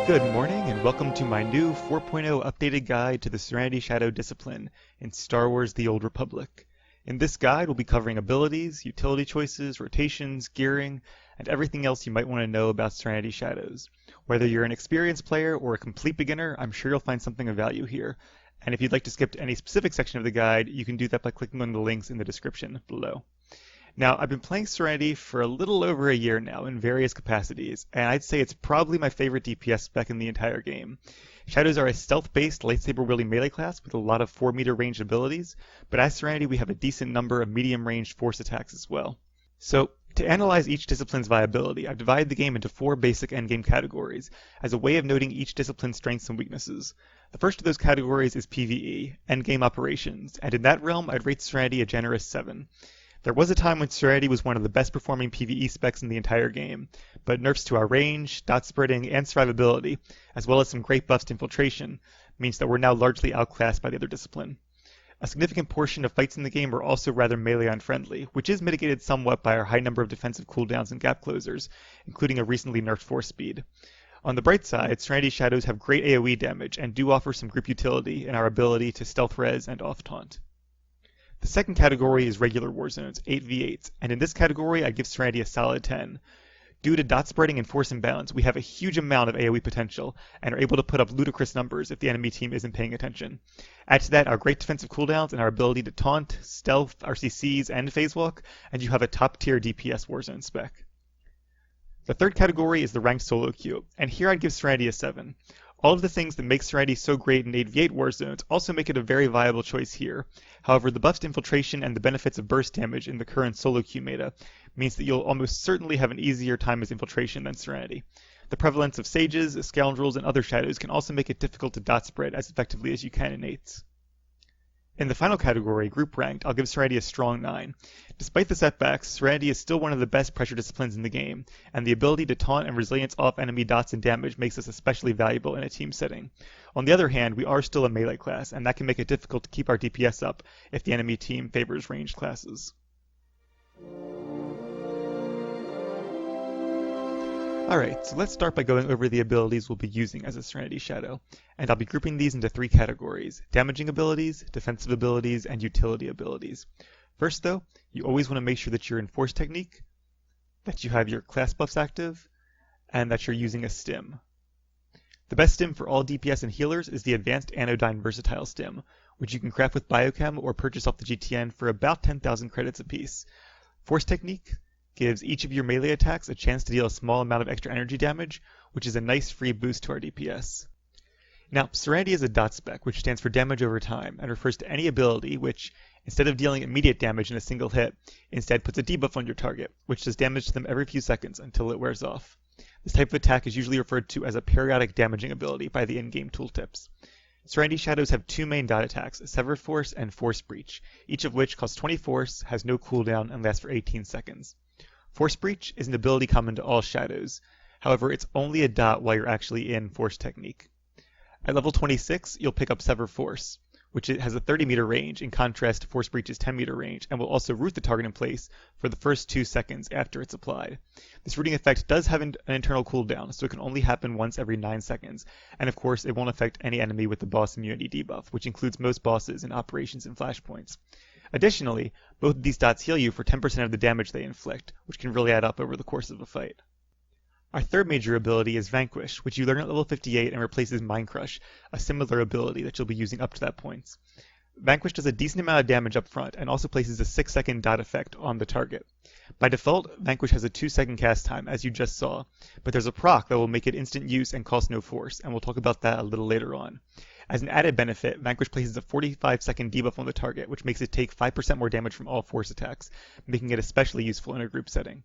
Good morning and welcome to my new 4.0 updated guide to the Serenity Shadow discipline in Star Wars: The Old Republic. In this guide we'll be covering abilities, utility choices, rotations, gearing, and everything else you might want to know about Serenity Shadows. Whether you're an experienced player or a complete beginner, I'm sure you'll find something of value here. And if you'd like to skip to any specific section of the guide, you can do that by clicking on the links in the description below. Now, I've been playing Serenity for a little over a year now in various capacities, and I'd say it's probably my favorite DPS spec in the entire game. Shadows are a stealth-based, lightsaber-wielding melee class with a lot of 4-meter ranged abilities, but as Serenity we have a decent number of medium-ranged force attacks as well. So, to analyze each discipline's viability, I've divided the game into 4 basic endgame categories, as a way of noting each discipline's strengths and weaknesses. The first of those categories is PvE, endgame operations, and in that realm I'd rate Serenity a generous 7. There was a time when Serenity was one of the best performing PvE specs in the entire game, but nerfs to our range, dot spreading, and survivability, as well as some great buffs to infiltration, means that we're now largely outclassed by the other discipline. A significant portion of fights in the game are also rather melee unfriendly, which is mitigated somewhat by our high number of defensive cooldowns and gap closers, including a recently nerfed force speed. On the bright side, Serenity Shadows have great AoE damage and do offer some group utility in our ability to stealth res and off taunt. The second category is regular Warzones, 8v8s, and in this category I give Serenity a solid 10. Due to dot spreading and force imbalance, we have a huge amount of AoE potential, and are able to put up ludicrous numbers if the enemy team isn't paying attention. Add to that our great defensive cooldowns and our ability to taunt, stealth, RCCs, and phase walk, and you have a top tier DPS Warzone spec. The third category is the ranked solo queue, and here I'd give Serenity a 7. All of the things that make Serenity so great in 8v8 Warzones also make it a very viable choice here. However, the buffs to infiltration and the benefits of burst damage in the current solo queue meta means that you'll almost certainly have an easier time as infiltration than Serenity. The prevalence of sages, scoundrels, and other shadows can also make it difficult to dot spread as effectively as you can in 8s. In the final category, group ranked, I'll give Serenity a strong 9. Despite the setbacks, Serenity is still one of the best pressure disciplines in the game, and the ability to taunt and resilience off enemy dots and damage makes us especially valuable in a team setting. On the other hand, we are still a melee class, and that can make it difficult to keep our DPS up if the enemy team favors ranged classes. Alright, so let's start by going over the abilities we'll be using as a Serenity Shadow, and I'll be grouping these into 3 categories: damaging abilities, defensive abilities, and utility abilities. First though, you always want to make sure that you're in force technique, that you have your class buffs active, and that you're using a stim. The best stim for all DPS and healers is the Advanced Anodyne Versatile Stim, which you can craft with Biochem or purchase off the GTN for about 10,000 credits apiece. Force technique gives each of your melee attacks a chance to deal a small amount of extra energy damage, which is a nice free boost to our DPS. Now, Serenity is a dot spec, which stands for damage over time, and refers to any ability which, instead of dealing immediate damage in a single hit, instead puts a debuff on your target, which does damage to them every few seconds until it wears off. This type of attack is usually referred to as a periodic damaging ability by the in-game tooltips. Serenity Shadows have 2 main dot attacks, Sever Force and Force Breach, each of which costs 20 force, has no cooldown, and lasts for 18 seconds. Force Breach is an ability common to all Shadows, however it's only a dot while you're actually in Force technique. At level 26, you'll pick up Sever Force, which has a 30-meter range in contrast to Force Breach's 10-meter range, and will also root the target in place for the first 2 seconds after it's applied. This rooting effect does have an internal cooldown, so it can only happen once every 9 seconds, and of course it won't affect any enemy with the boss immunity debuff, which includes most bosses in operations and flashpoints. Additionally, both of these dots heal you for 10% of the damage they inflict, which can really add up over the course of a fight. Our third major ability is Vanquish, which you learn at level 58 and replaces Mind Crush, a similar ability that you'll be using up to that point. Vanquish does a decent amount of damage up front and also places a 6-second dot effect on the target. By default, Vanquish has a 2-second cast time, as you just saw, but there's a proc that will make it instant use and cost no force, and we'll talk about that a little later on. As an added benefit, Vanquish places a 45-second debuff on the target, which makes it take 5% more damage from all force attacks, making it especially useful in a group setting.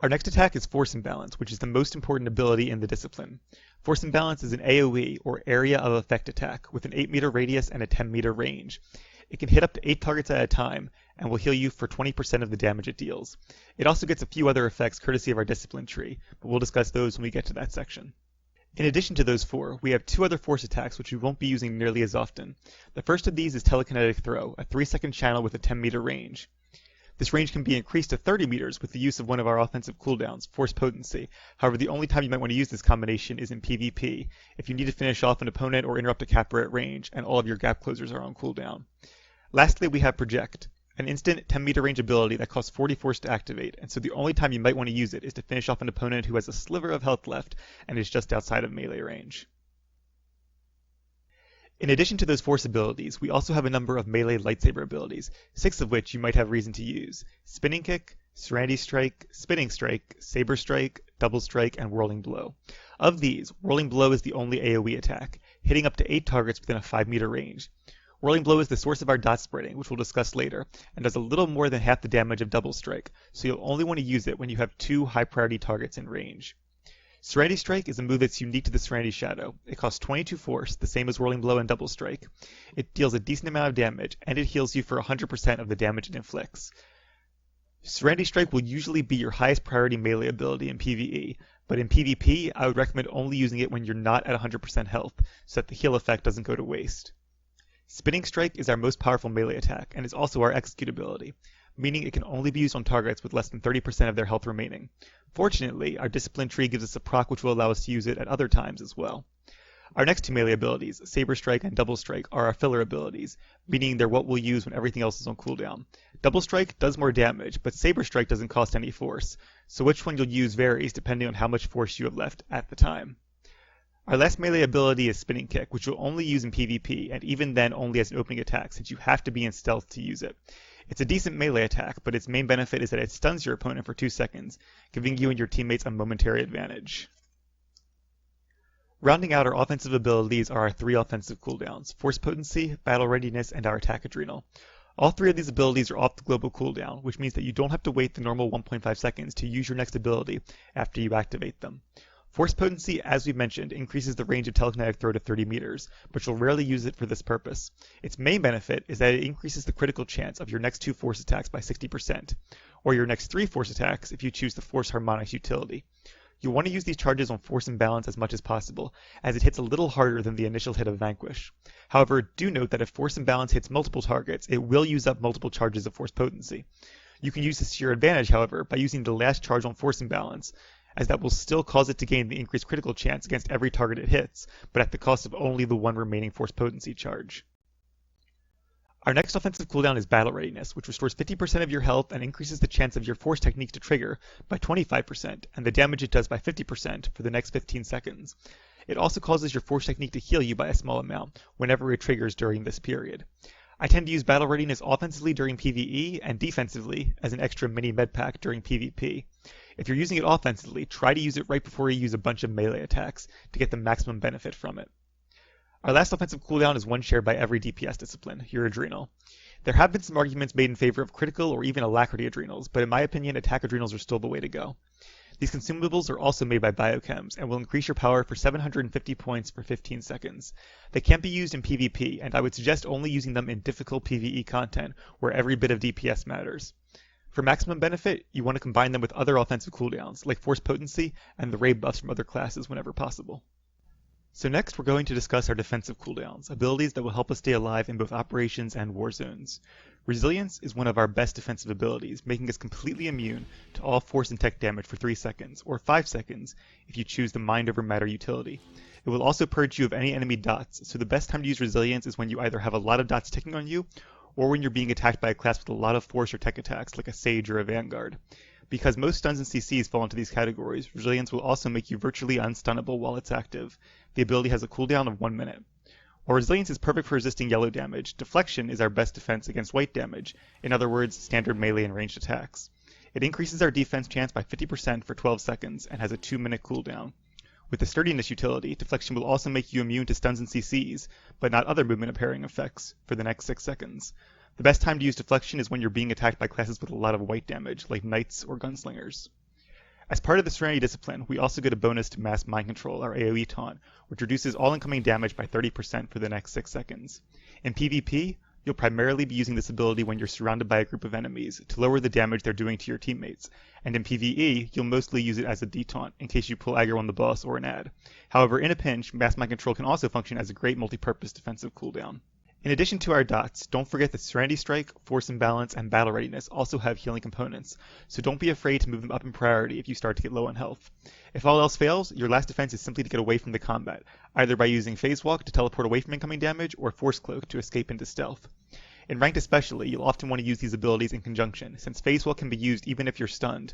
Our next attack is Force Imbalance, which is the most important ability in the discipline. Force Imbalance is an AoE, or Area of Effect attack, with an 8-meter radius and a 10-meter range. It can hit up to 8 targets at a time, and will heal you for 20% of the damage it deals. It also gets a few other effects courtesy of our discipline tree, but we'll discuss those when we get to that section. In addition to those 4, we have 2 other force attacks which we won't be using nearly as often. The first of these is Telekinetic Throw, a 3-second channel with a 10-meter range. This range can be increased to 30 meters with the use of one of our offensive cooldowns, Force Potency. However, the only time you might want to use this combination is in PvP, if you need to finish off an opponent or interrupt a capper at range, and all of your gap closers are on cooldown. Lastly, we have Project, an instant 10-meter range ability that costs 40 force to activate, and so the only time you might want to use it is to finish off an opponent who has a sliver of health left and is just outside of melee range. In addition to those force abilities, we also have a number of melee lightsaber abilities, 6 of which you might have reason to use: Spinning Kick, Serenity Strike, Spinning Strike, Saber Strike, Double Strike, and Whirling Blow. Of these, Whirling Blow is the only AoE attack, hitting up to 8 targets within a 5-meter range. Whirling Blow is the source of our dot spreading, which we'll discuss later, and does a little more than half the damage of Double Strike, so you'll only want to use it when you have 2 high-priority targets in range. Serenity Strike is a move that's unique to the Serenity Shadow. It costs 22 force, the same as Whirling Blow and Double Strike. It deals a decent amount of damage, and it heals you for 100% of the damage it inflicts. Serenity Strike will usually be your highest priority melee ability in PvE, but in PvP, I would recommend only using it when you're not at 100% health, so that the heal effect doesn't go to waste. Spinning Strike is our most powerful melee attack, and is also our execute ability, meaning it can only be used on targets with less than 30% of their health remaining. Fortunately, our discipline tree gives us a proc which will allow us to use it at other times as well. Our next 2 melee abilities, Saber Strike and Double Strike, are our filler abilities, meaning they're what we'll use when everything else is on cooldown. Double Strike does more damage, but Saber Strike doesn't cost any force, so which one you'll use varies depending on how much force you have left at the time. Our last melee ability is Spinning Kick, which you'll only use in PvP, and even then only as an opening attack, since you have to be in stealth to use it. It's a decent melee attack, but its main benefit is that it stuns your opponent for 2 seconds, giving you and your teammates a momentary advantage. Rounding out our offensive abilities are our 3 offensive cooldowns: Force Potency, Battle Readiness, and our Attack Adrenal. All 3 of these abilities are off the global cooldown, which means that you don't have to wait the normal 1.5 seconds to use your next ability after you activate them. Force Potency, as we mentioned, increases the range of telekinetic throw to 30 meters, but you'll rarely use it for this purpose. Its main benefit is that it increases the critical chance of your next 2 force attacks by 60%, or your next 3 force attacks if you choose the Force Harmonics utility. You'll want to use these charges on Force and Balance as much as possible, as it hits a little harder than the initial hit of Vanquish. However, do note that if Force and Balance hits multiple targets, it will use up multiple charges of Force Potency. You can use this to your advantage, however, by using the last charge on Force and Balance, as that will still cause it to gain the increased critical chance against every target it hits, but at the cost of only the 1 remaining Force Potency charge. Our next offensive cooldown is Battle Readiness, which restores 50% of your health and increases the chance of your Force technique to trigger by 25%, and the damage it does by 50% for the next 15 seconds. It also causes your Force technique to heal you by a small amount whenever it triggers during this period. I tend to use Battle Readiness offensively during PvE and defensively as an extra mini med pack during PvP. If you're using it offensively, try to use it right before you use a bunch of melee attacks to get the maximum benefit from it. Our last offensive cooldown is one shared by every DPS discipline, your Adrenal. There have been some arguments made in favor of critical or even alacrity adrenals, but in my opinion, attack adrenals are still the way to go. These consumables are also made by biochems and will increase your power for 750 points for 15 seconds. They can't be used in PvP, and I would suggest only using them in difficult PvE content where every bit of DPS matters. For maximum benefit, you want to combine them with other offensive cooldowns, like Force Potency and the raid buffs from other classes whenever possible. So next we're going to discuss our defensive cooldowns, abilities that will help us stay alive in both operations and war zones. Resilience is one of our best defensive abilities, making us completely immune to all force and tech damage for 3 seconds, or 5 seconds if you choose the Mind Over Matter utility. It will also purge you of any enemy dots, so the best time to use Resilience is when you either have a lot of dots ticking on you, or when you're being attacked by a class with a lot of force or tech attacks, like a Sage or a Vanguard. Because most stuns and CCs fall into these categories, Resilience will also make you virtually unstunnable while it's active. The ability has a cooldown of 1 minute. While Resilience is perfect for resisting yellow damage, Deflection is our best defense against white damage, in other words, standard melee and ranged attacks. It increases our defense chance by 50% for 12 seconds and has a 2-minute cooldown. With the Sturdiness utility, Deflection will also make you immune to stuns and CCs, but not other movement impairing effects, for the next 6 seconds. The best time to use Deflection is when you're being attacked by classes with a lot of white damage, like Knights or Gunslingers. As part of the Serenity discipline, we also get a bonus to Mass Mind Control, our AoE taunt, which reduces all incoming damage by 30% for the next 6 seconds. In PvP, you'll primarily be using this ability when you're surrounded by a group of enemies to lower the damage they're doing to your teammates, and in PvE, you'll mostly use it as a detaunt in case you pull aggro on the boss or an ad. However, in a pinch, Mass Mind Control can also function as a great multi-purpose defensive cooldown. In addition to our dots, don't forget that Serenity Strike, Force Imbalance, and Battle Readiness also have healing components, so don't be afraid to move them up in priority if you start to get low on health. If all else fails, your last defense is simply to get away from the combat, either by using Phase Walk to teleport away from incoming damage, or Force Cloak to escape into stealth. In Ranked especially, you'll often want to use these abilities in conjunction, since Phase Walk can be used even if you're stunned,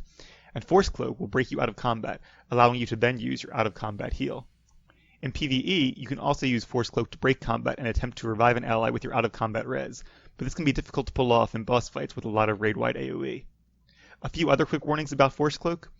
and Force Cloak will break you out of combat, allowing you to then use your out-of-combat heal. In PvE, you can also use Force Cloak to break combat and attempt to revive an ally with your out-of-combat res, but this can be difficult to pull off in boss fights with a lot of raid-wide AoE. A few other quick warnings about Force Cloak.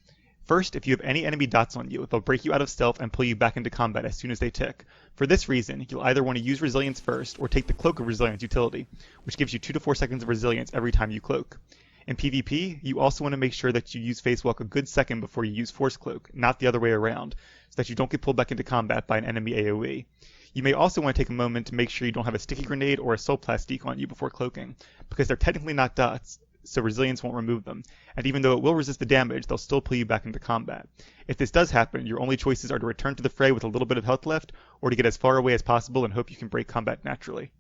First, if you have any enemy dots on you, they'll break you out of stealth and pull you back into combat as soon as they tick. For this reason, you'll either want to use Resilience first, or take the Cloak of Resilience utility, which gives you 2 to 4 seconds of resilience every time you cloak. In PvP, you also want to make sure that you use Phase Walk a good second before you use Force Cloak, not the other way around, so that you don't get pulled back into combat by an enemy AoE. You may also want to take a moment to make sure you don't have a Sticky Grenade or a Soul Plastique on you before cloaking, because they're technically not dots, so Resilience won't remove them, and even though it will resist the damage, they'll still pull you back into combat. If this does happen, your only choices are to return to the fray with a little bit of health left, or to get as far away as possible and hope you can break combat naturally.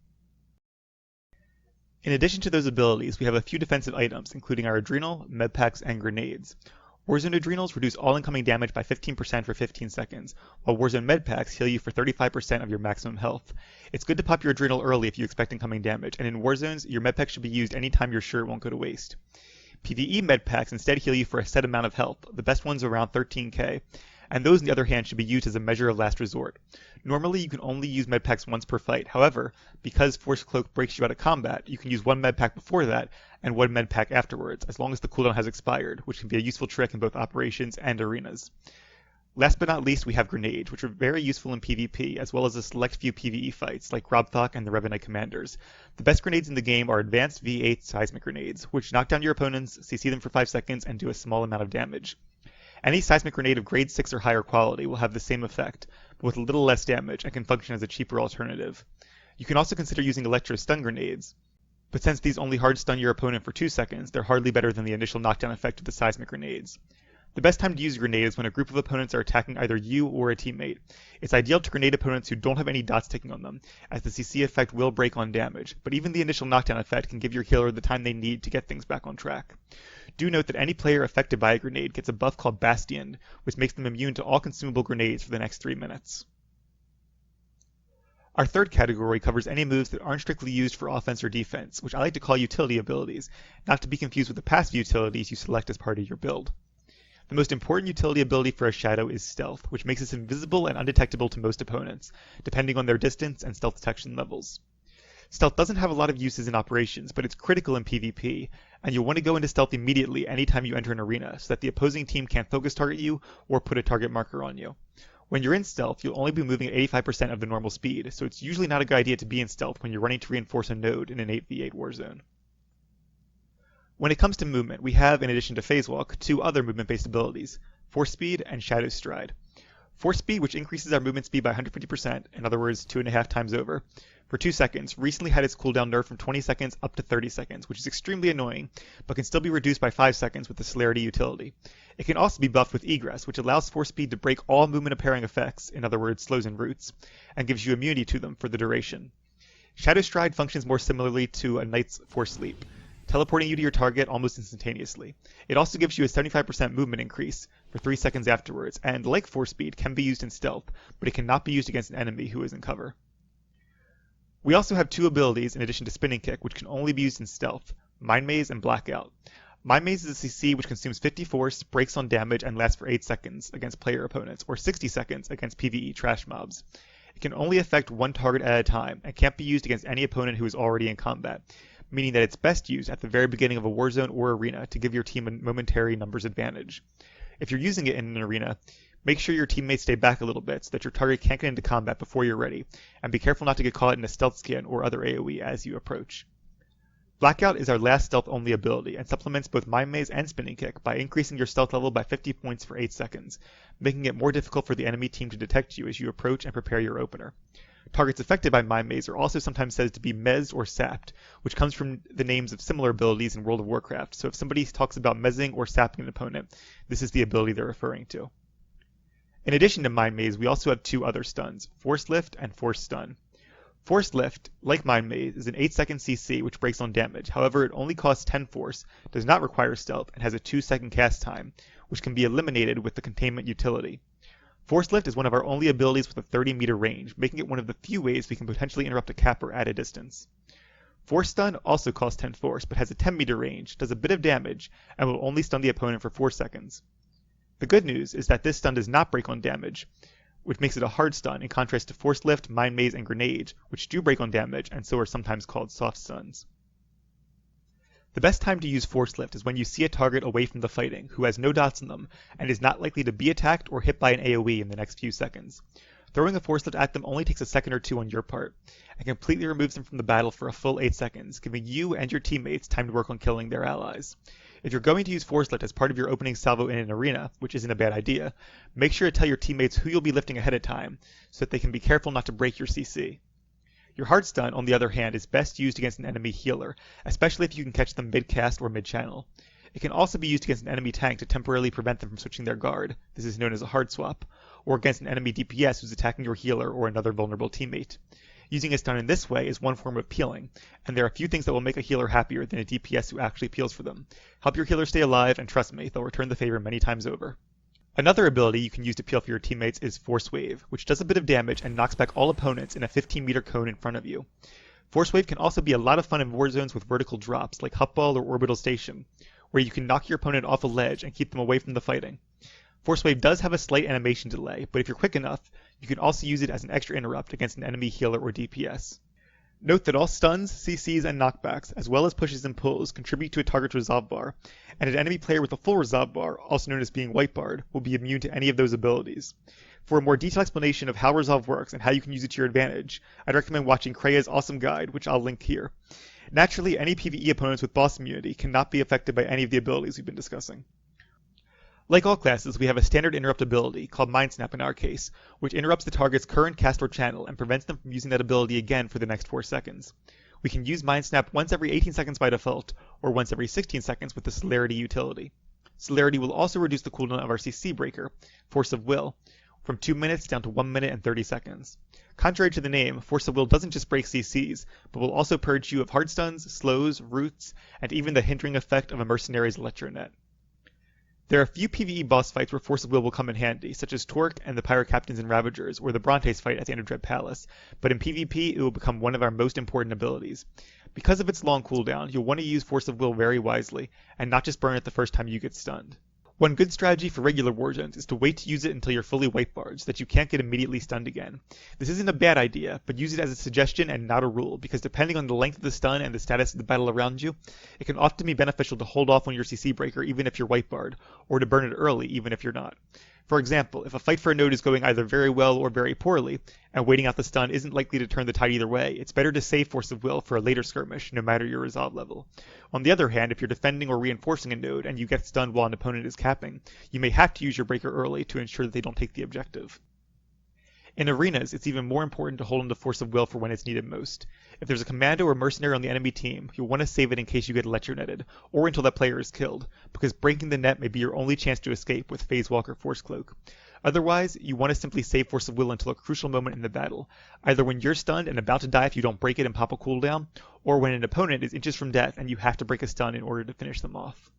In addition to those abilities, we have a few defensive items, including our Adrenal, Medpacks, and Grenades. Warzone Adrenals reduce all incoming damage by 15% for 15 seconds, while Warzone Medpacks heal you for 35% of your maximum health. It's good to pop your Adrenal early if you expect incoming damage, and in Warzones, your Medpack should be used anytime you're sure it won't go to waste. PvE Medpacks instead heal you for a set amount of health, the best ones around 13k, and those on the other hand should be used as a measure of last resort. Normally you can only use medpacks once per fight, however, because Force Cloak breaks you out of combat, you can use one medpack before that and one medpack afterwards, as long as the cooldown has expired, which can be a useful trick in both operations and arenas. Last but not least, we have Grenades, which are very useful in PvP, as well as a select few PvE fights, like Grobthok and the Revenant Commanders. The best grenades in the game are Advanced V8 Seismic Grenades, which knock down your opponents, CC them for 5 seconds, and do a small amount of damage. Any seismic grenade of grade 6 or higher quality will have the same effect, but with a little less damage and can function as a cheaper alternative. You can also consider using electro stun grenades, but since these only hard stun your opponent for 2 seconds, they're hardly better than the initial knockdown effect of the seismic grenades. The best time to use a grenade is when a group of opponents are attacking either you or a teammate. It's ideal to grenade opponents who don't have any dots ticking on them, as the CC effect will break on damage, but even the initial knockdown effect can give your healer the time they need to get things back on track. Do note that any player affected by a grenade gets a buff called Bastion, which makes them immune to all consumable grenades for the next 3 minutes. Our third category covers any moves that aren't strictly used for offense or defense, which I like to call utility abilities, not to be confused with the passive utilities you select as part of your build. The most important utility ability for a Shadow is Stealth, which makes us invisible and undetectable to most opponents, depending on their distance and stealth detection levels. Stealth doesn't have a lot of uses in operations, but it's critical in PvP, and you'll want to go into stealth immediately anytime you enter an arena, so that the opposing team can't focus target you or put a target marker on you. When you're in stealth, you'll only be moving at 85% of the normal speed, so it's usually not a good idea to be in stealth when you're running to reinforce a node in an 8v8 warzone. When it comes to movement, we have, in addition to Phase Walk, 2 other movement-based abilities, Force Speed and Shadow Stride. Force Speed, which increases our movement speed by 150%, in other words 2.5 times over, for 2 seconds, recently had its cooldown nerfed from 20 seconds up to 30 seconds, which is extremely annoying, but can still be reduced by 5 seconds with the Celerity utility. It can also be buffed with Egress, which allows Force Speed to break all movement-impairing effects, in other words slows and roots, and gives you immunity to them for the duration. Shadow Stride functions more similarly to a Knight's Force Leap, teleporting you to your target almost instantaneously. It also gives you a 75% movement increase for 3 seconds afterwards, and like Force Speed, can be used in stealth, but it cannot be used against an enemy who is in cover. We also have 2 abilities in addition to Spinning Kick, which can only be used in stealth, Mind Maze and Blackout. Mind Maze is a CC which consumes 50 force, breaks on damage, and lasts for 8 seconds against player opponents, or 60 seconds against PvE trash mobs. It can only affect one target at a time, and can't be used against any opponent who is already in combat, meaning that it's best used at the very beginning of a warzone or arena to give your team a momentary numbers advantage. If you're using it in an arena, make sure your teammates stay back a little bit so that your target can't get into combat before you're ready, and be careful not to get caught in a stealth scan or other AoE as you approach. Blackout is our last stealth-only ability, and supplements both Mind Maze and Spinning Kick by increasing your stealth level by 50 points for 8 seconds, making it more difficult for the enemy team to detect you as you approach and prepare your opener. Targets affected by Mind Maze are also sometimes said to be mezzed or sapped, which comes from the names of similar abilities in World of Warcraft, so if somebody talks about mezzing or sapping an opponent, this is the ability they're referring to. In addition to Mind Maze, we also have 2 other stuns, Force Lift and Force Stun. Force Lift, like Mind Maze, is an 8-second CC which breaks on damage. However, it only costs 10 force, does not require stealth, and has a 2-second cast time, which can be eliminated with the containment utility. Force Lift is one of our only abilities with a 30-meter range, making it one of the few ways we can potentially interrupt a capper at a distance. Force Stun also costs 10 force, but has a 10-meter range, does a bit of damage, and will only stun the opponent for 4 seconds. The good news is that this stun does not break on damage, which makes it a hard stun, in contrast to Force Lift, Mind Maze, and Grenade, which do break on damage, and so are sometimes called soft stuns. The best time to use Force Lift is when you see a target away from the fighting, who has no dots on them, and is not likely to be attacked or hit by an AoE in the next few seconds. Throwing a Force Lift at them only takes a second or two on your part, and completely removes them from the battle for a full 8 seconds, giving you and your teammates time to work on killing their allies. If you're going to use Force Lift as part of your opening salvo in an arena, which isn't a bad idea, make sure to tell your teammates who you'll be lifting ahead of time, so that they can be careful not to break your CC. Your hard stun, on the other hand, is best used against an enemy healer, especially if you can catch them mid-cast or mid-channel. It can also be used against an enemy tank to temporarily prevent them from switching their guard, this is known as a hard swap, or against an enemy DPS who's attacking your healer or another vulnerable teammate. Using a stun in this way is one form of peeling, and there are a few things that will make a healer happier than a DPS who actually peels for them. Help your healer stay alive, and trust me, they'll return the favor many times over. Another ability you can use to peel for your teammates is Force Wave, which does a bit of damage and knocks back all opponents in a 15-meter cone in front of you. Force Wave can also be a lot of fun in Warzones with vertical drops, like Huffball or Orbital Station, where you can knock your opponent off a ledge and keep them away from the fighting. Force Wave does have a slight animation delay, but if you're quick enough, you can also use it as an extra interrupt against an enemy healer or DPS. Note that all stuns, CCs, and knockbacks, as well as pushes and pulls, contribute to a target's resolve bar, and an enemy player with a full resolve bar, also known as being white-barred, will be immune to any of those abilities. For a more detailed explanation of how resolve works and how you can use it to your advantage, I'd recommend watching Krea's awesome guide, which I'll link here. Naturally, any PvE opponents with boss immunity cannot be affected by any of the abilities we've been discussing. Like all classes, we have a standard interrupt ability, called Mind Snap in our case, which interrupts the target's current cast or channel and prevents them from using that ability again for the next 4 seconds. We can use Mind Snap once every 18 seconds by default, or once every 16 seconds with the Celerity utility. Celerity will also reduce the cooldown of our CC breaker, Force of Will, from 2 minutes down to 1 minute and 30 seconds. Contrary to the name, Force of Will doesn't just break CCs, but will also purge you of hard stuns, slows, roots, and even the hindering effect of a mercenary's Electronet. There are a few PvE boss fights where Force of Will come in handy, such as Torque and the Pirate Captains and Ravagers, or the Brontes fight at the end of Dread Palace, but in PvP it will become one of our most important abilities. Because of its long cooldown, you'll want to use Force of Will very wisely, and not just burn it the first time you get stunned. One good strategy for regular Warzones is to wait to use it until you're fully white-barred, so that you can't get immediately stunned again. This isn't a bad idea, but use it as a suggestion and not a rule, because depending on the length of the stun and the status of the battle around you, it can often be beneficial to hold off on your CC breaker even if you're white-barred, or to burn it early even if you're not. For example, if a fight for a node is going either very well or very poorly, and waiting out the stun isn't likely to turn the tide either way, it's better to save Force of Will for a later skirmish, no matter your resolve level. On the other hand, if you're defending or reinforcing a node and you get stunned while an opponent is capping, you may have to use your breaker early to ensure that they don't take the objective. In arenas, it's even more important to hold on to Force of Will for when it's needed most. If there's a commando or mercenary on the enemy team, you'll want to save it in case you get electronetted, or until that player is killed, because breaking the net may be your only chance to escape with Phase Walk or Force Cloak. Otherwise, you want to simply save Force of Will until a crucial moment in the battle, either when you're stunned and about to die if you don't break it and pop a cooldown, or when an opponent is inches from death and you have to break a stun in order to finish them off.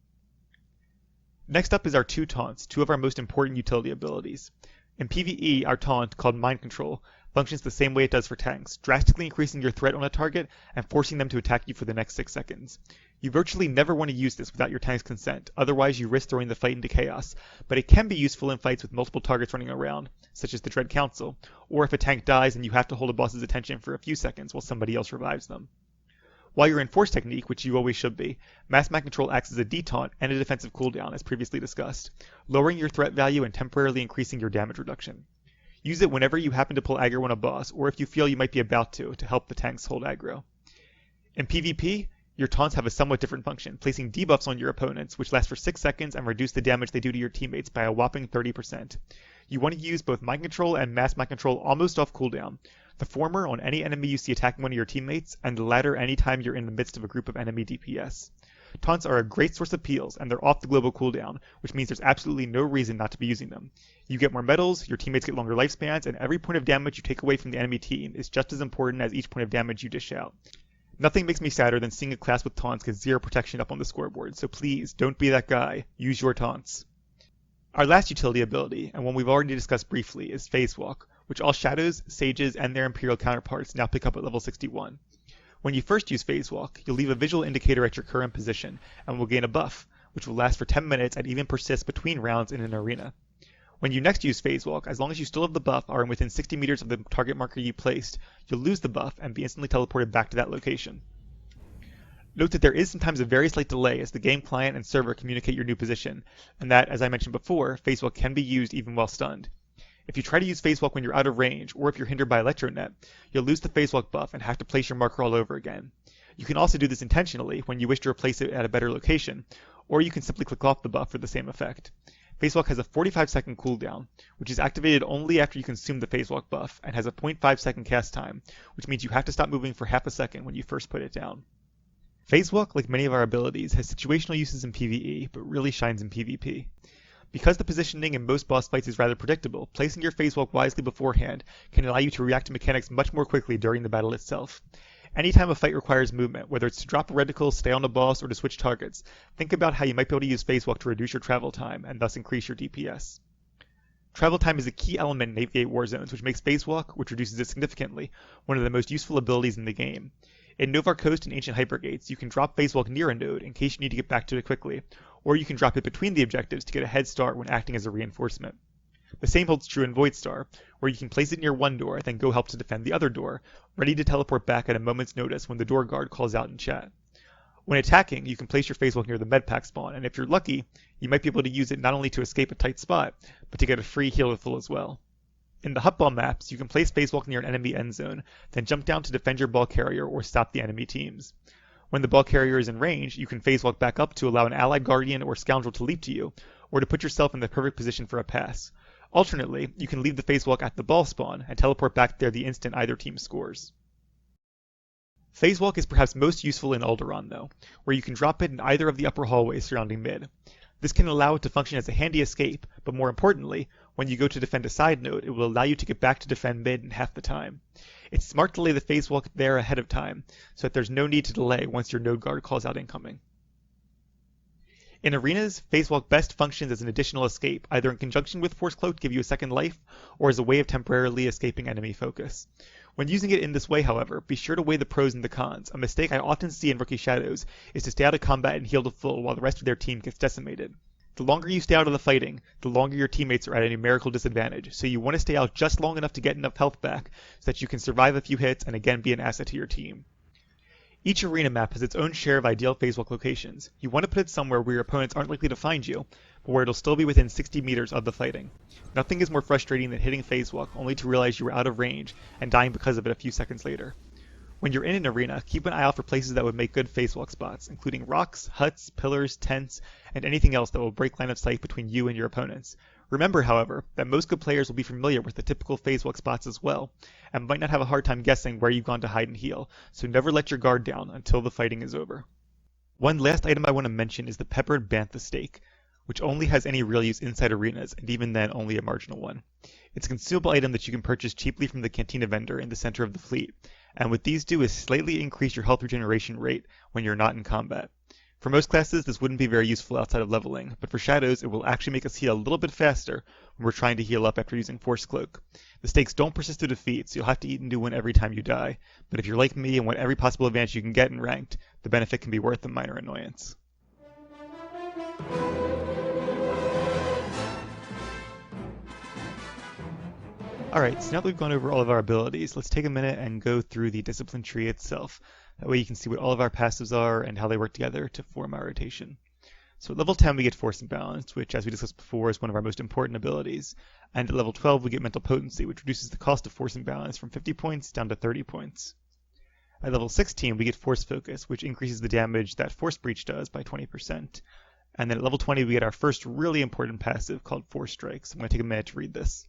Next up is our two taunts, two of our most important utility abilities. In PvE, our taunt, called Mind Control, functions the same way it does for tanks, drastically increasing your threat on a target and forcing them to attack you for the next 6 seconds. You virtually never want to use this without your tank's consent, otherwise you risk throwing the fight into chaos, but it can be useful in fights with multiple targets running around, such as the Dread Council, or if a tank dies and you have to hold a boss's attention for a few seconds while somebody else revives them. While you're in Force Technique, which you always should be, Mass Mind Control acts as a detaunt and a defensive cooldown, as previously discussed, lowering your threat value and temporarily increasing your damage reduction. Use it whenever you happen to pull aggro on a boss, or if you feel you might be about to help the tanks hold aggro. In PvP, your taunts have a somewhat different function, placing debuffs on your opponents, which last for 6 seconds and reduce the damage they do to your teammates by a whopping 30%. You want to use both Mind Control and Mass Mind Control almost off cooldown, the former on any enemy you see attacking one of your teammates, and the latter anytime you're in the midst of a group of enemy DPS. Taunts are a great source of peels, and they're off the global cooldown, which means there's absolutely no reason not to be using them. You get more medals, your teammates get longer lifespans, and every point of damage you take away from the enemy team is just as important as each point of damage you dish out. Nothing makes me sadder than seeing a class with taunts get 0 protection up on the scoreboard, so please, don't be that guy. Use your taunts. Our last utility ability, and one we've already discussed briefly, is Phase Walk, which all Shadows, Sages, and their Imperial counterparts now pick up at level 61. When you first use Phase Walk, you'll leave a visual indicator at your current position, and will gain a buff, which will last for 10 minutes and even persist between rounds in an arena. When you next use Phase Walk, as long as you still have the buff or are within 60 meters of the target marker you placed, you'll lose the buff and be instantly teleported back to that location. Note that there is sometimes a very slight delay as the game client and server communicate your new position, and that, as I mentioned before, Phase Walk can be used even while stunned. If you try to use Phase Walk when you're out of range, or if you're hindered by Electronet, you'll lose the Phase Walk buff and have to place your marker all over again. You can also do this intentionally when you wish to replace it at a better location, or you can simply click off the buff for the same effect. Phase Walk has a 45-second cooldown, which is activated only after you consume the Phase Walk buff, and has a 0.5-second cast time, which means you have to stop moving for half a second when you first put it down. Phase Walk, like many of our abilities, has situational uses in PvE, but really shines in PvP. Because the positioning in most boss fights is rather predictable, placing your Phase Walk wisely beforehand can allow you to react to mechanics much more quickly during the battle itself. Anytime a fight requires movement, whether it's to drop a reticle, stay on the boss, or to switch targets, think about how you might be able to use Phase Walk to reduce your travel time, and thus increase your DPS. Travel time is a key element in PvE Warzones, which makes Phase Walk, which reduces it significantly, one of the most useful abilities in the game. In Novar Coast and Ancient Hypergates, you can drop Phase Walk near a node in case you need to get back to it quickly, or you can drop it between the objectives to get a head start when acting as a reinforcement. The same holds true in Voidstar, where you can place it near one door, then go help to defend the other door, ready to teleport back at a moment's notice when the door guard calls out in chat. When attacking, you can place your Phase Walk near the medpack spawn, and if you're lucky, you might be able to use it not only to escape a tight spot, but to get a free heal refill as well. In the Hut Ball maps, you can place Phase Walk near an enemy end zone, then jump down to defend your ball carrier or stop the enemy teams. When the ball carrier is in range, you can Phase Walk back up to allow an allied guardian or scoundrel to leap to you, or to put yourself in the perfect position for a pass. Alternately, you can leave the Phase Walk at the ball spawn and teleport back there the instant either team scores. Phase Walk is perhaps most useful in Alderaan though, where you can drop it in either of the upper hallways surrounding mid. This can allow it to function as a handy escape, but more importantly, when you go to defend a side node, it will allow you to get back to defend mid in half the time. It's smart to lay the Phase Walk there ahead of time, so that there's no need to delay once your node guard calls out incoming. In arenas, Phase Walk best functions as an additional escape, either in conjunction with Force Cloak to give you a second life, or as a way of temporarily escaping enemy focus. When using it in this way, however, be sure to weigh the pros and the cons. A mistake I often see in Rookie Shadows is to stay out of combat and heal to full while the rest of their team gets decimated. The longer you stay out of the fighting, the longer your teammates are at a numerical disadvantage, so you want to stay out just long enough to get enough health back so that you can survive a few hits and again be an asset to your team. Each arena map has its own share of ideal Phase Walk locations. You want to put it somewhere where your opponents aren't likely to find you, but where it'll still be within 60 meters of the fighting. Nothing is more frustrating than hitting Phase Walk only to realize you were out of range and dying because of it a few seconds later. When you're in an arena, keep an eye out for places that would make good Phase Walk spots, including rocks, huts, pillars, tents, and anything else that will break line of sight between you and your opponents. Remember, however, that most good players will be familiar with the typical Phase Walk spots as well, and might not have a hard time guessing where you've gone to hide and heal, so never let your guard down until the fighting is over. One last item I want to mention is the Peppered Bantha Steak, which only has any real use inside arenas, and even then only a marginal one. It's a consumable item that you can purchase cheaply from the Cantina vendor in the center of the fleet, and what these do is slightly increase your health regeneration rate when you're not in combat. For most classes, this wouldn't be very useful outside of leveling, but for Shadows, it will actually make us heal a little bit faster when we're trying to heal up after using Force Cloak. The stakes don't persist through defeat, so you'll have to eat a new one every time you die, but if you're like me and want every possible advantage you can get in Ranked, the benefit can be worth the minor annoyance. Alright, so now that we've gone over all of our abilities, let's take a minute and go through the discipline tree itself. That way you can see what all of our passives are and how they work together to form our rotation. So at level 10 we get Force and Balance, which as we discussed before is one of our most important abilities. And at level 12 we get Mental Potency, which reduces the cost of Force and Balance from 50 points down to 30 points. At level 16 we get Force Focus, which increases the damage that Force Breach does by 20%. And then at level 20 we get our first really important passive called Force Strikes. I'm going to take a minute to read this.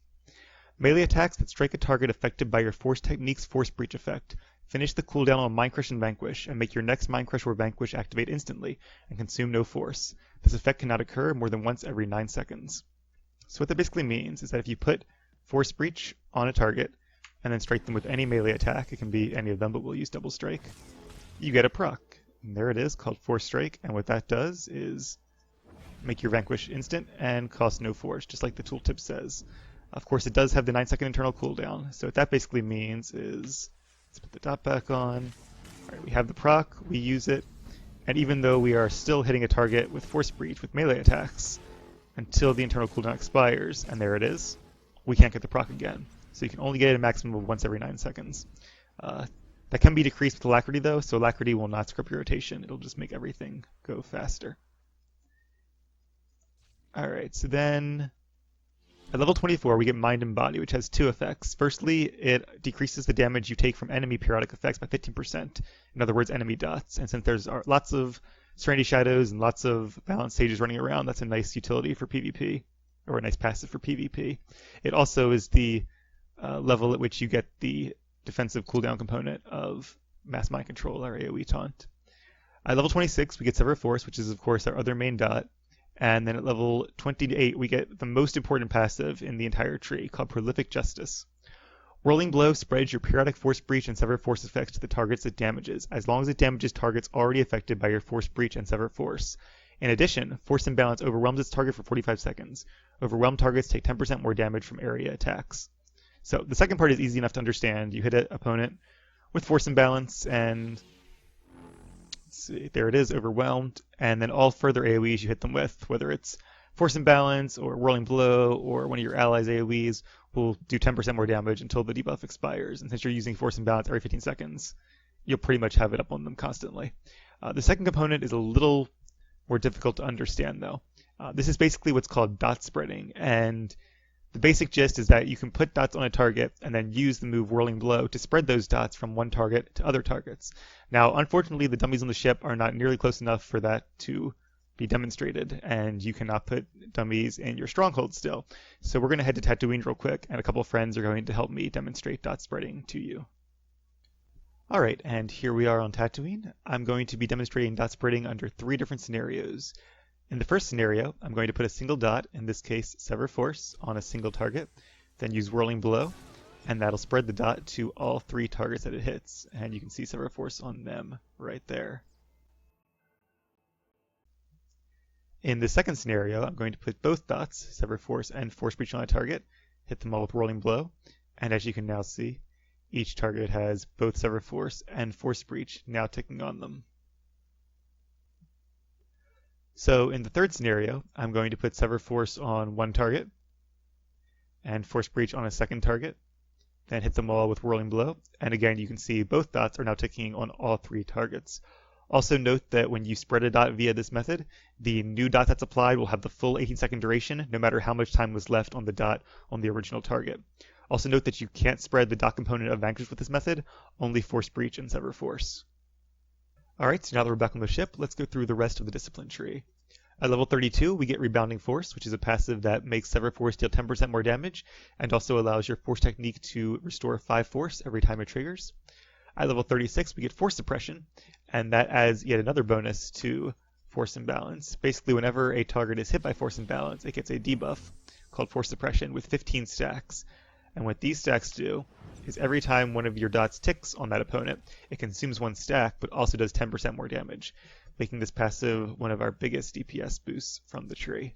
Melee attacks that strike a target affected by your Force Technique's Force Breach effect Finish the cooldown on Mind Crush and Vanquish, and make your next Mind Crush or Vanquish activate instantly, and consume no force. This effect cannot occur more than once every 9 seconds. So what that basically means is that if you put Force Breach on a target, and then strike them with any melee attack, it can be any of them, but we'll use Double Strike, you get a proc. And there it is, called Force Strike, and what that does is make your Vanquish instant and cost no force, just like the tooltip says. Of course, it does have the 9-second internal cooldown, so what that basically means is, let's put the dot back on. Alright, we have the proc, we use it, and even though we are still hitting a target with Force Breach with melee attacks, until the internal cooldown expires, and there it is, we can't get the proc again. So you can only get it a maximum of once every 9 seconds. That can be decreased with Alacrity though, so Alacrity will not screw up your rotation, it'll just make everything go faster. Alright, so then at level 24 we get Mind and Body, which has 2 effects. Firstly, it decreases the damage you take from enemy periodic effects by 15%, in other words enemy dots, and since there's lots of Serenity Shadows and lots of Balance Sages running around, that's a nice utility for PvP, or a nice passive for PvP. It also is the level at which you get the defensive cooldown component of Mass Mind Control, or AoE Taunt. At level 26 we get Sever Force, which is of course our other main dot, and then at level 28 we get the most important passive in the entire tree, called Prolific Justice. Whirling Blow spreads your periodic Force Breach and Sever Force effects to the targets it damages, as long as it damages targets already affected by your Force Breach and Sever Force. In addition, Force Imbalance overwhelms its target for 45 seconds. Overwhelmed targets take 10% more damage from area attacks. So the second part is easy enough to understand. You hit an opponent with Force Imbalance, and let's see, there it is, Overwhelmed, and then all further AoEs you hit them with, whether it's Force Imbalance or Whirling Blow or one of your allies' AoEs, will do 10% more damage until the debuff expires. And since you're using Force Imbalance every 15 seconds, you'll pretty much have it up on them constantly. The second component is a little more difficult to understand though. This is basically what's called dot spreading, and the basic gist is that you can put dots on a target and then use the move Whirling Blow to spread those dots from one target to other targets. Now, unfortunately, the dummies on the ship are not nearly close enough for that to be demonstrated, and you cannot put dummies in your stronghold still. So we're going to head to Tatooine real quick, and a couple of friends are going to help me demonstrate dot spreading to you. Alright, and here we are on Tatooine. I'm going to be demonstrating dot spreading under 3 different scenarios. In the first scenario, I'm going to put a single dot, in this case Sever Force, on a single target, then use Whirling Blow, and that'll spread the dot to all 3 targets that it hits, and you can see Sever Force on them right there. In the second scenario, I'm going to put both dots, Sever Force and Force Breach, on a target, hit them all with Whirling Blow, and as you can now see, each target has both Sever Force and Force Breach now ticking on them. So in the third scenario, I'm going to put Sever Force on one target, and Force Breach on a second target, then hit them all with Whirling Blow, and again you can see both dots are now ticking on all 3 targets. Also note that when you spread a dot via this method, the new dot that's applied will have the full 18-second duration, no matter how much time was left on the dot on the original target. Also note that you can't spread the dot component of Vanquish with this method, only Force Breach and Sever Force. Alright, so now that we're back on the ship, let's go through the rest of the discipline tree. At level 32, we get Rebounding Force, which is a passive that makes Sever Force deal 10% more damage, and also allows your Force technique to restore 5 force every time it triggers. At level 36, we get Force Suppression, and that adds yet another bonus to Force Imbalance. Basically, whenever a target is hit by Force Imbalance, it gets a debuff called Force Suppression with 15 stacks. And what these stacks do is every time one of your dots ticks on that opponent, it consumes 1 stack, but also does 10% more damage, making this passive one of our biggest DPS boosts from the tree.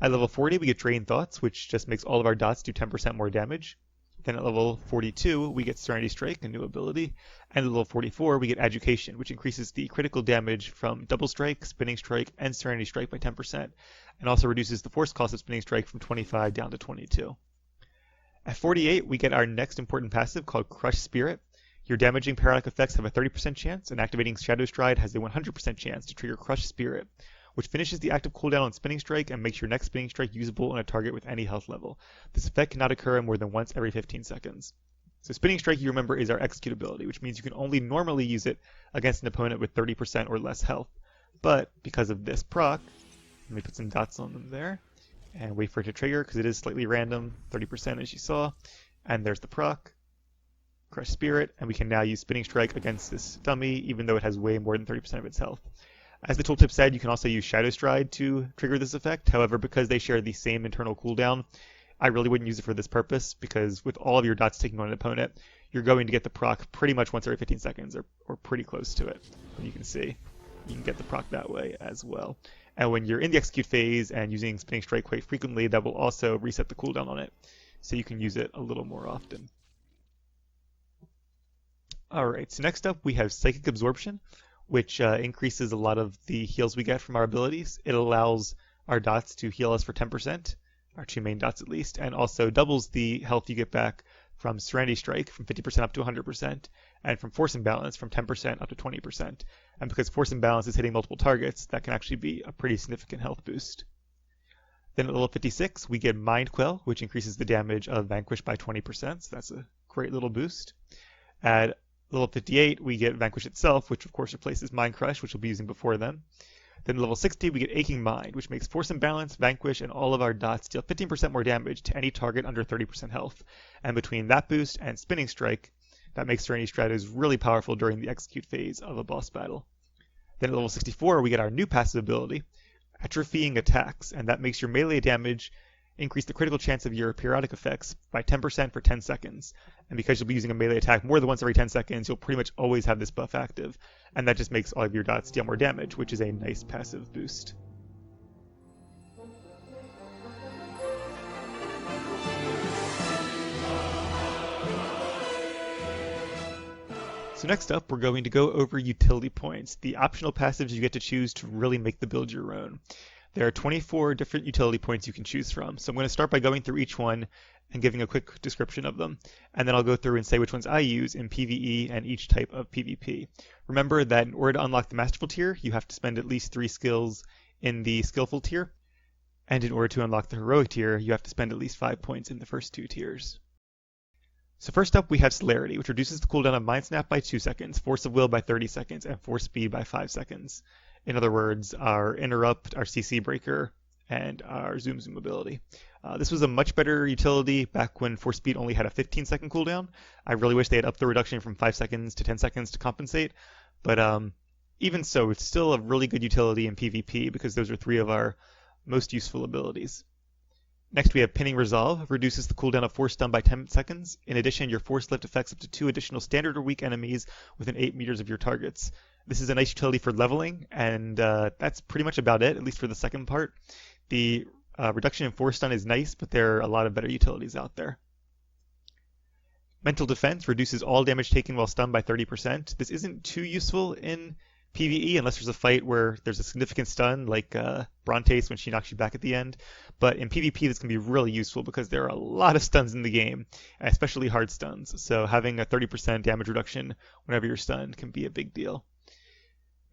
At level 40, we get Drain Thoughts, which just makes all of our dots do 10% more damage. Then at level 42, we get Serenity Strike, a new ability. And at level 44, we get Education, which increases the critical damage from Double Strike, Spinning Strike, and Serenity Strike by 10%, and also reduces the force cost of Spinning Strike from 25 down to 22. At 48, we get our next important passive called Crush Spirit. Your damaging periodic effects have a 30% chance, and activating Shadow Stride has a 100% chance to trigger Crush Spirit, which finishes the active cooldown on Spinning Strike and makes your next Spinning Strike usable on a target with any health level. This effect cannot occur more than once every 15 seconds. So Spinning Strike, you remember, is our execute ability, which means you can only normally use it against an opponent with 30% or less health. But because of this proc, let me put some dots on them there, and wait for it to trigger, because it is slightly random, 30% as you saw, and there's the proc. Crush Spirit, and we can now use Spinning Strike against this dummy, even though it has way more than 30% of its health. As the tooltip said, you can also use Shadow Stride to trigger this effect. However, because they share the same internal cooldown, I really wouldn't use it for this purpose, because with all of your dots taking on an opponent, you're going to get the proc pretty much once every 15 seconds, or pretty close to it. And you can see, you can get the proc that way as well. And when you're in the execute phase and using Spinning Strike quite frequently, that will also reset the cooldown on it, so you can use it a little more often. Alright, so next up we have Psychic Absorption, which increases a lot of the heals we get from our abilities. It allows our dots to heal us for 10%, our two main dots at least, and also doubles the health you get back from Serenity Strike from 50% up to 100%, and from Force Imbalance from 10% up to 20%. And because Force Imbalance is hitting multiple targets, that can actually be a pretty significant health boost. Then at level 56, we get Mind Quell, which increases the damage of Vanquish by 20%, so that's a great little boost. At level 58, we get Vanquish itself, which of course replaces Mind Crush, which we'll be using before then. Then at level 60, we get Aching Mind, which makes Force Imbalance, Vanquish, and all of our dots deal 15% more damage to any target under 30% health. And between that boost and Spinning Strike, that makes Serenity Shadows really powerful during the execute phase of a boss battle. Then at level 64, we get our new passive ability, Atrophying Attacks, and that makes your melee damage increase the critical chance of your periodic effects by 10% for 10 seconds. And because you'll be using a melee attack more than once every 10 seconds, you'll pretty much always have this buff active. And that just makes all of your dots deal more damage, which is a nice passive boost. So next up, we're going to go over utility points, the optional passives you get to choose to really make the build your own. There are 24 different utility points you can choose from, so I'm going to start by going through each one and giving a quick description of them, and then I'll go through and say which ones I use in PvE and each type of PvP. Remember that in order to unlock the Masterful tier, you have to spend at least 3 skills in the Skillful tier, and in order to unlock the Heroic tier, you have to spend at least 5 points in the first 2 tiers. So first up, we have Celerity, which reduces the cooldown of Mind Snap by 2 seconds, Force of Will by 30 seconds, and Force Speed by 5 seconds. In other words, our Interrupt, our CC Breaker, and our Zoom Zoom ability. This was a much better utility back when Force Speed only had a 15-second cooldown. I really wish they had upped the reduction from 5 seconds to 10 seconds to compensate, but even so, it's still a really good utility in PvP because those are 3 of our most useful abilities. Next, we have Pinning Resolve, reduces the cooldown of Force Stun by 10 seconds. In addition, your Force Lift affects up to 2 additional standard or weak enemies within 8 meters of your targets. This is a nice utility for leveling, and that's pretty much about it, at least for the second part. The reduction in Force Stun is nice, but there are a lot of better utilities out there. Mental Defense reduces all damage taken while stunned by 30%. This isn't too useful in PvE unless there's a fight where there's a significant stun, like Brontes when she knocks you back at the end. But in PvP, this can be really useful because there are a lot of stuns in the game, especially hard stuns. So having a 30% damage reduction whenever you're stunned can be a big deal.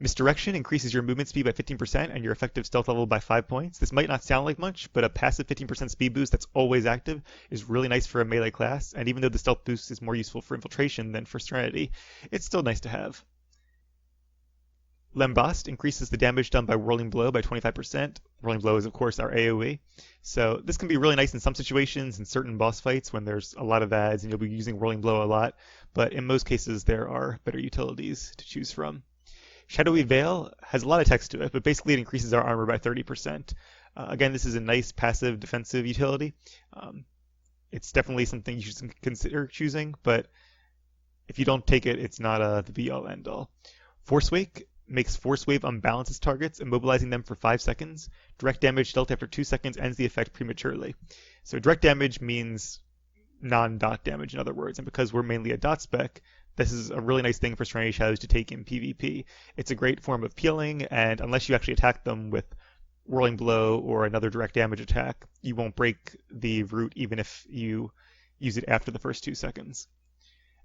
Misdirection increases your movement speed by 15% and your effective stealth level by 5 points. This might not sound like much, but a passive 15% speed boost that's always active is really nice for a melee class, and even though the stealth boost is more useful for infiltration than for Serenity, it's still nice to have. Lambast increases the damage done by Whirling Blow by 25%. Whirling Blow is, of course, our AoE. So this can be really nice in some situations, in certain boss fights when there's a lot of ads and you'll be using Whirling Blow a lot, but in most cases there are better utilities to choose from. Shadowy Veil has a lot of text to it, but basically it increases our armor by 30%. Again, this is a nice passive defensive utility. It's definitely something you should consider choosing, but if you don't take it, it's not the be-all, end-all. Force Wake makes Force Wave unbalance its targets, immobilizing them for 5 seconds. Direct damage dealt after 2 seconds ends the effect prematurely. So direct damage means non-dot damage, in other words, and because we're mainly a dot spec, this is a really nice thing for Serenity Shadows to take in PvP. It's a great form of peeling, and unless you actually attack them with Whirling Blow or another direct damage attack, you won't break the root even if you use it after the first 2 seconds.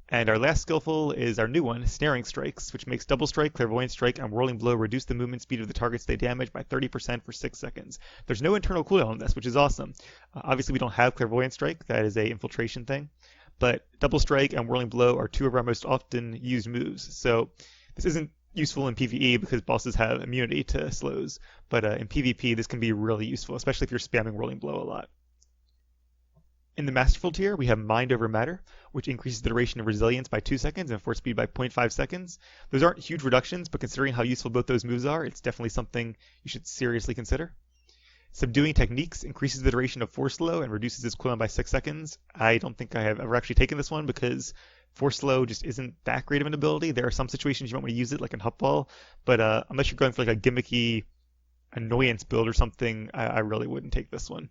And our last skillful is our new one, Snaring Strikes, which makes Double Strike, Clairvoyant Strike, and Whirling Blow reduce the movement speed of the targets they damage by 30% for 6 seconds. There's no internal cooldown on this, which is awesome. Obviously, we don't have Clairvoyant Strike. That is a infiltration thing. But Double Strike and Whirling Blow are 2 of our most often used moves. So this isn't useful in PvE because bosses have immunity to slows. But in PvP, this can be really useful, especially if you're spamming Whirling Blow a lot. In the Masterful tier, we have Mind over Matter, which increases the duration of resilience by 2 seconds and force speed by 0.5 seconds. Those aren't huge reductions, but considering how useful both those moves are, it's definitely something you should seriously consider. Subduing Techniques increases the duration of Force Slow and reduces its cooldown by 6 seconds. I don't think I have ever actually taken this one because Force Slow just isn't that great of an ability. There are some situations you might want to use it, like in Hupball, but unless you're going for like a gimmicky annoyance build or something, I really wouldn't take this one.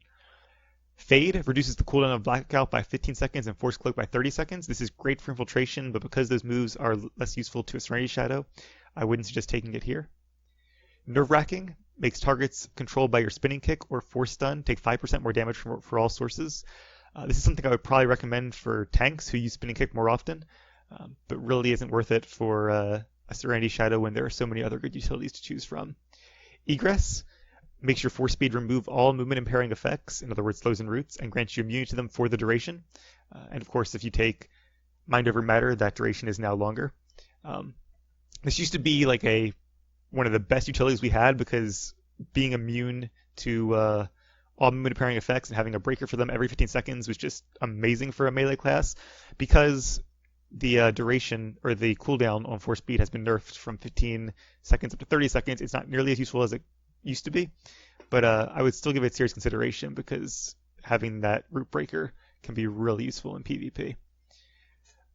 Fade reduces the cooldown of Blackout by 15 seconds and Force Cloak by 30 seconds. This is great for infiltration, but because those moves are less useful to a Serenity Shadow, I wouldn't suggest taking it here. Nerve Wracking makes targets controlled by your Spinning Kick or Force Stun take 5% more damage for all sources. This is something I would probably recommend for tanks who use Spinning Kick more often, but really isn't worth it for a Serenity Shadow when there are so many other good utilities to choose from. Egress makes your force speed remove all movement impairing effects, in other words, slows and roots, and grants you immunity to them for the duration. And of course, if you take Mind over Matter, that duration is now longer. This used to be like one of the best utilities we had because being immune to all movement impairing effects and having a breaker for them every 15 seconds was just amazing for a melee class. Because the duration or the cooldown on force speed has been nerfed from 15 seconds up to 30 seconds, it's not nearly as useful as it used to be, but I would still give it serious consideration because having that root breaker can be really useful in PvP.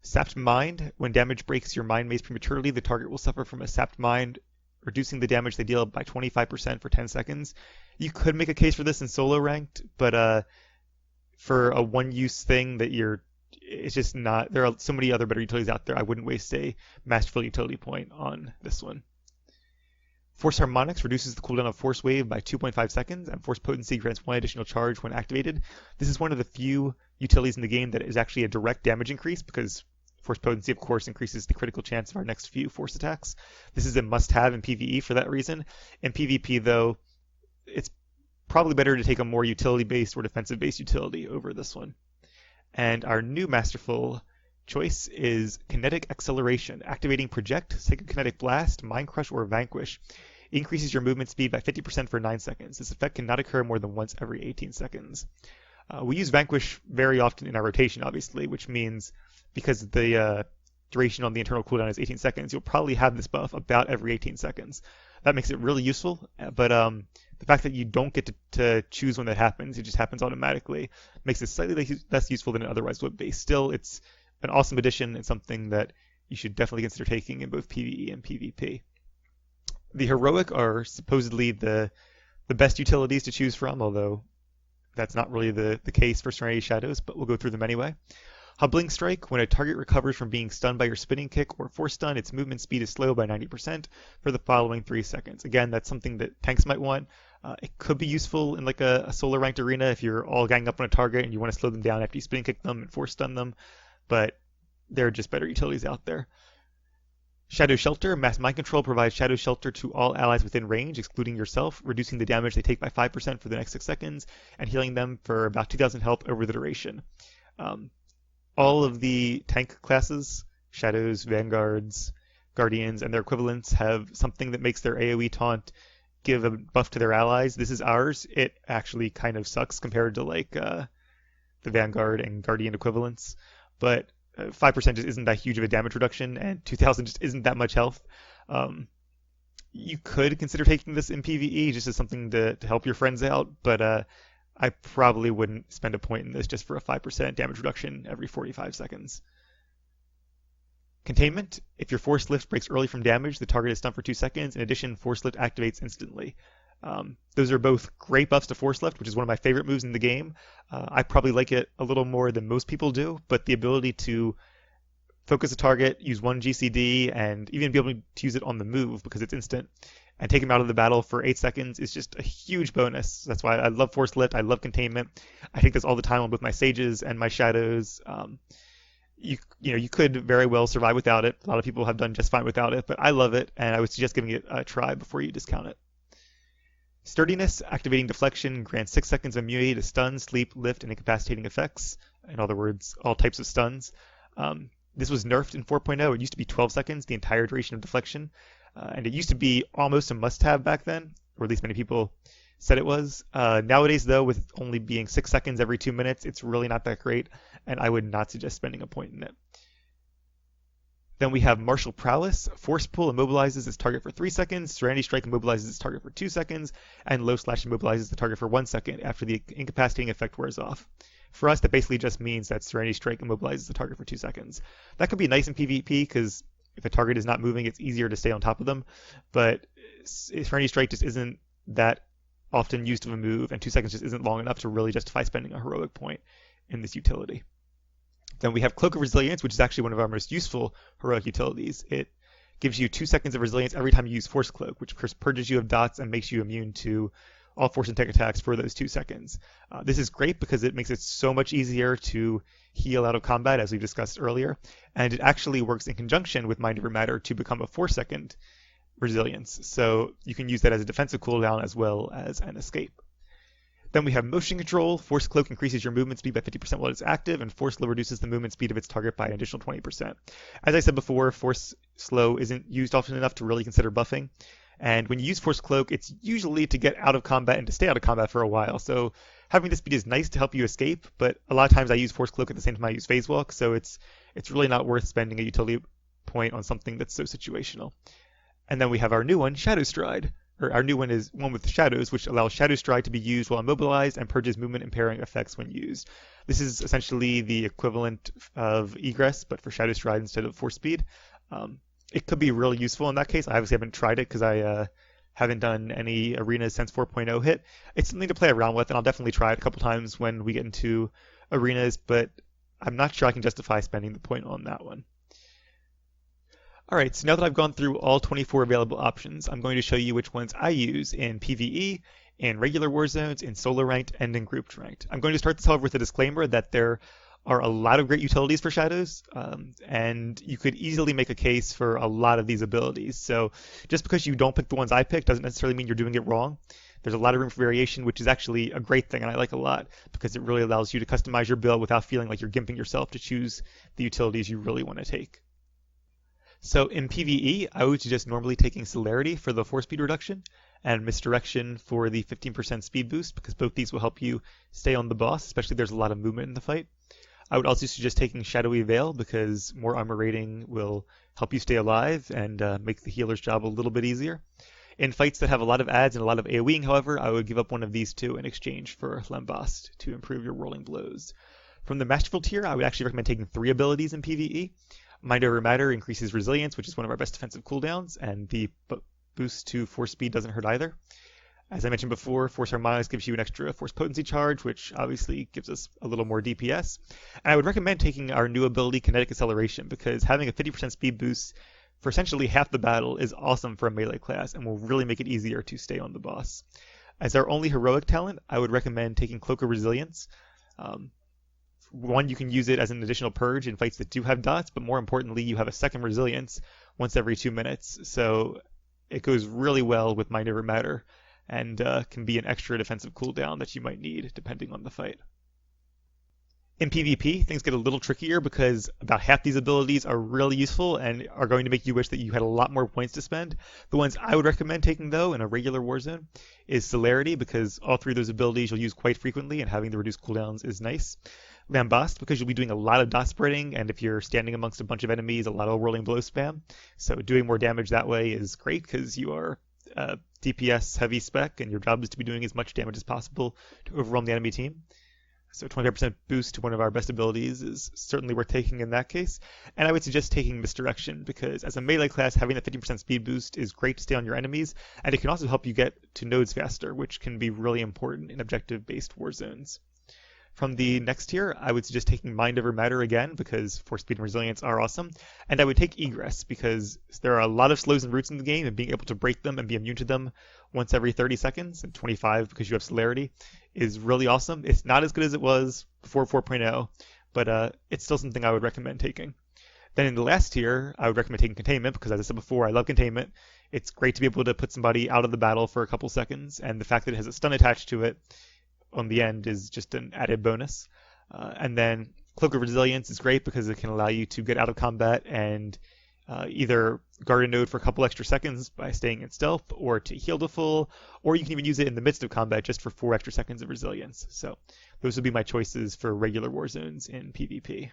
Sapped Mind. When damage breaks your Mind Maze prematurely, the target will suffer from a Sapped Mind, reducing the damage they deal by 25% for 10 seconds. You could make a case for this in solo ranked, but for a one-use thing that it's just not. There are so many other better utilities out there. I wouldn't waste a Masterful utility point on this one. Force Harmonics reduces the cooldown of Force Wave by 2.5 seconds, and Force Potency grants 1 additional charge when activated. This is one of the few utilities in the game that is actually a direct damage increase, because Force Potency, of course, increases the critical chance of our next few force attacks. This is a must-have in PvE for that reason. In PvP, though, it's probably better to take a more utility-based or defensive-based utility over this one. And our new Masterful choice is Kinetic Acceleration. Activating Project, Psychokinetic Blast, Mind Crush, or Vanquish increases your movement speed by 50% for 9 seconds. This effect cannot occur more than once every 18 seconds. We use Vanquish very often in our rotation, obviously, which means because the duration on the internal cooldown is 18 seconds, you'll probably have this buff about every 18 seconds. That makes it really useful, but the fact that you don't get to choose when that happens, it just happens automatically, makes it slightly less useful than it otherwise would be. Still, it's an awesome addition and something that you should definitely consider taking in both PvE and PvP. The Heroic are supposedly the best utilities to choose from, although that's not really the case for Serenity Shadows, but we'll go through them anyway. Hubbling Strike. When a target recovers from being stunned by your Spinning Kick or Force Stun, its movement speed is slowed by 90% for the following 3 seconds. Again, that's something that tanks might want. It could be useful in like a solo ranked arena if you're all ganging up on a target and you want to slow them down after you Spinning Kick them and Force Stun them, but there are just better utilities out there. Shadow Shelter. Mass Mind Control provides Shadow Shelter to all allies within range, excluding yourself, reducing the damage they take by 5% for the next 6 seconds, and healing them for about 2,000 health over the duration. All of the tank classes, Shadows, Vanguards, Guardians, and their equivalents have something that makes their AoE taunt give a buff to their allies. This is ours. It actually kind of sucks compared to like the Vanguard and Guardian equivalents, but 5% just isn't that huge of a damage reduction, and 2,000 just isn't that much health. You could consider taking this in PvE just as something to help your friends out, but I probably wouldn't spend a point in this just for a 5% damage reduction every 45 seconds. Containment. If your Force Lift breaks early from damage, the target is stunned for 2 seconds. In addition, Force Lift activates instantly. Those are both great buffs to Force Lift, which is one of my favorite moves in the game. I probably like it a little more than most people do, but the ability to focus a target, use one GCD, and even be able to use it on the move because it's instant, and take him out of the battle for 8 seconds is just a huge bonus. That's why I love Force Lift, I love Containment. I take this all the time on both my Sages and my Shadows. You could very well survive without it. A lot of people have done just fine without it, but I love it, and I would suggest giving it a try before you discount it. Sturdiness. Activating Deflection grants 6 seconds of immunity to stun, sleep, lift, and incapacitating effects. In other words, all types of stuns. This was nerfed in 4.0. It used to be 12 seconds, the entire duration of Deflection. And it used to be almost a must-have back then, or at least many people said it was. Nowadays, though, with only being 6 seconds every 2 minutes, it's really not that great, and I would not suggest spending a point in it. Then we have Martial Prowess. Force Pull immobilizes its target for 3 seconds. Serenity Strike immobilizes its target for 2 seconds. And Low Slash immobilizes the target for 1 second after the incapacitating effect wears off. For us, that basically just means that Serenity Strike immobilizes the target for 2 seconds. That could be nice in PvP because if a target is not moving, it's easier to stay on top of them. But Serenity Strike just isn't that often used of a move, and 2 seconds just isn't long enough to really justify spending a heroic point in this utility. Then we have Cloak of Resilience, which is actually one of our most useful heroic utilities. It gives you 2 seconds of resilience every time you use Force Cloak, which purges you of dots and makes you immune to all force and tech attacks for those 2 seconds. This is great because it makes it so much easier to heal out of combat, as we discussed earlier, and it actually works in conjunction with Mind Over Matter to become a 4-second resilience. So you can use that as a defensive cooldown as well as an escape. Then we have Motion Control. Force Cloak increases your movement speed by 50% while it's active, and Force Slow reduces the movement speed of its target by an additional 20%. As I said before, Force Slow isn't used often enough to really consider buffing. And when you use Force Cloak, it's usually to get out of combat and to stay out of combat for a while. So having this speed is nice to help you escape, but a lot of times I use Force Cloak at the same time I use Phase Walk, so it's really not worth spending a utility point on something that's so situational. And then we have our new one, Shadow Stride. Our new one is one with shadows, which allows Shadow Stride to be used while immobilized and purges movement impairing effects when used. This is essentially the equivalent of Egress, but for Shadow Stride instead of Force Speed. It could be really useful in that case. I obviously haven't tried it because I haven't done any arenas since 4.0 hit. It's something to play around with, and I'll definitely try it a couple times when we get into arenas, but I'm not sure I can justify spending the point on that one. Alright, so now that I've gone through all 24 available options, I'm going to show you which ones I use in PvE, in regular Warzones, in solo ranked, and in grouped ranked. I'm going to start this, however, with a disclaimer that there are a lot of great utilities for shadows, and you could easily make a case for a lot of these abilities. So just because you don't pick the ones I picked doesn't necessarily mean you're doing it wrong. There's a lot of room for variation, which is actually a great thing, and I like a lot, because it really allows you to customize your build without feeling like you're gimping yourself to choose the utilities you really want to take. So in PvE, I would suggest normally taking Celerity for the force speed reduction and Misdirection for the 15% speed boost, because both these will help you stay on the boss, especially if there's a lot of movement in the fight. I would also suggest taking Shadowy Veil, because more armor rating will help you stay alive and make the healer's job a little bit easier. In fights that have a lot of adds and a lot of AoEing, however, I would give up one of these two in exchange for Lambast to improve your rolling blows. From the Masterful tier, I would actually recommend taking 3 abilities in PvE. Mind Over Matter increases resilience, which is one of our best defensive cooldowns, and the boost to force speed doesn't hurt either. As I mentioned before, Force Harmonics gives you an extra force potency charge, which obviously gives us a little more DPS. And I would recommend taking our new ability, Kinetic Acceleration, because having a 50% speed boost for essentially half the battle is awesome for a melee class and will really make it easier to stay on the boss. As our only heroic talent, I would recommend taking Cloak of Resilience. One, you can use it as an additional purge in fights that do have dots, but more importantly, you have a second resilience once every 2 minutes, so it goes really well with Mind Over Matter and can be an extra defensive cooldown that you might need depending on the fight. In PvP, things get a little trickier because about half these abilities are really useful and are going to make you wish that you had a lot more points to spend. The ones I would recommend taking, though, in a regular Warzone is Celerity, because all 3 of those abilities you'll use quite frequently, and having the reduced cooldowns is nice. Lambast, because you'll be doing a lot of dot spreading, and if you're standing amongst a bunch of enemies, a lot of rolling blow spam. So doing more damage that way is great, because you are DPS heavy spec, and your job is to be doing as much damage as possible to overwhelm the enemy team. So 25% boost to one of our best abilities is certainly worth taking in that case. And I would suggest taking Misdirection, because as a melee class, having that 50% speed boost is great to stay on your enemies, and it can also help you get to nodes faster, which can be really important in objective-based war zones. From the next tier, I would suggest taking Mind Over Matter again, because Force Speed and Resilience are awesome. And I would take Egress, because there are a lot of slows and roots in the game, and being able to break them and be immune to them once every 30 seconds, and 25 because you have Celerity, is really awesome. It's not as good as it was before 4.0, but it's still something I would recommend taking. Then in the last tier, I would recommend taking Containment, because as I said before, I love Containment. It's great to be able to put somebody out of the battle for a couple seconds, and the fact that it has a stun attached to it on the end is just an added bonus. And then Cloak of Resilience is great because it can allow you to get out of combat and either guard a node for a couple extra seconds by staying in stealth, or to heal to full, or you can even use it in the midst of combat just for 4 extra seconds of resilience. So those would be my choices for regular Warzones in PvP.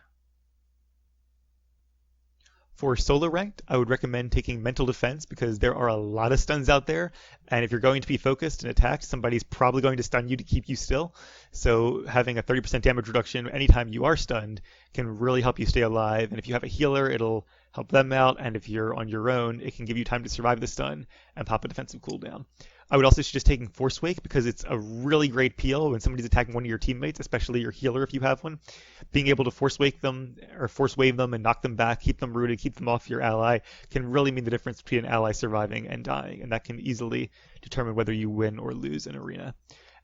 For solo ranked, I would recommend taking Mental Defense because there are a lot of stuns out there, and if you're going to be focused and attacked, somebody's probably going to stun you to keep you still. So having a 30% damage reduction anytime you are stunned can really help you stay alive, and if you have a healer, it'll help them out, and if you're on your own, it can give you time to survive the stun and pop a defensive cooldown. I would also suggest taking Force Wake because it's a really great peel when somebody's attacking one of your teammates, especially your healer if you have one. Being able to Force Wake them or Force Wave them and knock them back, keep them rooted, keep them off your ally can really mean the difference between an ally surviving and dying, and that can easily determine whether you win or lose an arena.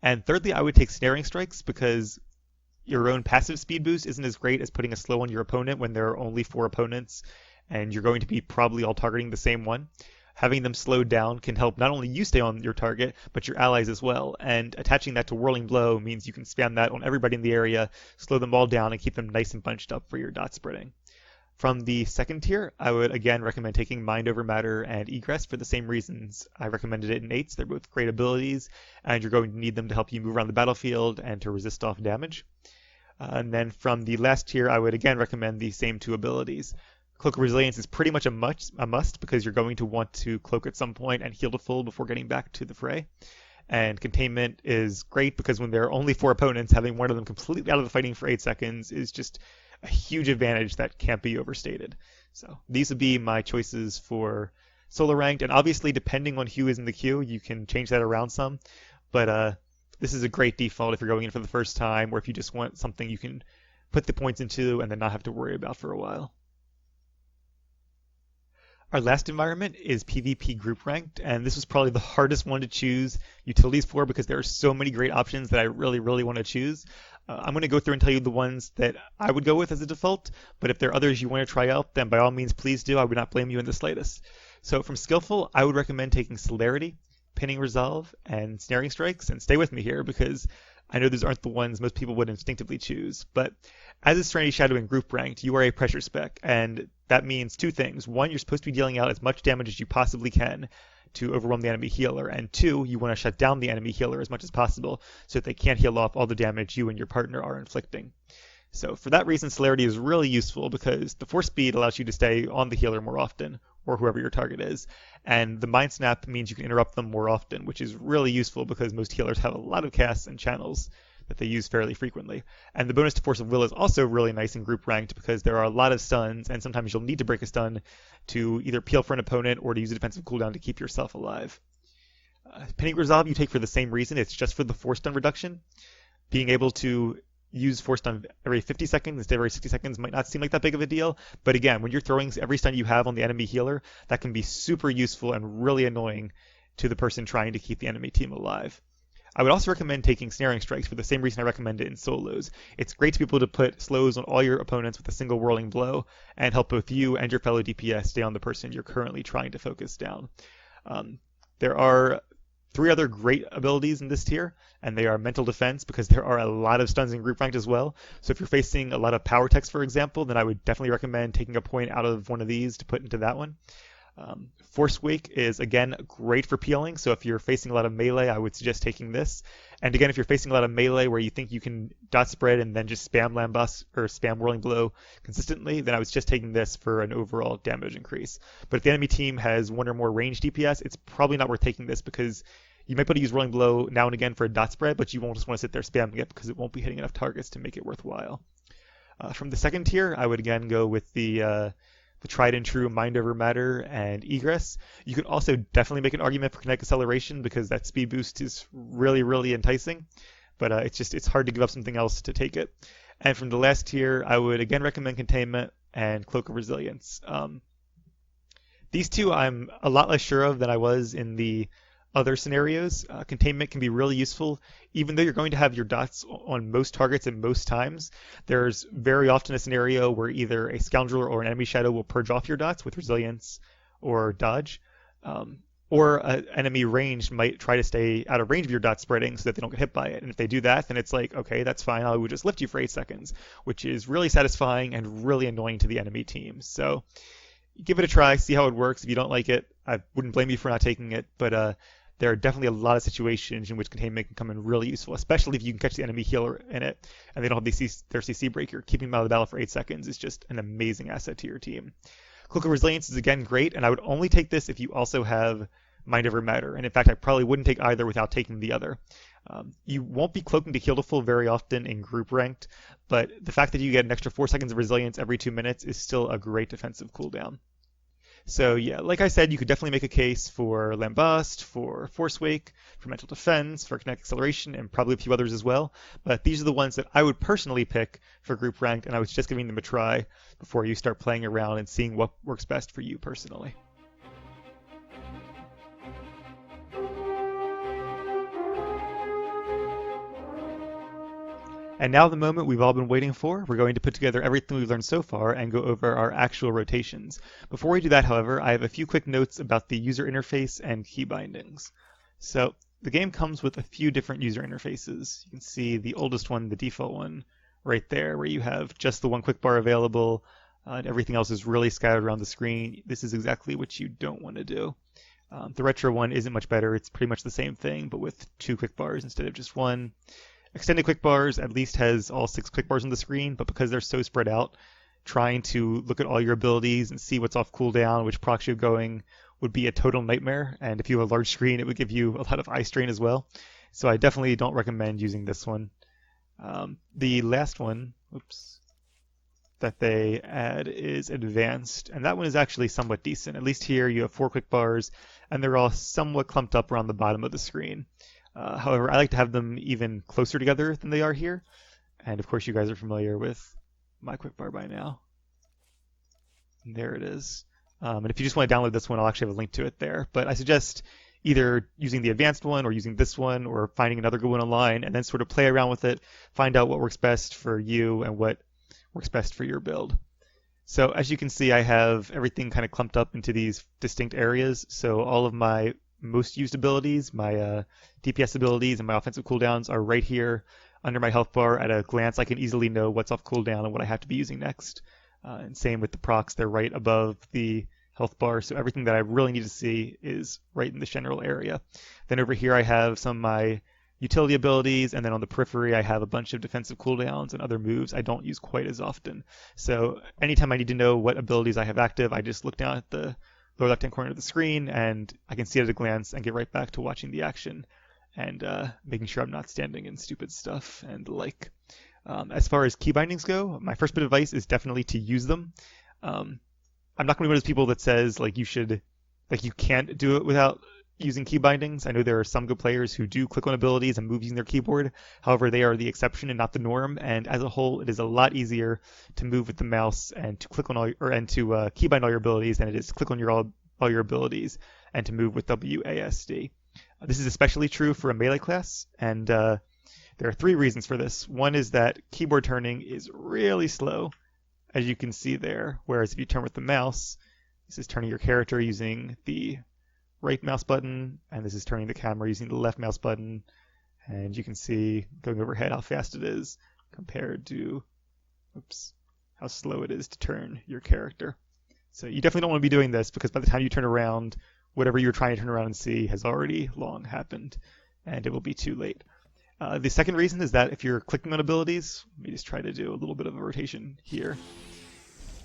And thirdly, I would take Snaring Strikes because your own passive speed boost isn't as great as putting a slow on your opponent when there are only 4 opponents and you're going to be probably all targeting the same one. Having them slowed down can help not only you stay on your target, but your allies as well. And attaching that to Whirling Blow means you can spam that on everybody in the area, slow them all down, and keep them nice and bunched up for your dot spreading. From the second tier, I would again recommend taking Mind Over Matter and Egress for the same reasons I recommended it in 8s. They're both great abilities, and you're going to need them to help you move around the battlefield and to resist off damage. And then from the last tier, I would again recommend the same 2 abilities. Cloak of Resilience is pretty much a must because you're going to want to cloak at some point and heal to full before getting back to the fray. And Containment is great because when there are only 4 opponents, having one of them completely out of the fighting for 8 seconds is just a huge advantage that can't be overstated. So these would be my choices for solo ranked, and obviously depending on who is in the queue, you can change that around some. But this is a great default if you're going in for the first time, or if you just want something you can put the points into and then not have to worry about for a while. Our last environment is PvP Group Ranked, and this was probably the hardest one to choose utilities for because there are so many great options that I really want to choose. I'm going to go through and tell you the ones that I would go with as a default, but if there are others you want to try out, then by all means please do. I would not blame you in the slightest. So from Skillful, I would recommend taking Celerity, Pinning Resolve, and Snaring Strikes, and stay with me here because I know these aren't the ones most people would instinctively choose, but as a Serenity Shadow in Group Ranked, you are a pressure spec, and that means 2 things. 1, you're supposed to be dealing out as much damage as you possibly can to overwhelm the enemy healer, and 2, you want to shut down the enemy healer as much as possible so that they can't heal off all the damage you and your partner are inflicting. So for that reason, Celerity is really useful because the Force Speed allows you to stay on the healer more often, or whoever your target is, and the Mind Snap means you can interrupt them more often, which is really useful because most healers have a lot of casts and channels that they use fairly frequently. And the bonus to Force of Will is also really nice in Group Ranked because there are a lot of stuns, and sometimes you'll need to break a stun to either peel for an opponent or to use a defensive cooldown to keep yourself alive. Pinning Resolve you take for the same reason. It's just for the Force stun reduction. Being able to use Force stun every 50 seconds instead of every 60 seconds might not seem like that big of a deal, but again, when you're throwing every stun you have on the enemy healer, that can be super useful and really annoying to the person trying to keep the enemy team alive. I would also recommend taking Snaring Strikes for the same reason I recommend it in solos. It's great to be able to put slows on all your opponents with a single whirling blow and help both you and your fellow DPS stay on the person you're currently trying to focus down. There are 3 other great abilities in this tier, and they are Mental Defense because there are a lot of stuns in Group Ranked as well. So if you're facing a lot of power techs, for example, then I would definitely recommend taking a point out of one of these to put into that one. Force Wake is, again, great for peeling, so if you're facing a lot of melee, I would suggest taking this. And again, if you're facing a lot of melee where you think you can dot spread and then just spam Lambust or spam Whirling Blow consistently, then I was just taking this for an overall damage increase. But if the enemy team has 1 or more ranged DPS, it's probably not worth taking this because you might be able to use Whirling Blow now and again for a dot spread, but you won't just want to sit there spamming it because it won't be hitting enough targets to make it worthwhile. From the second tier, I would again go with the tried and true Mind Over Matter and Egress. You can also definitely make an argument for Kinetic Acceleration because that speed boost is really enticing, but it's hard to give up something else to take it. And from the last tier, I would again recommend Containment and Cloak of Resilience. These 2 I'm a lot less sure of than I was in the other scenarios. Containment can be really useful. Even though you're going to have your dots on most targets at most times, there's very often a scenario where either a Scoundrel or an enemy shadow will purge off your dots with Resilience or Dodge. Or an enemy ranged might try to stay out of range of your dot spreading so that they don't get hit by it. And if they do that, then it's like, okay, that's fine. I would just lift you for 8 seconds, which is really satisfying and really annoying to the enemy team. So give it a try, see how it works. If you don't like it, I wouldn't blame you for not taking it, but there are definitely a lot of situations in which containment can come in really useful, especially if you can catch the enemy healer in it and they don't have their CC breaker. Keeping them out of the battle for 8 seconds is just an amazing asset to your team. Cloak of Resilience is again great, and I would only take this if you also have Mind Over Matter. And in fact, I probably wouldn't take either without taking the other. You won't be cloaking to heal to full very often in group ranked, but the fact that you get an extra 4 seconds of resilience every 2 minutes is still a great defensive cooldown. So yeah, like I said, you could definitely make a case for Lambast, for Force Wake, for Mental Defense, for Kinetic Acceleration, and probably a few others as well. But these are the ones that I would personally pick for group ranked, and I was just giving them a try before you start playing around and seeing what works best for you personally. And now the moment we've all been waiting for. We're going to put together everything we've learned so far and go over our actual rotations. Before we do that, however, I have a few quick notes about the user interface and key bindings. So the game comes with a few different user interfaces. You can see the oldest one, the default one, right there, where you have just the one quick bar available, and everything else is really scattered around the screen. This is exactly what you don't want to do. The retro one isn't much better. It's pretty much the same thing, but with 2 quick bars instead of just 1. Extended quick bars at least has all 6 quick bars on the screen, but because they're so spread out, trying to look at all your abilities and see what's off cooldown, which procs you're going, would be a total nightmare. And if you have a large screen, it would give you a lot of eye strain as well. So I definitely don't recommend using this one. The last one, that they add is advanced, and that one is actually somewhat decent. At least here you have 4 quick bars, and they're all somewhat clumped up around the bottom of the screen. However, I like to have them even closer together than they are here. And of course, you guys are familiar with my quick bar by now. And there it is. And if you just want to download this one, I'll actually have a link to it there. But I suggest either using the advanced one or using this one or finding another good one online and then sort of play around with it, find out what works best for you and what works best for your build. So as you can see, I have everything kind of clumped up into these distinct areas. So all of my most used abilities, my DPS abilities, and my offensive cooldowns are right here under my health bar. At a glance, I can easily know what's off cooldown and what I have to be using next. And same with the procs, they're right above the health bar, so everything that I really need to see is right in the general area. Then over here I have some of my utility abilities, and then on the periphery I have a bunch of defensive cooldowns and other moves I don't use quite as often. So anytime I need to know what abilities I have active, I just look down at the lower left-hand corner of the screen, and I can see it at a glance and get right back to watching the action and making sure I'm not standing in stupid stuff and the like. As far as key bindings go, my first bit of advice is definitely to use them. I'm not going to be one of those people that says you can't do it without using key bindings. I know there are some good players who do click on abilities and move using their keyboard. However, they are the exception and not the norm. And as a whole, it is a lot easier to move with the mouse and to click on to keybind all your abilities than it is to click on all your abilities and to move with WASD. This is especially true for a melee class, and there are 3 reasons for this. One is that keyboard turning is really slow, as you can see there. Whereas if you turn with the mouse, this is turning your character using the right mouse button, and this is turning the camera using the left mouse button, and you can see going overhead how fast it is compared to how slow it is to turn your character. So you definitely don't want to be doing this, because by the time you turn around, whatever you're trying to turn around and see has already long happened, and it will be too late. The second reason is that if you're clicking on abilities, let me just try to do a little bit of a rotation here.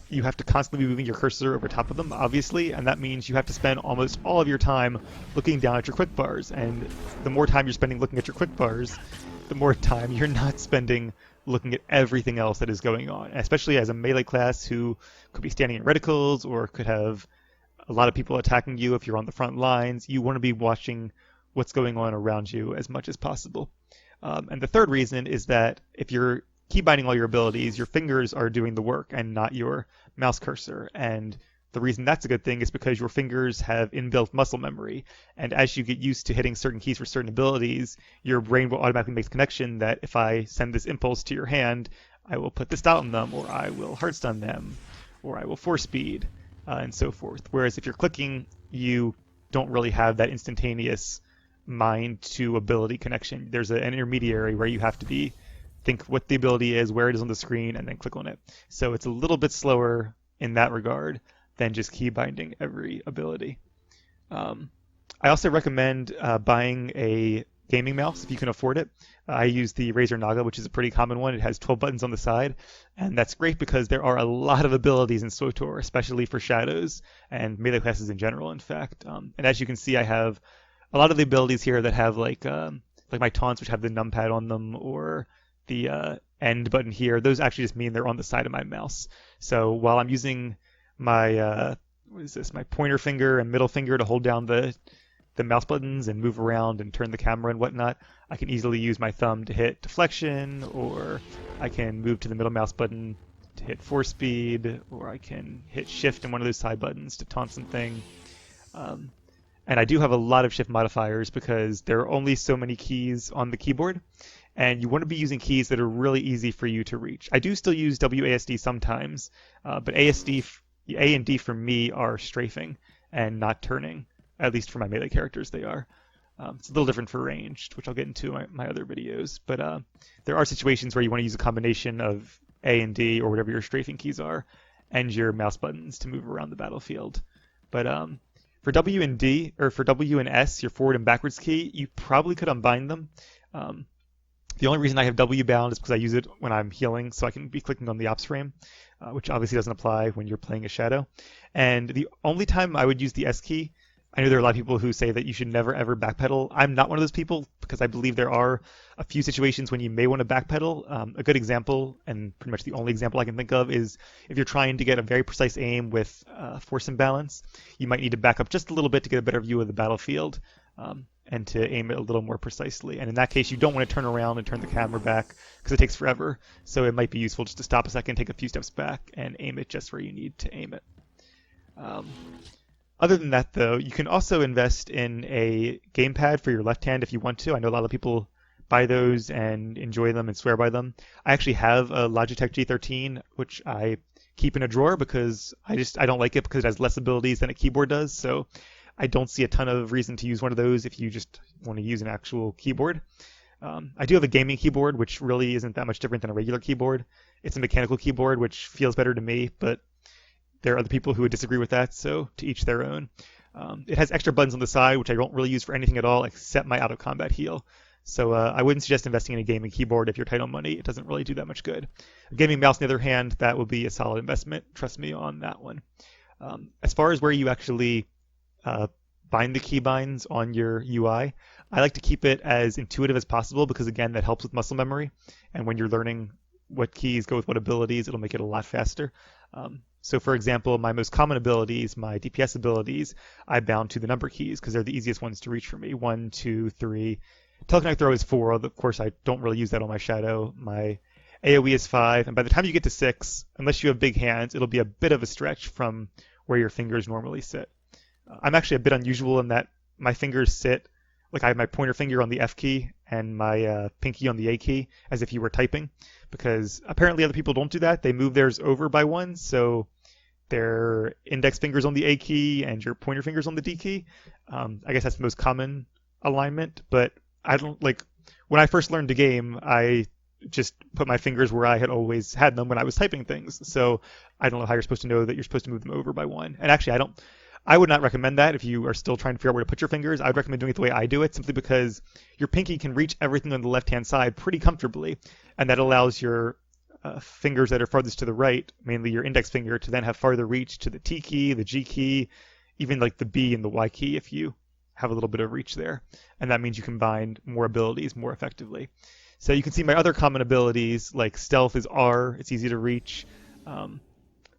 You have to constantly be moving your cursor over top of them, obviously, and that means you have to spend almost all of your time looking down at your quick bars. And the more time you're spending looking at your quick bars, the more time you're not spending looking at everything else that is going on. And especially as a melee class who could be standing in reticles or could have a lot of people attacking you if you're on the front lines, you want to be watching what's going on around you as much as possible. And the third reason is that if you're keybinding all your abilities, your fingers are doing the work and not your mouse cursor. And the reason that's a good thing is because your fingers have inbuilt muscle memory. And as you get used to hitting certain keys for certain abilities, your brain will automatically make the connection that if I send this impulse to your hand, I will put this dot on them, or I will heart stun them, or I will force speed, and so forth. Whereas if you're clicking, you don't really have that instantaneous mind to ability connection. There's an intermediary where you have to think what the ability is, where it is on the screen, and then click on it. So it's a little bit slower in that regard, than just key binding every ability. I also recommend buying a gaming mouse if you can afford it. I use the Razer Naga, which is a pretty common one. It has 12 buttons on the side, and that's great because there are a lot of abilities in SWTOR, especially for shadows and melee classes in general, in fact. And as you can see, I have a lot of the abilities here that have like my taunts, which have the numpad on them, or the end button here. Those actually just mean they're on the side of my mouse. So while I'm using my my pointer finger and middle finger to hold down the mouse buttons and move around and turn the camera and whatnot, I can easily use my thumb to hit deflection, or I can move to the middle mouse button to hit force speed, or I can hit shift in one of those side buttons to taunt something. And I do have a lot of shift modifiers because there are only so many keys on the keyboard, and you want to be using keys that are really easy for you to reach. I do still use WASD sometimes, but A and D for me are strafing and not turning. At least for my melee characters, they are. It's a little different for ranged, which I'll get into in my other videos. But there are situations where you want to use a combination of A and D, or whatever your strafing keys are, and your mouse buttons to move around the battlefield. But for W and D, or for W and S, your forward and backwards key, you probably could unbind them. The only reason I have W bound is because I use it when I'm healing, so I can be clicking on the ops frame, which obviously doesn't apply when you're playing a shadow. And the only time I would use the S key, I know there are a lot of people who say that you should never ever backpedal. I'm not one of those people because I believe there are a few situations when you may want to backpedal. A good example, and pretty much the only example I can think of, is if you're trying to get a very precise aim with force imbalance, you might need to back up just a little bit to get a better view of the battlefield and to aim it a little more precisely. And in that case, you don't want to turn around and turn the camera back because it takes forever. So it might be useful just to stop a second, take a few steps back, and aim it just where you need to aim it. Other than that, though, you can also invest in a gamepad for your left hand if you want to. I know a lot of people buy those and enjoy them and swear by them. I actually have a Logitech G13, which I keep in a drawer because I don't like it because it has less abilities than a keyboard does. So I don't see a ton of reason to use one of those if you just want to use an actual keyboard. I do have a gaming keyboard, which really isn't that much different than a regular keyboard. It's a mechanical keyboard, which feels better to me, but there are other people who would disagree with that, so to each their own. It has extra buttons on the side, which I don't really use for anything at all except my out-of-combat heal. So I wouldn't suggest investing in a gaming keyboard if you're tight on money. It doesn't really do that much good. A gaming mouse, on the other hand, that would be a solid investment. Trust me on that one. As far as where you actually bind the keybinds on your UI, I like to keep it as intuitive as possible because, again, that helps with muscle memory. And when you're learning what keys go with what abilities, it'll make it a lot faster. So for example, my most common abilities, my DPS abilities, I bound to the number keys because they're the easiest ones to reach for me. 1, 2, 3. Telekinetic throw is 4. Of course, I don't really use that on my shadow. My AoE is 5. And by the time you get to 6, unless you have big hands, it'll be a bit of a stretch from where your fingers normally sit. I'm actually a bit unusual in that my fingers sit, like I have my pointer finger on the F key and my pinky on the A key, as if you were typing, because apparently other people don't do that. They move theirs over by 1, so their index fingers on the A key and your pointer fingers on the D key. I guess that's the most common alignment, but I don't like, when I first learned the game, I just put my fingers where I had always had them when I was typing things. So I don't know how you're supposed to know that you're supposed to move them over by 1. And actually, I would not recommend that if you are still trying to figure out where to put your fingers. I would recommend doing it the way I do it, simply because your pinky can reach everything on the left-hand side pretty comfortably, and that allows your fingers that are farthest to the right, mainly your index finger, to then have farther reach to the T key, the G key, even like the B and the Y key if you have a little bit of reach there. And that means you can bind more abilities more effectively. So you can see my other common abilities, like stealth is R, it's easy to reach.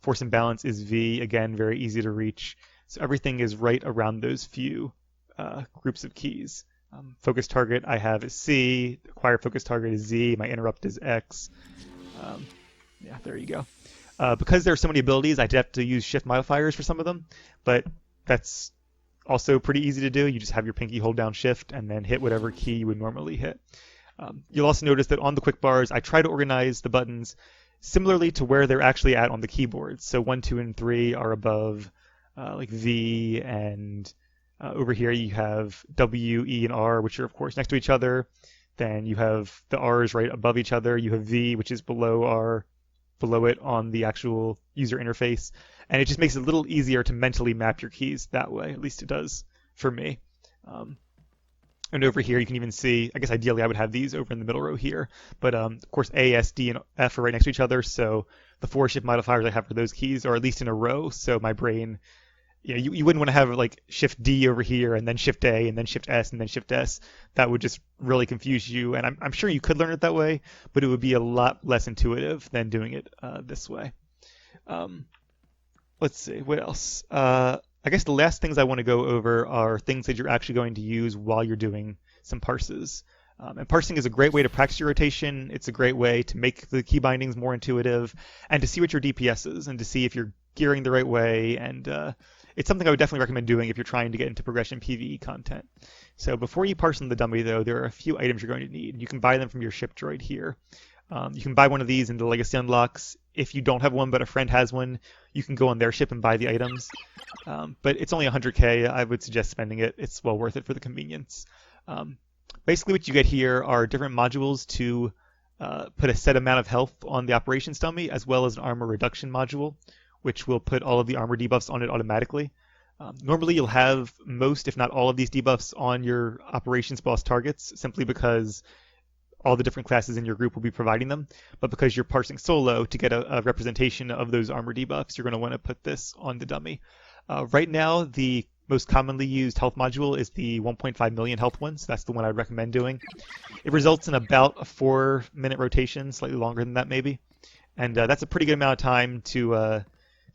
Force and balance is V, again, very easy to reach. So everything is right around those few groups of keys. Focus target I have is C, acquire focus target is Z, my interrupt is X. Yeah, there you go. Because there are so many abilities, I did have to use shift modifiers for some of them, but that's also pretty easy to do. You just have your pinky hold down shift and then hit whatever key you would normally hit. You'll also notice that on the quick bars, I try to organize the buttons similarly to where they're actually at on the keyboard. So 1, 2, and 3 are above like V, and over here you have W, E, and R, which are of course next to each other. Then you have the R's right above each other. You have V, which is below R, below it on the actual user interface. And it just makes it a little easier to mentally map your keys that way. At least it does for me. And over here, you can even see, I guess ideally I would have these over in the middle row here. But of course, A, S, D, and F are right next to each other. So the 4 shift modifiers I have for those keys are at least in a row. So my brain, you wouldn't want to have like Shift D over here and then Shift A and then Shift S and then Shift S. That would just really confuse you. And I'm sure you could learn it that way, but it would be a lot less intuitive than doing it this way. Let's see, what else? I guess the last things I want to go over are things that you're actually going to use while you're doing some parses. And parsing is a great way to practice your rotation. It's a great way to make the key bindings more intuitive and to see what your DPS is and to see if you're gearing the right way. And it's something I would definitely recommend doing if you're trying to get into progression PvE content. So before you parse on the dummy, though, there are a few items you're going to need. You can buy them from your ship droid here. You can buy one of these in the Legacy Unlocks. If you don't have one but a friend has one, you can go on their ship and buy the items. But it's only 100k. I would suggest spending it. It's well worth it for the convenience. Basically what you get here are different modules to put a set amount of health on the operations dummy, as well as an armor reduction module, which will put all of the armor debuffs on it automatically. Normally you'll have most, if not all of these debuffs on your operations boss targets, simply because all the different classes in your group will be providing them. But because you're parsing solo, to get a representation of those armor debuffs, you're going to want to put this on the dummy. Right now, the most commonly used health module is the 1.5 million health one, so that's the one I'd recommend doing. It results in about a 4-minute rotation, slightly longer than that maybe. And that's a pretty good amount of time to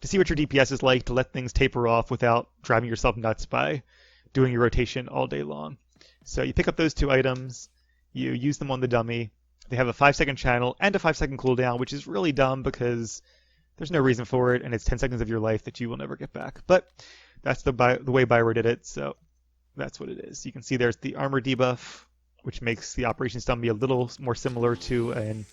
see what your DPS is like, to let things taper off without driving yourself nuts by doing your rotation all day long. So you pick up those 2 items, you use them on the dummy. They have a 5-second channel and a 5-second cooldown, which is really dumb because there's no reason for it, and it's 10 seconds of your life that you will never get back. But that's the way Byro did it, so that's what it is. You can see there's the armor debuff, which makes the operations dummy a little more similar to an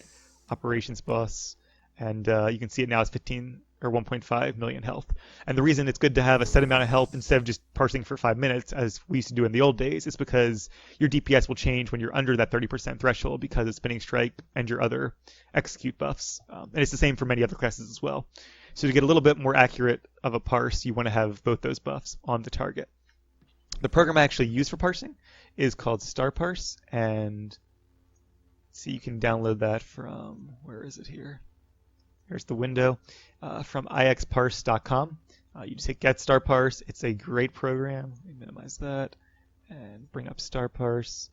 operations boss. And you can see it now is 15 or 1.5 million health. And the reason it's good to have a set amount of health instead of just parsing for 5 minutes, as we used to do in the old days, is because your DPS will change when you're under that 30% threshold because of Spinning Strike and your other execute buffs. And it's the same for many other classes as well. So to get a little bit more accurate of a parse, you want to have both those buffs on the target. The program I actually use for parsing is called Star Parse, and see, you can download that from, where is it here? Here's the window from ixparse.com. You just hit Get Star Parse. It's a great program. Let me minimize that and bring up Star Parse.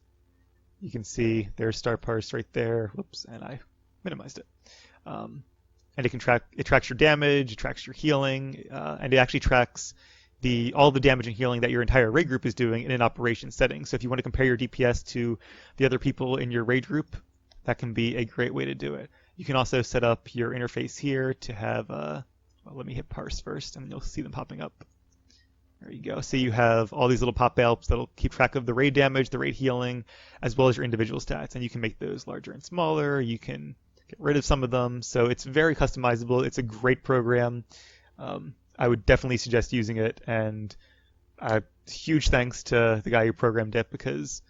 You can see there's Star Parse right there. Whoops, and I minimized it. And it tracks your damage, it tracks your healing, and it actually tracks all the damage and healing that your entire raid group is doing in an operation setting. So if you want to compare your DPS to the other people in your raid group, that can be a great way to do it. You can also set up your interface here to have, well, let me hit parse first and then you'll see them popping up. There you go. So you have all these little pop-ups that'll keep track of the raid damage, the raid healing, as well as your individual stats. And you can make those larger and smaller. You can get rid of some of them. So it's very customizable. It's a great program. I would definitely suggest using it. And huge thanks to the guy who programmed it, because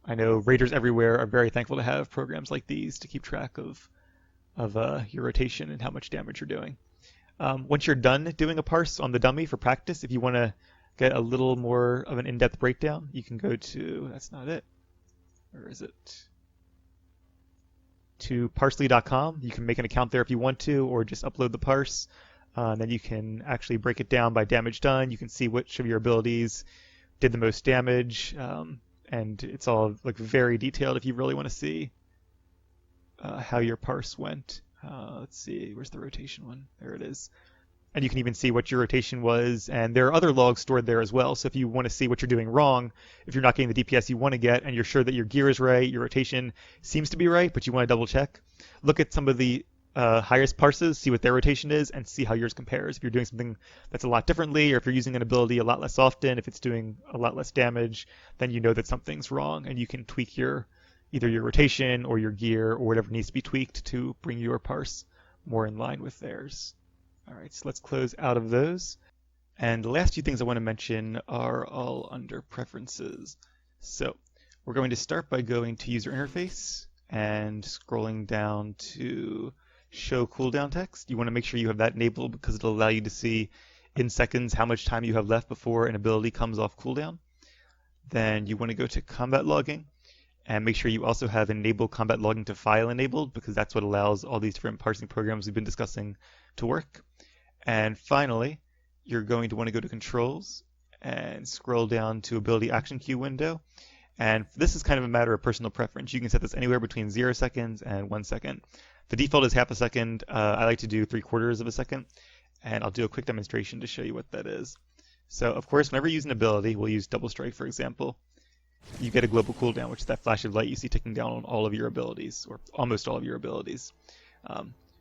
I know raiders everywhere are very thankful to have programs like these to keep track of your rotation and how much damage you're doing. Once you're done doing a parse on the dummy for practice, if you want to get a little more of an in-depth breakdown, you can go to, that's not it, where is it? To parsley.com. You can make an account there if you want to, or just upload the parse. And then you can actually break it down by damage done. You can see which of your abilities did the most damage, and it's all like very detailed if you really want to see how your parse went. Let's see, where's the rotation one? There it is. And you can even see what your rotation was, and there are other logs stored there as well. So if you want to see what you're doing wrong, if you're not getting the DPS you want to get, and you're sure that your gear is right, your rotation seems to be right, but you want to double check, look at some of the highest parses, see what their rotation is, and see how yours compares. If you're doing something that's a lot differently, or if you're using an ability a lot less often, if it's doing a lot less damage, then you know that something's wrong, and you can tweak either your rotation or your gear or whatever needs to be tweaked to bring your parse more in line with theirs. All right, so let's close out of those. And the last few things I want to mention are all under preferences. So we're going to start by going to user interface and scrolling down to show cooldown text. You want to make sure you have that enabled because it'll allow you to see in seconds how much time you have left before an ability comes off cooldown. Then you want to go to combat logging and make sure you also have enable combat logging to file enabled because that's what allows all these different parsing programs we've been discussing to work. And finally, you're going to want to go to controls and scroll down to ability action queue window. And this is kind of a matter of personal preference. You can set this anywhere between 0 seconds and 1 second. The default is half a second. I like to do 3/4 of a second. And I'll do a quick demonstration to show you what that is. So, of course, whenever you use an ability, we'll use Double Strike, for example, you get a global cooldown, which is that flash of light you see ticking down on all of your abilities, or almost all of your abilities.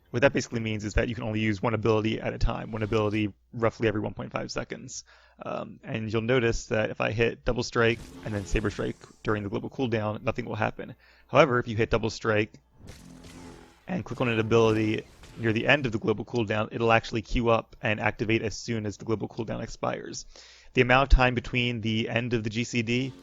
What that basically means is that you can only use one ability at a time, one ability roughly every 1.5 seconds. And you'll notice that if I hit Double Strike and then Saber Strike during the global cooldown, nothing will happen. However, if you hit Double Strike and click on an ability near the end of the global cooldown, it'll actually queue up and activate as soon as the global cooldown expires. The amount of time between the end of the GCD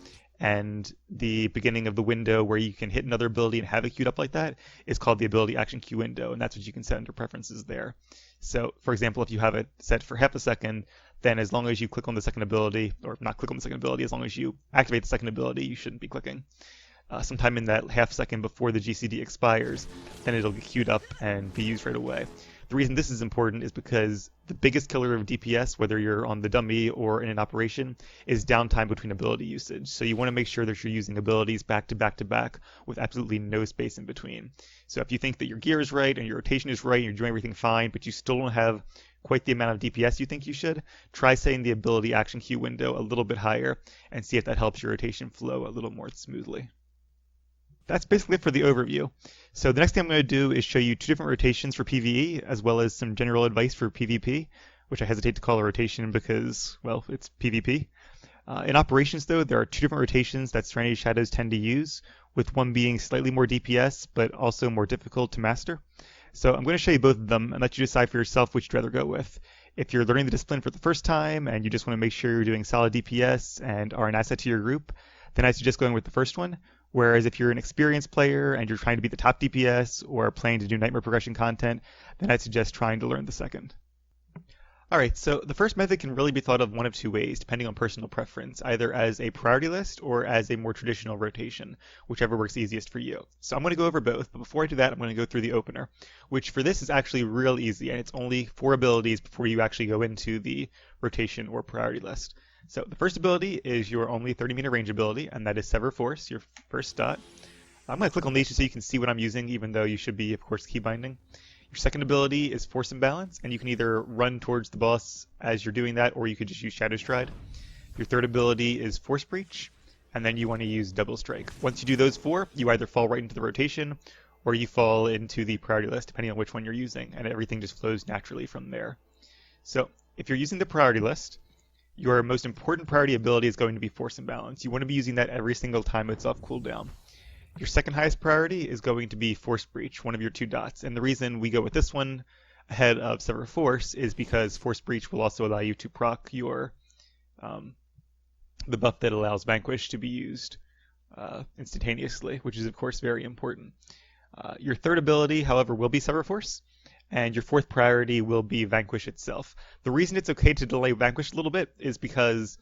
and the beginning of the window where you can hit another ability and have it queued up like that is called the ability action queue window, and that's what you can set under preferences there. So, for example, if you have it set for half a second, then as long as you click on the second ability, or not click on the second ability, as long as you activate the second ability, you shouldn't be clicking. Sometime in that half second before the GCD expires, then it'll get queued up and be used right away. The reason this is important is because the biggest killer of DPS, whether you're on the dummy or in an operation, is downtime between ability usage. So you want to make sure that you're using abilities back to back to back with absolutely no space in between. So if you think that your gear is right and your rotation is right and you're doing everything fine, but you still don't have quite the amount of DPS you think you should, try setting the ability action queue window a little bit higher and see if that helps your rotation flow a little more smoothly. That's basically it for the overview. So the next thing I'm going to do is show you 2 different rotations for PvE, as well as some general advice for PvP, which I hesitate to call a rotation because, well, it's PvP. In operations, though, there are 2 different rotations that Serenity Shadows tend to use, with one being slightly more DPS, but also more difficult to master. So I'm going to show you both of them and let you decide for yourself which you'd rather go with. If you're learning the discipline for the first time and you just want to make sure you're doing solid DPS and are an asset to your group, then I suggest going with the first one. Whereas if you're an experienced player and you're trying to be the top DPS or planning to do nightmare progression content, then I'd suggest trying to learn the second. Alright, so the first method can really be thought of one of 2 ways, depending on personal preference, either as a priority list or as a more traditional rotation, whichever works easiest for you. So I'm going to go over both, but before I do that, I'm going to go through the opener, which for this is actually real easy, and it's only 4 abilities before you actually go into the rotation or priority list. So the first ability is your only 30-meter range ability, and that is Sever Force, your first dot. I'm going to click on these just so you can see what I'm using, even though you should be, of course, keybinding. Your second ability is Force and Balance, and you can either run towards the boss as you're doing that, or you could just use Shadow Stride. Your third ability is Force Breach, and then you want to use Double Strike. Once you do those 4, you either fall right into the rotation, or you fall into the priority list, depending on which one you're using, and everything just flows naturally from there. So if you're using the priority list, your most important priority ability is going to be Force and Balance. You want to be using that every single time it's off cooldown. Your second highest priority is going to be Force Breach, one of your 2 dots. And the reason we go with this one ahead of Sever Force is because Force Breach will also allow you to proc your the buff that allows Vanquish to be used instantaneously, which is of course very important. Your third ability, however, will be Sever Force. And your fourth priority will be Vanquish itself. The reason it's okay to delay Vanquish a little bit is because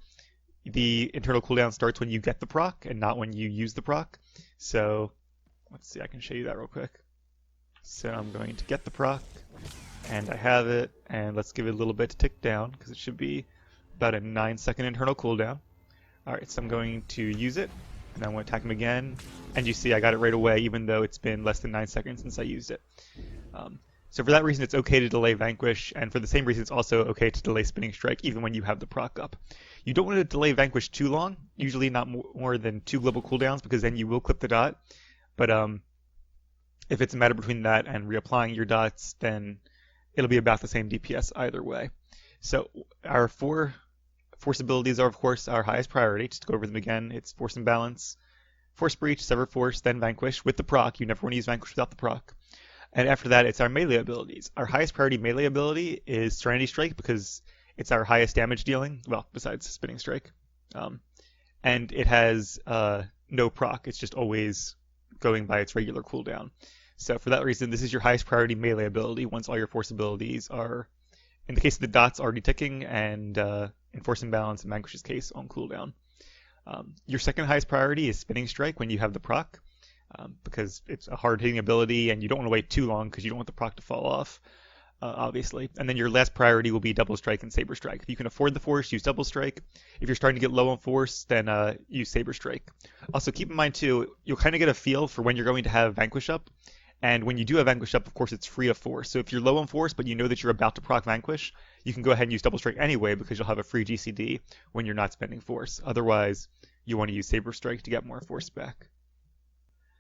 the internal cooldown starts when you get the proc and not when you use the proc. So let's see, I can show you that real quick. So I'm going to get the proc, and I have it, and let's give it a little bit to tick down because it should be about a 9-second internal cooldown. Alright, so I'm going to use it, and I'm going to attack him again, and you see I got it right away even though it's been less than 9 seconds since I used it. So for that reason, it's okay to delay Vanquish, and for the same reason, it's also okay to delay Spinning Strike even when you have the proc up. You don't want to delay Vanquish too long, usually not more than 2 global cooldowns, because then you will clip the dot. But if it's a matter between that and reapplying your dots, then it'll be about the same DPS either way. So our 4 Force abilities are, of course, our highest priority. Just to go over them again, it's Force and Balance, Force Breach, Sever Force, then Vanquish with the proc. You never want to use Vanquish without the proc. And after that, it's our melee abilities. Our highest priority melee ability is Serenity Strike because it's our highest damage dealing, well, besides Spinning Strike. And it has no proc. It's just always going by its regular cooldown. So for that reason, this is your highest priority melee ability once all your force abilities are, in the case of the dots, already ticking, and in Force and Balance in Vanquish's case, on cooldown. Your second highest priority is Spinning Strike when you have the proc, because it's a hard-hitting ability and you don't want to wait too long because you don't want the proc to fall off, obviously. And then your last priority will be Double Strike and Saber Strike. If you can afford the force, use Double Strike. If you're starting to get low on force, then use Saber Strike. Also, keep in mind too, you'll kind of get a feel for when you're going to have Vanquish up. And when you do have Vanquish up, of course, it's free of force. So if you're low on force, but you know that you're about to proc Vanquish, you can go ahead and use Double Strike anyway because you'll have a free GCD when you're not spending force. Otherwise, you want to use Saber Strike to get more force back.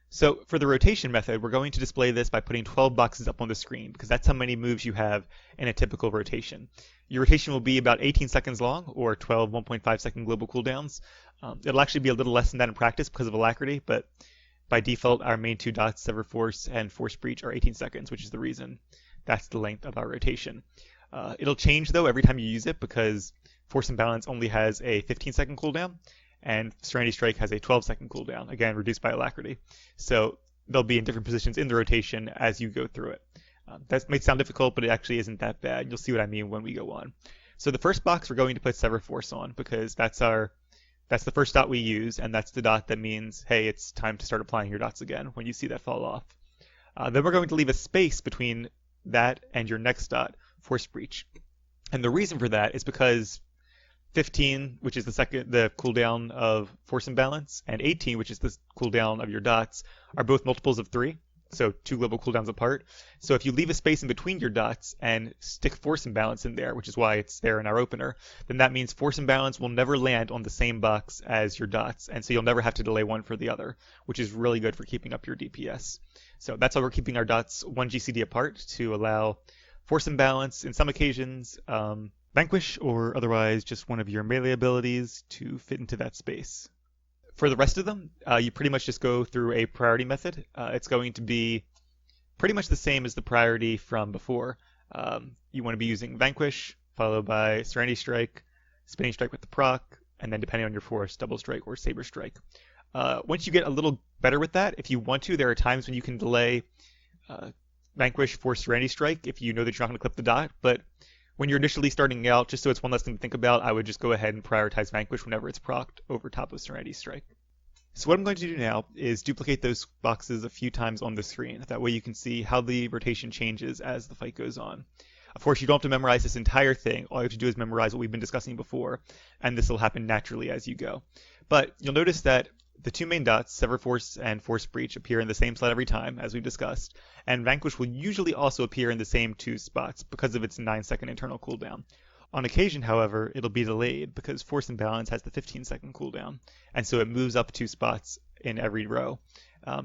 So for the rotation method, we're going to display this by putting 12 boxes up on the screen because that's how many moves you have in a typical rotation. Your rotation will be about 18 seconds long, or 12 1.5 second global cooldowns. It'll actually be a little less than that in practice because of Alacrity, but by default, our main two dots, Sever Force and Force Breach, are 18 seconds, which is the reason that's the length of our rotation. It'll change, though, every time you use it because Force and Balance only has a 15-second cooldown, and Serenity Strike has a 12-second cooldown, again, reduced by Alacrity. So they'll be in different positions in the rotation as you go through it. That might sound difficult, but it actually isn't that bad. You'll see what I mean when we go on. So the first box we're going to put Sever Force on because that's the first dot we use, and that's the dot that means, hey, it's time to start applying your dots again when you see that fall off. Then we're going to leave a space between that and your next dot, Force Breach. And the reason for that is because 15, which is the cooldown of Force and Balance, and 18, which is the cooldown of your dots, are both multiples of 3. So 2 global cooldowns apart. So if you leave a space in between your dots and stick Force and Balance in there, which is why it's there in our opener, then that means Force and Balance will never land on the same box as your dots, and so you'll never have to delay one for the other, which is really good for keeping up your DPS. So that's why we're keeping our dots 1 GCD apart to allow Force and Balance, in some occasions, Vanquish, or otherwise just one of your melee abilities to fit into that space. For the rest of them, you pretty much just go through a priority method. It's going to be pretty much the same as the priority from before. You want to be using Vanquish, followed by Serenity Strike, Spinning Strike with the proc, and then depending on your force, Double Strike or Saber Strike. Once you get a little better with that, if you want to, there are times when you can delay Vanquish for Serenity Strike if you know that you're not going to clip the dot, but when you're initially starting out, just so it's one less thing to think about, I would just go ahead and prioritize Vanquish whenever it's procced over top of Serenity Strike. So what I'm going to do now is duplicate those boxes a few times on the screen. That way you can see how the rotation changes as the fight goes on. Of course, you don't have to memorize this entire thing. All you have to do is memorize what we've been discussing before, and this will happen naturally as you go. But you'll notice that the two main dots, Sever Force and Force Breach, appear in the same slot every time, as we've discussed, and Vanquish will usually also appear in the same 2 spots because of its 9-second internal cooldown. On occasion, however, it'll be delayed because Force and Balance has the 15-second cooldown, and so it moves up 2 spots in every row.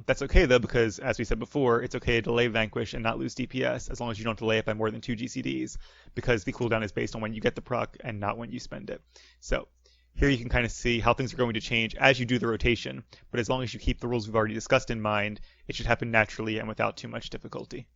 That's okay though, because as we said before, it's okay to delay Vanquish and not lose DPS as long as you don't delay it by more than 2 GCDs, because the cooldown is based on when you get the proc and not when you spend it. So here you can kind of see how things are going to change as you do the rotation, but as long as you keep the rules we've already discussed in mind, it should happen naturally and without too much difficulty.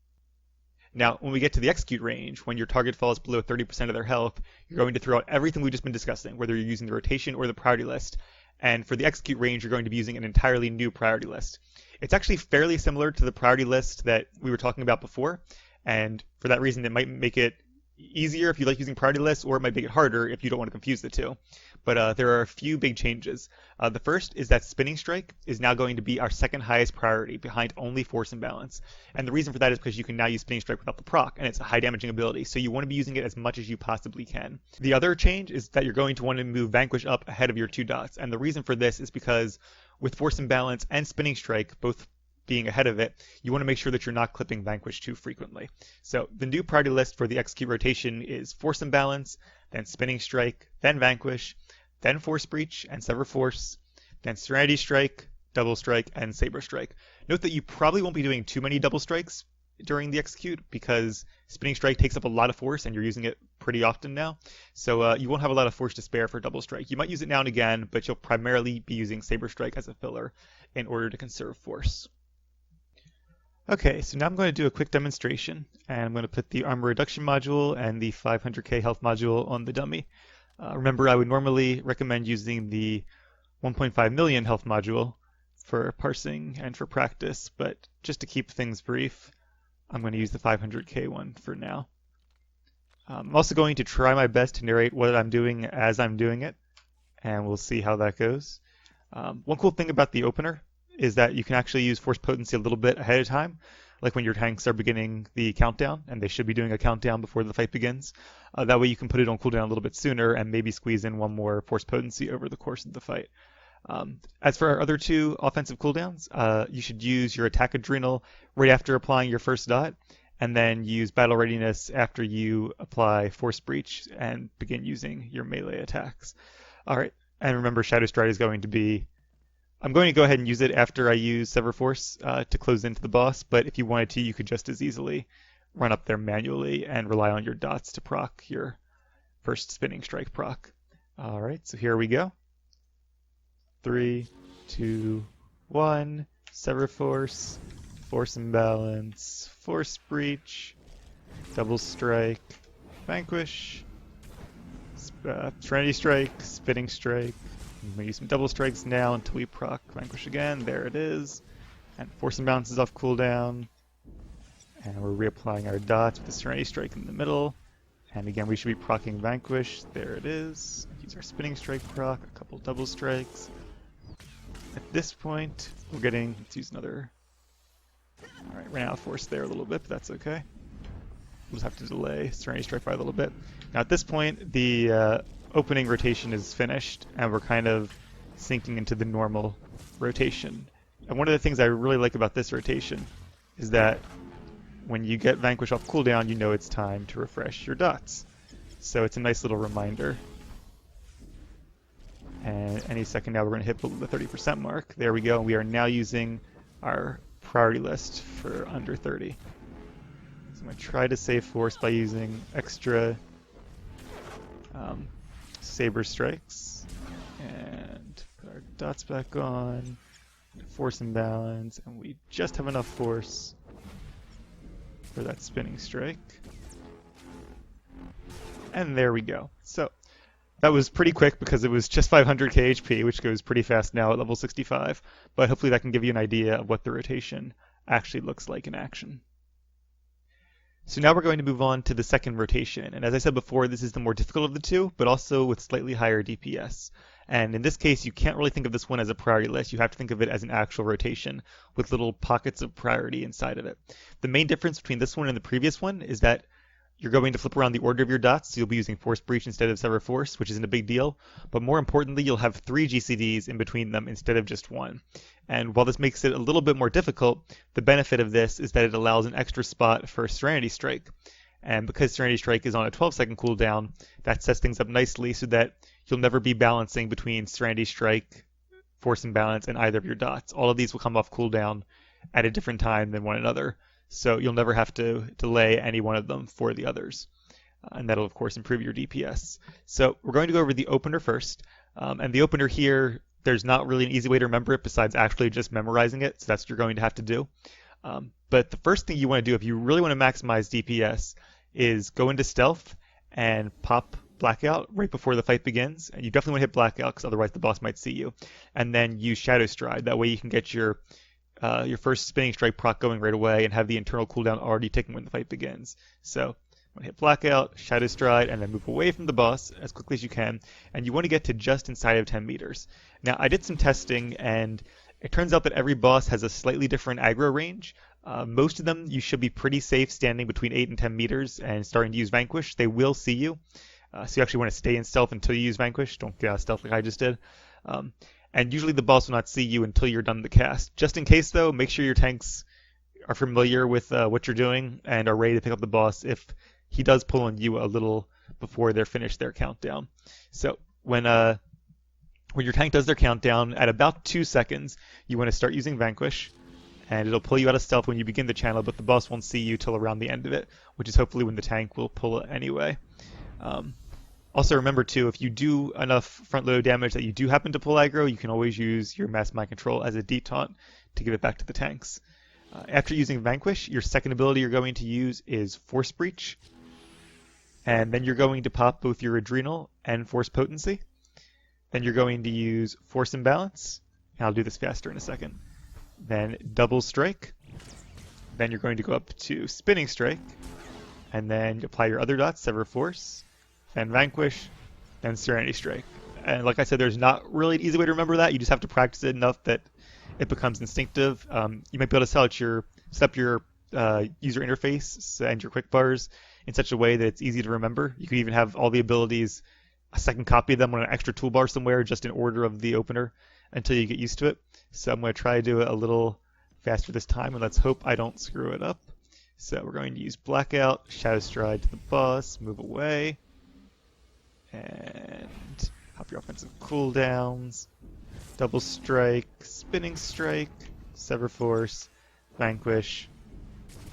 Now, when we get to the execute range, when your target falls below 30% of their health, you're going to throw out everything we've just been discussing, whether you're using the rotation or the priority list. And for the execute range, you're going to be using an entirely new priority list. It's actually fairly similar to the priority list that we were talking about before, and for that reason, it might make it easier if you like using priority lists, or it might make it harder if you don't want to confuse the two. But there are a few big changes. The first is that Spinning Strike is now going to be our second highest priority, behind only Force and Balance. And the reason for that is because you can now use Spinning Strike without the proc, and it's a high damaging ability, so you want to be using it as much as you possibly can. The other change is that you're going to want to move Vanquish up ahead of your 2 dots, and the reason for this is because with Force and Balance and Spinning Strike both being ahead of it, you want to make sure that you're not clipping Vanquish too frequently. So the new priority list for the execute rotation is Force and Balance, then Spinning Strike, then Vanquish, then Force Breach and Sever Force, then Serenity Strike, Double Strike, and Saber Strike. Note that you probably won't be doing too many double strikes during the execute because Spinning Strike takes up a lot of force and you're using it pretty often now. So you won't have a lot of force to spare for Double Strike. You might use it now and again, but you'll primarily be using Saber Strike as a filler in order to conserve force. Okay, so now I'm going to do a quick demonstration, and I'm going to put the armor reduction module and the 500k health module on the dummy. Remember, I would normally recommend using the 1.5 million health module for parsing and for practice, but just to keep things brief, I'm going to use the 500k one for now. I'm also going to try my best to narrate what I'm doing as I'm doing it, and we'll see how that goes. One cool thing about the opener is that you can actually use force potency a little bit ahead of time, like when your tanks are beginning the countdown, and they should be doing a countdown before the fight begins. That way you can put it on cooldown a little bit sooner and maybe squeeze in one more force potency over the course of the fight. As for our other two offensive cooldowns, you should use your attack adrenal right after applying your first dot, and then use battle readiness after you apply force breach and begin using your melee attacks. Alright, and remember Shadow Stride is going to be... I'm going to go ahead and use it after I use Sever Force to close into the boss, but if you wanted to, you could just as easily run up there manually and rely on your dots to proc your first Spinning Strike proc. Alright, so here we go. 3, 2, 1, Sever Force, Force Imbalance, Force Breach, Double Strike, Vanquish, Serenity Strike, Spinning Strike. I'm going to use some Double Strikes now until we proc Vanquish again. There it is. And Force Imbalance is off cooldown. And we're reapplying our dots with the Serenity Strike in the middle. And again, we should be proccing Vanquish. There it is. Use our Spinning Strike proc, a couple Double Strikes. At this point, we're getting... Let's use another... Alright, ran out of force there a little bit, but that's okay. We'll just have to delay Serenity Strike by a little bit. Now at this point, the opening rotation is finished, and we're kind of sinking into the normal rotation. And one of the things I really like about this rotation is that when you get Vanquish off cooldown, you know it's time to refresh your dots. So it's a nice little reminder. And any second now we're going to hit below the 30% mark. There we go. We are now using our priority list for under 30. So I'm going to try to save force by using extra Saber Strikes. And put our dots back on. Force Imbalance. And we just have enough force for that Spinning Strike. And there we go. So that was pretty quick because it was just 500k HP, which goes pretty fast now at level 65, but hopefully that can give you an idea of what the rotation actually looks like in action. So now we're going to move on to the second rotation, and as I said before, this is the more difficult of the two, but also with slightly higher DPS. And in this case, you can't really think of this one as a priority list, you have to think of it as an actual rotation with little pockets of priority inside of it. The main difference between this one and the previous one is that you're going to flip around the order of your dots, so you'll be using Force Breach instead of Sever Force, which isn't a big deal. But more importantly, you'll have 3 GCDs in between them instead of just 1. And while this makes it a little bit more difficult, the benefit of this is that it allows an extra spot for Serenity Strike. And because Serenity Strike is on a 12-second cooldown, that sets things up nicely so that you'll never be balancing between Serenity Strike, Force Imbalance, and either of your dots. All of these will come off cooldown at a different time than one another. So you'll never have to delay any one of them for the others. And that'll, of course, improve your DPS. So we're going to go over the opener first. And the opener here, there's not really an easy way to remember it besides actually just memorizing it. So that's what you're going to have to do. But the first thing you want to do if you really want to maximize DPS is go into Stealth and pop Blackout right before the fight begins. And you definitely want to hit Blackout because otherwise the boss might see you. And then use Shadow Stride. That way you can get your first Spinning Strike proc going right away and have the internal cooldown already ticking when the fight begins. So I'm going to hit Blackout, Shadow Stride, and then move away from the boss as quickly as you can. And you want to get to just inside of 10 meters. Now, I did some testing, and it turns out that every boss has a slightly different aggro range. Most of them, you should be pretty safe standing between 8 and 10 meters and starting to use Vanquish. They will see you. So you actually want to stay in Stealth until you use Vanquish. Don't get out of Stealth like I just did. And usually the boss will not see you until you're done the cast. Just in case, though, make sure your tanks are familiar with what you're doing and are ready to pick up the boss if he does pull on you a little before they're finished their countdown. So when your tank does their countdown, at about 2 seconds, you want to start using Vanquish, and it'll pull you out of Stealth when you begin the channel, but the boss won't see you till around the end of it, which is hopefully when the tank will pull it anyway. Also remember too, if you do enough front load damage that you do happen to pull aggro, you can always use your Mass Mind Control as a detaunt to give it back to the tanks. After using Vanquish, your second ability you're going to use is Force Breach. And then you're going to pop both your Adrenal and Force Potency. Then you're going to use Force Imbalance. And I'll do this faster in a second. Then Double Strike. Then you're going to go up to Spinning Strike. And then apply your other dots, Sever Force, then Vanquish, then Serenity Strike. And like I said, there's not really an easy way to remember that. You just have to practice it enough that it becomes instinctive. You might be able to set up your user interface and your quick bars in such a way that it's easy to remember. You could even have all the abilities, a second copy of them on an extra toolbar somewhere, just in order of the opener until you get used to it. So I'm going to try to do it a little faster this time, and let's hope I don't screw it up. So we're going to use Blackout, Shadow Stride to the boss, move away, and hop your offensive cooldowns, Double Strike, Spinning Strike, Sever Force, Vanquish,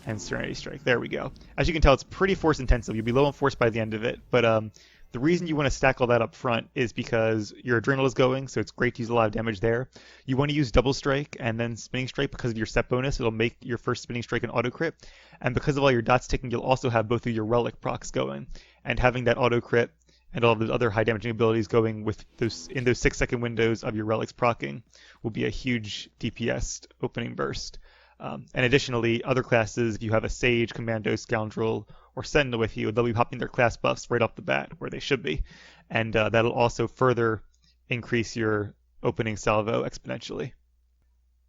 and Serenity Strike. There we go. As you can tell, it's pretty force intensive. You'll be low on force by the end of it, but the reason you want to stack all that up front is because your adrenal is going, so it's great to use a lot of damage there. You want to use Double Strike and then Spinning Strike because of your set bonus. It'll make your first Spinning Strike an auto crit. And because of all your dots ticking, you'll also have both of your relic procs going. And having that auto crit and all of those other high damaging abilities going with those in those 6-second windows of your relics proccing will be a huge DPS opening burst. And additionally, other classes, if you have a Sage, Commando, Scoundrel, or Sentinel with you, they'll be popping their class buffs right off the bat, where they should be. And that'll also further increase your opening salvo exponentially.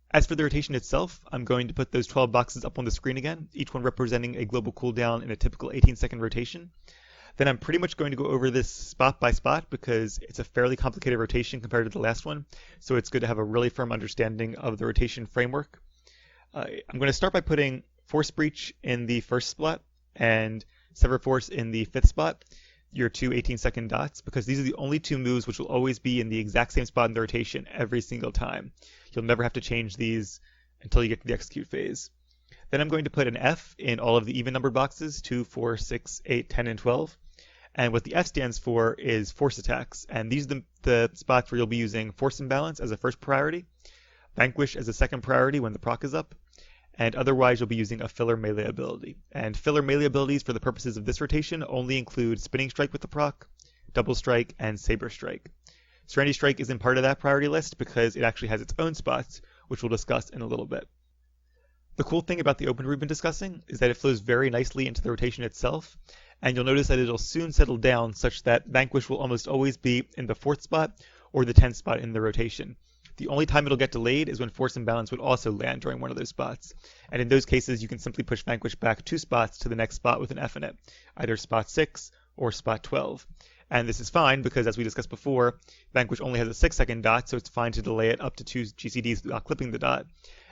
As for the rotation itself, I'm going to put those 12 boxes up on the screen again, each one representing a global cooldown in a typical 18-second rotation. Then I'm pretty much going to go over this spot by spot because it's a fairly complicated rotation compared to the last one, so it's good to have a really firm understanding of the rotation framework. I'm going to start by putting Force Breach in the first spot and Sever Force in the fifth spot, your two 18-second dots, because these are the only two moves which will always be in the exact same spot in the rotation every single time. You'll never have to change these until you get to the execute phase. Then I'm going to put an F in all of the even-numbered boxes, 2, 4, 6, 8, 10, and 12. And what the F stands for is Force Attacks, and these are the spots where you'll be using Force Imbalance as a first priority, Vanquish as a second priority when the proc is up, and otherwise you'll be using a filler melee ability. And filler melee abilities for the purposes of this rotation only include Spinning Strike with the proc, Double Strike, and Saber Strike. Serenity Strike isn't part of that priority list because it actually has its own spots, which we'll discuss in a little bit. The cool thing about the opener we've been discussing is that it flows very nicely into the rotation itself, and you'll notice that it'll soon settle down such that Vanquish will almost always be in the 4th spot or the 10th spot in the rotation. The only time it'll get delayed is when Force Imbalance would also land during one of those spots. And in those cases, you can simply push Vanquish back 2 spots to the next spot with an F in it, either spot 6 or spot 12. And this is fine because, as we discussed before, Vanquish only has a 6-second dot, so it's fine to delay it up to 2 GCDs without clipping the dot.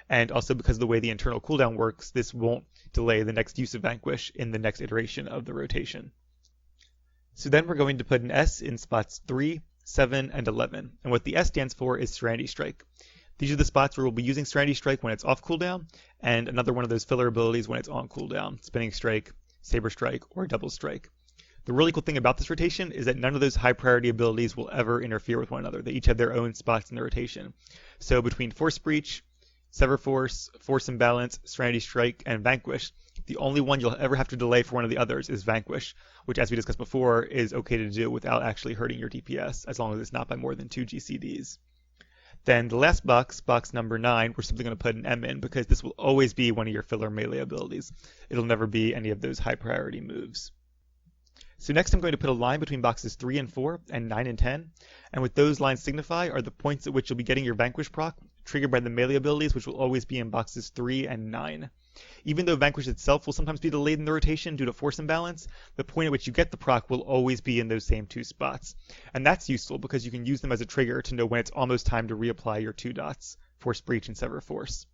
And also because of the way the internal cooldown works, this won't delay the next use of Vanquish in the next iteration of the rotation. So then we're going to put an S in spots 3, 7, and 11. And what the S stands for is Serenity Strike. These are the spots where we'll be using Serenity Strike when it's off cooldown, and another one of those filler abilities when it's on cooldown, Spinning Strike, Saber Strike, or Double Strike. The really cool thing about this rotation is that none of those high priority abilities will ever interfere with one another. They each have their own spots in the rotation. So between Force Breach, Sever Force, Force Imbalance, Serenity Strike, and Vanquish, the only one you'll ever have to delay for one of the others is Vanquish, which, as we discussed before, is okay to do without actually hurting your DPS, as long as it's not by more than 2 GCDs. Then the last box, box number 9, we're simply going to put an M in because this will always be one of your filler melee abilities. It'll never be any of those high priority moves. So next I'm going to put a line between boxes 3 and 4 and 9 and 10, and what those lines signify are the points at which you'll be getting your Vanquish proc, triggered by the melee abilities, which will always be in boxes 3 and 9. Even though Vanquish itself will sometimes be delayed in the rotation due to Force Imbalance, the point at which you get the proc will always be in those same 2 spots. And that's useful because you can use them as a trigger to know when it's almost time to reapply your 2 dots, Force Breach and Sever Force.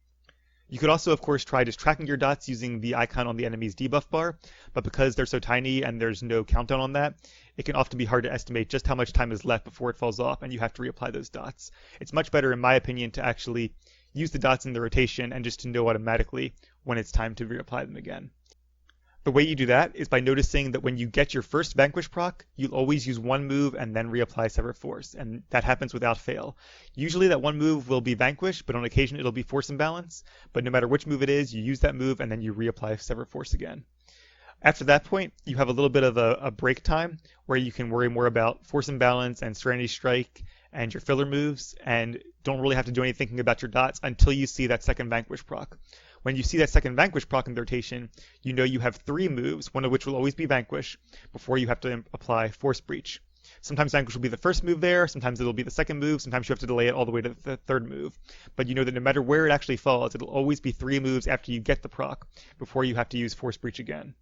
You could also, of course, try just tracking your dots using the icon on the enemy's debuff bar, but because they're so tiny and there's no countdown on that, it can often be hard to estimate just how much time is left before it falls off and you have to reapply those dots. It's much better, in my opinion, to actually use the dots in the rotation and just to know automatically when it's time to reapply them again. The way you do that is by noticing that when you get your first Vanquish proc, you'll always use one move and then reapply Sever Force, and that happens without fail. Usually that one move will be Vanquish, but on occasion it'll be Force Imbalance, but no matter which move it is, you use that move and then you reapply Sever Force again. After that point, you have a little bit of a break time where you can worry more about Force Imbalance and Serenity Strike and your filler moves, and don't really have to do any thinking about your dots until you see that second Vanquish proc. When you see that second Vanquish proc in the rotation, you know you have 3 moves, one of which will always be Vanquish, before you have to apply Force Breach. Sometimes Vanquish will be the first move there, sometimes it'll be the second move, sometimes you have to delay it all the way to the third move. But you know that no matter where it actually falls, it'll always be 3 moves after you get the proc, before you have to use Force Breach again.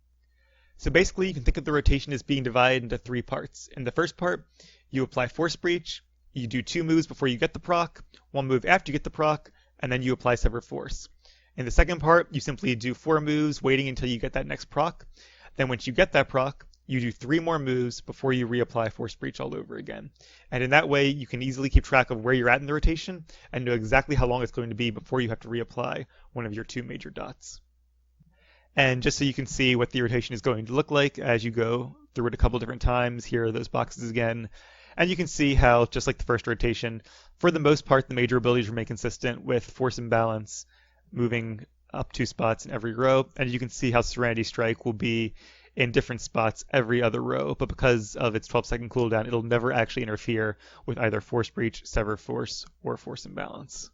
So basically, you can think of the rotation as being divided into 3 parts. In the first part, you apply Force Breach, you do 2 moves before you get the proc, 1 move after you get the proc, and then you apply Sever Force. In the second part, you simply do 4 moves, waiting until you get that next proc. Then once you get that proc, you do 3 more moves before you reapply Force Breach all over again. And in that way, you can easily keep track of where you're at in the rotation and know exactly how long it's going to be before you have to reapply one of your 2 major dots. And just so you can see what the rotation is going to look like as you go through it a couple different times, here are those boxes again. And you can see how, just like the first rotation, for the most part, the major abilities remain consistent with Force and Balance moving up 2 spots in every row. And you can see how Serenity Strike will be in different spots every other row, but because of its 12-second cooldown, it'll never actually interfere with either Force Breach, Sever Force, or Force and Balance.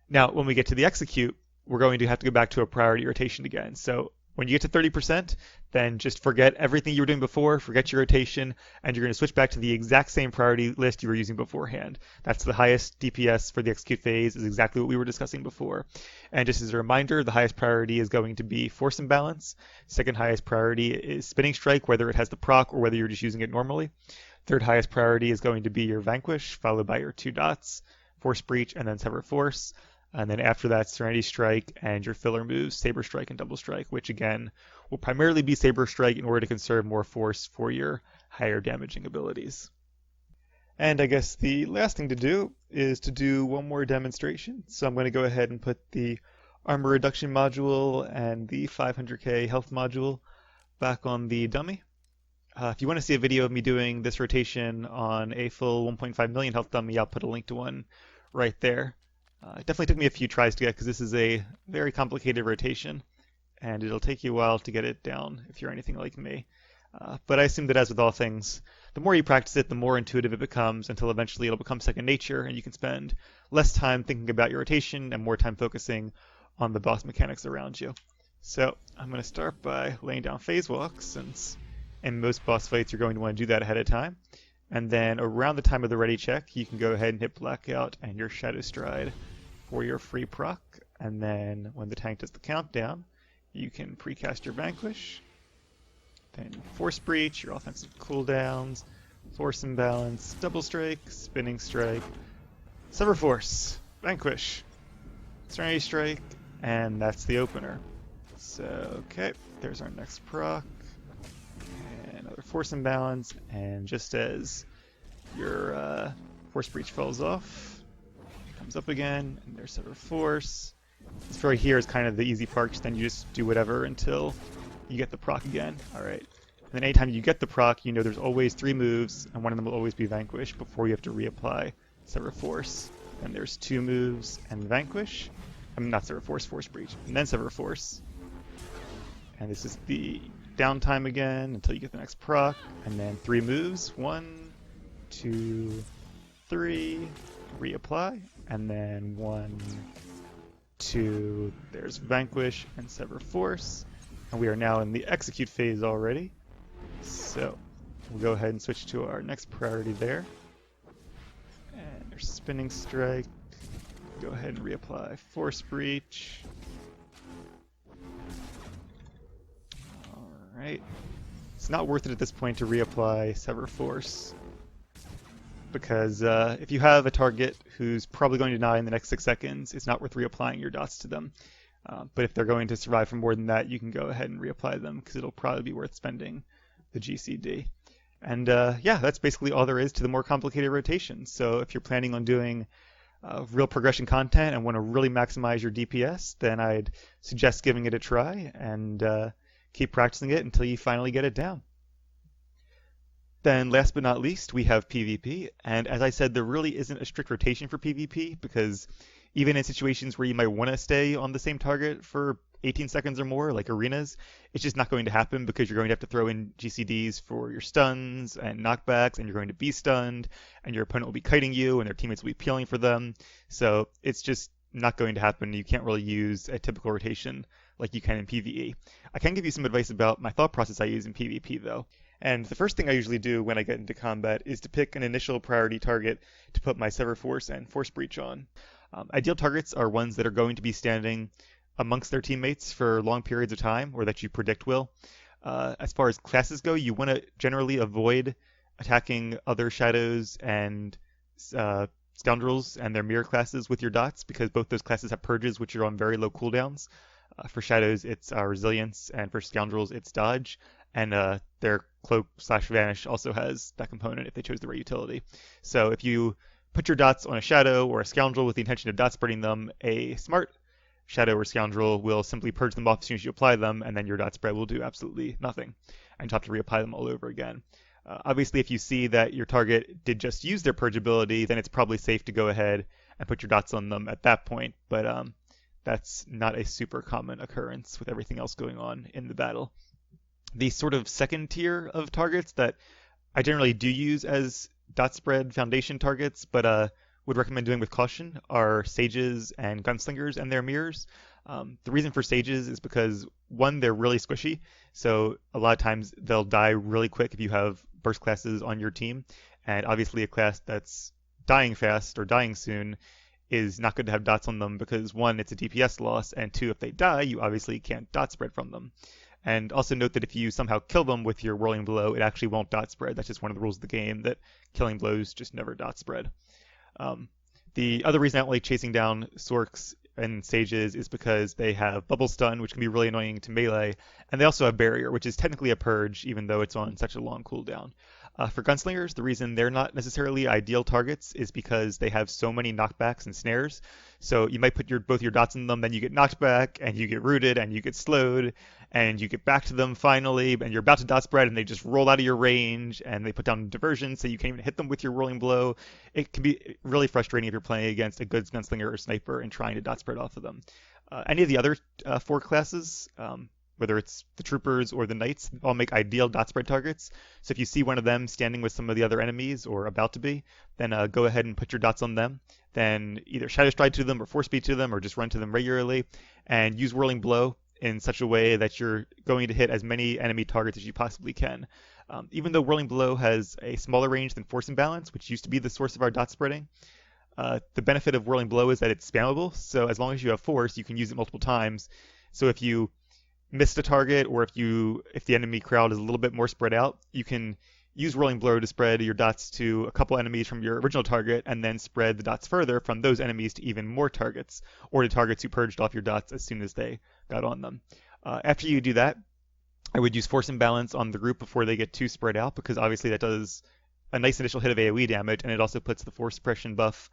Now, when we get to the execute, we're going to have to go back to a priority rotation again. So when you get to 30%, then just forget everything you were doing before, forget your rotation, and you're going to switch back to the exact same priority list you were using beforehand. That's the highest DPS for the execute phase, is exactly what we were discussing before. And just as a reminder, the highest priority is going to be Force and Balance. Second highest priority is Spinning Strike, whether it has the proc or whether you're just using it normally. Third highest priority is going to be your Vanquish, followed by your 2 dots, Force Breach, and then Sever Force. And then after that, Serenity Strike and your filler moves, Saber Strike and Double Strike, which again will primarily be Saber Strike in order to conserve more force for your higher damaging abilities. And I guess the last thing to do is to do one more demonstration. So I'm going to go ahead and put the armor reduction module and the 500k health module back on the dummy. If you want to see a video of me doing this rotation on a full 1.5 million health dummy, I'll put a link to one right there. It definitely took me a few tries to get, because this is a very complicated rotation, and it'll take you a while to get it down if you're anything like me. But I assume that as with all things, the more you practice it, the more intuitive it becomes, until eventually it'll become second nature, and you can spend less time thinking about your rotation and more time focusing on the boss mechanics around you. So I'm going to start by laying down phase walks, since in most boss fights you're going to want to do that ahead of time. And then around the time of the ready check, you can go ahead and hit Blackout and your Shadow Stride for your free proc. And then when the tank does the countdown, you can precast your Vanquish, then Force Breach, your offensive cooldowns, Force and Balance, Double Strike, Spinning Strike, Sever Force, Vanquish, Serenity Strike, and that's the opener. So, okay, there's our next proc. Another Force and Balance, and just as your Force Breach falls off, it comes up again, and there's Sever Force. This right here is kind of the easy part, because then you just do whatever until you get the proc again. Alright. And then anytime you get the proc, you know there's always 3 moves, and one of them will always be Vanquish before you have to reapply Sever Force. And there's 2 moves and Vanquish. I mean, not Sever Force, Force Breach, and then Sever Force. And this is the downtime again until you get the next proc, and then 3 moves, 1, 2, 3, reapply, and then 1, 2, there's Vanquish and Sever Force, and we are now in the execute phase already, so we'll go ahead and switch to our next priority there, and there's Spinning Strike, go ahead and reapply Force Breach. Alright, it's not worth it at this point to reapply Sever Force, because if you have a target who's probably going to die in the next 6 seconds, it's not worth reapplying your dots to them. But if they're going to survive for more than that, you can go ahead and reapply them, because it'll probably be worth spending the GCD. And yeah, that's basically all there is to the more complicated rotations. So if you're planning on doing real progression content and want to really maximize your DPS, then I'd suggest giving it a try and keep practicing it until you finally get it down. Then last but not least, we have PvP, and as I said, there really isn't a strict rotation for PvP, because even in situations where you might want to stay on the same target for 18 seconds or more, like arenas, it's just not going to happen because you're going to have to throw in GCDs for your stuns and knockbacks, and you're going to be stunned, and your opponent will be kiting you, and their teammates will be peeling for them. So it's just not going to happen. You can't really use a typical rotation like you can in PvE. I can give you some advice about my thought process I use in PvP though. And the first thing I usually do when I get into combat is to pick an initial priority target to put my Sever Force and Force Breach on. Ideal targets are ones that are going to be standing amongst their teammates for long periods of time, or that you predict will. As far as classes go, you want to generally avoid attacking other shadows and scoundrels and their mirror classes with your dots, because both those classes have purges which are on very low cooldowns. For shadows, it's resilience, and for scoundrels, it's dodge. And their cloak/vanish also has that component if they chose the right utility. So if you put your dots on a shadow or a scoundrel with the intention of dot spreading them, a smart shadow or scoundrel will simply purge them off as soon as you apply them, and then your dot spread will do absolutely nothing, and you have to reapply them all over again. Obviously, if you see that your target did just use their purge ability, then it's probably safe to go ahead and put your dots on them at that point, but that's not a super common occurrence with everything else going on in the battle. The sort of second tier of targets that I generally do use as dot spread foundation targets, but would recommend doing with caution, are sages and gunslingers and their mirrors. The reason for sages is because, one, they're really squishy, so a lot of times they'll die really quick if you have burst classes on your team, and obviously a class that's dying fast or dying soon is not good to have dots on them because, one, it's a DPS loss, and two, if they die, you obviously can't dot spread from them. And also note that if you somehow kill them with your whirling blow, it actually won't dot spread. That's just one of the rules of the game, that killing blows just never dot spread. The other reason I don't like chasing down Sorks and Sages is because they have Bubble Stun, which can be really annoying to melee, and they also have Barrier, which is technically a purge, even though it's on such a long cooldown. For Gunslingers, the reason they're not necessarily ideal targets is because they have so many knockbacks and snares. So you might put both your dots in them, then you get knocked back, and you get rooted, and you get slowed, and you get back to them finally, and you're about to dot spread, and they just roll out of your range, and they put down diversion, so you can't even hit them with your rolling blow. It can be really frustrating if you're playing against a good Gunslinger or Sniper and trying to dot spread off of them. Any of the other 4 classes, whether it's the troopers or the knights, all make ideal dot spread targets. So if you see one of them standing with some of the other enemies or about to be, then go ahead and put your dots on them. Then either Shadow Stride to them or Force Speed to them, or just run to them regularly, and use Whirling Blow in such a way that you're going to hit as many enemy targets as you possibly can. Even though Whirling Blow has a smaller range than Force and Balance, which used to be the source of our dot spreading, the benefit of Whirling Blow is that it's spammable. So as long as you have Force, you can use it multiple times. So if you missed a target, or if the enemy crowd is a little bit more spread out, you can use Whirling Blow to spread your dots to a couple enemies from your original target, and then spread the dots further from those enemies to even more targets, or to targets who purged off your dots as soon as they got on them. After you do that, I would use Force and Balance on the group before they get too spread out, because obviously that does a nice initial hit of AoE damage, and it also puts the Force suppression buff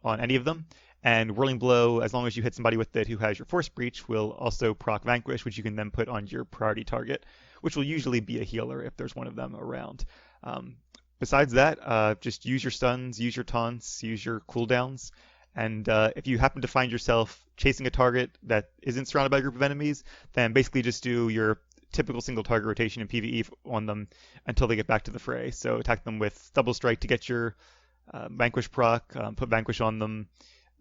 on any of them. And Whirling Blow, as long as you hit somebody with it who has your Force Breach, will also proc Vanquish, which you can then put on your priority target, which will usually be a healer if there's one of them around. Besides that, just use your stuns, use your taunts, use your cooldowns, and if you happen to find yourself chasing a target that isn't surrounded by a group of enemies, then basically just do your typical single target rotation in PvE on them until they get back to the fray. So attack them with Double Strike to get your Vanquish proc, put Vanquish on them,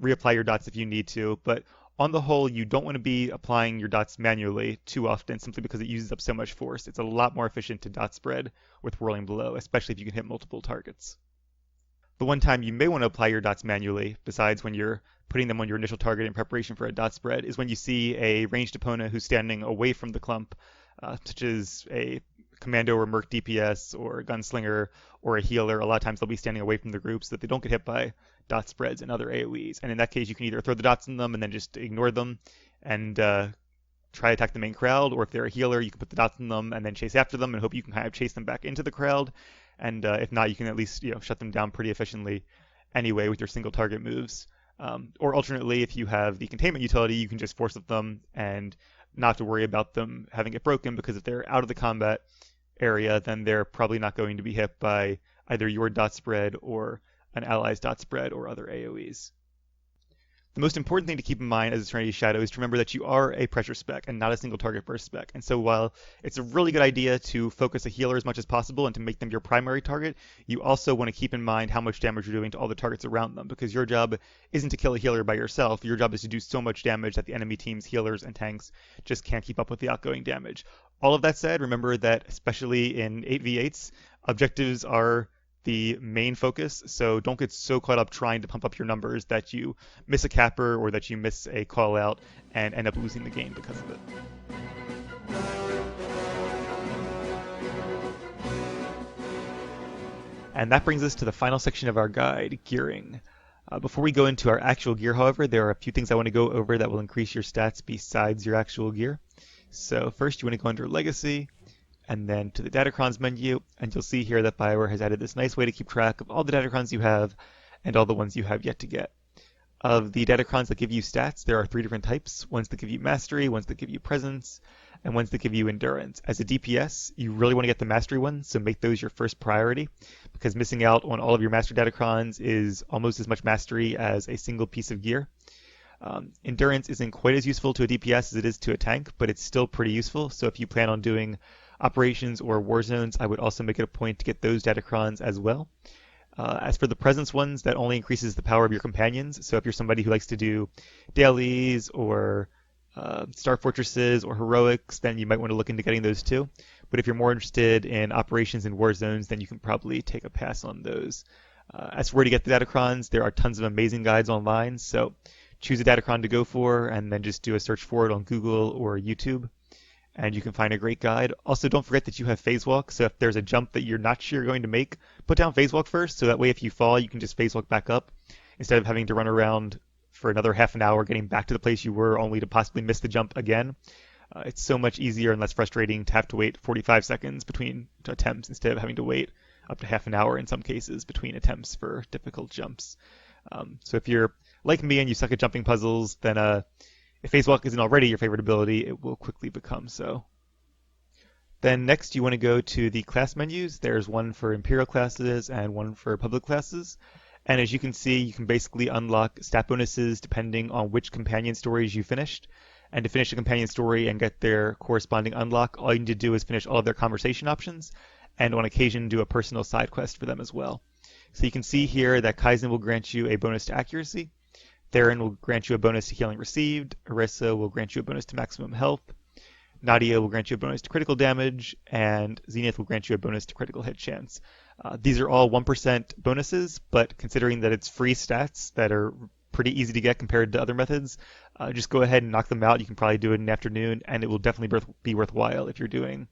reapply your dots if you need to, but on the whole, you don't want to be applying your dots manually too often, simply because it uses up so much force. It's a lot more efficient to dot spread with Whirling Blow, especially if you can hit multiple targets. The one time you may want to apply your dots manually, besides when you're putting them on your initial target in preparation for a dot spread, is when you see a ranged opponent who's standing away from the clump, such as a Commando or Merc DPS or a Gunslinger or a healer. A lot of times they'll be standing away from the group so that they don't get hit by dot spreads and other AoEs. And in that case, you can either throw the dots in them and then just ignore them and try to attack the main crowd, or if they're a healer, you can put the dots in them and then chase after them and hope you can kind of chase them back into the crowd. And if not, you can at least shut them down pretty efficiently anyway with your single target moves. Or alternately, if you have the containment utility, you can just force them and not have to worry about them having it broken, because if they're out of the combat area, then they're probably not going to be hit by either your dot spread or an ally's dot spread or other AoEs. The most important thing to keep in mind as a Serenity Shadow is to remember that you are a pressure spec and not a single target burst spec. And so while it's a really good idea to focus a healer as much as possible and to make them your primary target, you also want to keep in mind how much damage you're doing to all the targets around them, because your job isn't to kill a healer by yourself. Your job is to do so much damage that the enemy team's healers and tanks just can't keep up with the outgoing damage. All of that said, remember that especially in 8v8s, objectives are the main focus, so don't get so caught up trying to pump up your numbers that you miss a capper or that you miss a call out and end up losing the game because of it. And that brings us to the final section of our guide, gearing. Before we go into our actual gear, however, there are a few things I want to go over that will increase your stats besides your actual gear. So first you want to go under Legacy, and then to the Datacrons menu, and you'll see here that BioWare has added this nice way to keep track of all the Datacrons you have and all the ones you have yet to get. Of the Datacrons that give you stats, there are 3 different types: ones that give you Mastery, ones that give you Presence, and ones that give you Endurance. As a DPS, you really want to get the Mastery ones, so make those your first priority, because missing out on all of your Master Datacrons is almost as much Mastery as a single piece of gear. Endurance isn't quite as useful to a DPS as it is to a tank, but it's still pretty useful, so if you plan on doing Operations or Warzones, I would also make it a point to get those Datacrons as well. As for the Presence ones, that only increases the power of your companions, so if you're somebody who likes to do dailies or Star Fortresses or Heroics, then you might want to look into getting those too. But if you're more interested in Operations and Warzones, then you can probably take a pass on those. As for where to get the Datacrons, there are tons of amazing guides online, so choose a Datacron to go for and then just do a search for it on Google or YouTube, and you can find a great guide. Also, don't forget that you have phase walk, so if there's a jump that you're not sure you're going to make, put down phase walk first, so that way if you fall, you can just phase walk back up, instead of having to run around for another half an hour getting back to the place you were only to possibly miss the jump again. It's so much easier and less frustrating to have to wait 45 seconds between attempts instead of having to wait up to half an hour in some cases between attempts for difficult jumps. So if you're like me and you suck at jumping puzzles, then if phase walk isn't already your favorite ability, it will quickly become so. Then next you want to go to the class menus. There's one for Imperial classes and one for public classes. And as you can see, you can basically unlock stat bonuses depending on which companion stories you finished. And to finish a companion story and get their corresponding unlock, all you need to do is finish all of their conversation options, and on occasion do a personal side quest for them as well. So you can see here that Kaizen will grant you a bonus to accuracy, Theron will grant you a bonus to healing received, Orisa will grant you a bonus to maximum health, Nadia will grant you a bonus to critical damage, and Zenith will grant you a bonus to critical hit chance. These are all 1% bonuses, but considering that it's free stats that are pretty easy to get compared to other methods, just go ahead and knock them out. You can probably do it in an afternoon, and it will definitely be worthwhile if you're doing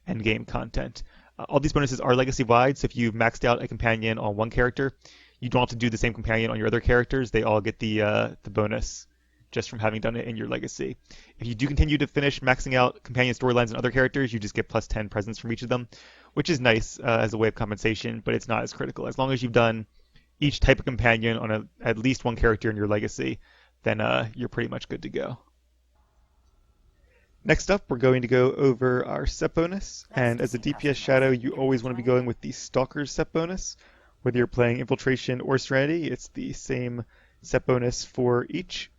endgame content. All these bonuses are legacy-wide, so if you've maxed out a companion on one character, you don't have to do the same companion on your other characters. They all get the bonus just from having done it in your legacy. If you do continue to finish maxing out companion storylines on other characters, you just get plus 10 presents from each of them, which is nice as a way of compensation, but it's not as critical. As long as you've done each type of companion on at least one character in your legacy, then you're pretty much good to go. Next up, we're going to go over our set bonus, and as a DPS Shadow, you always want to be going with the Stalker's set bonus. Whether you're playing Infiltration or Serenity, it's the same set bonus for each.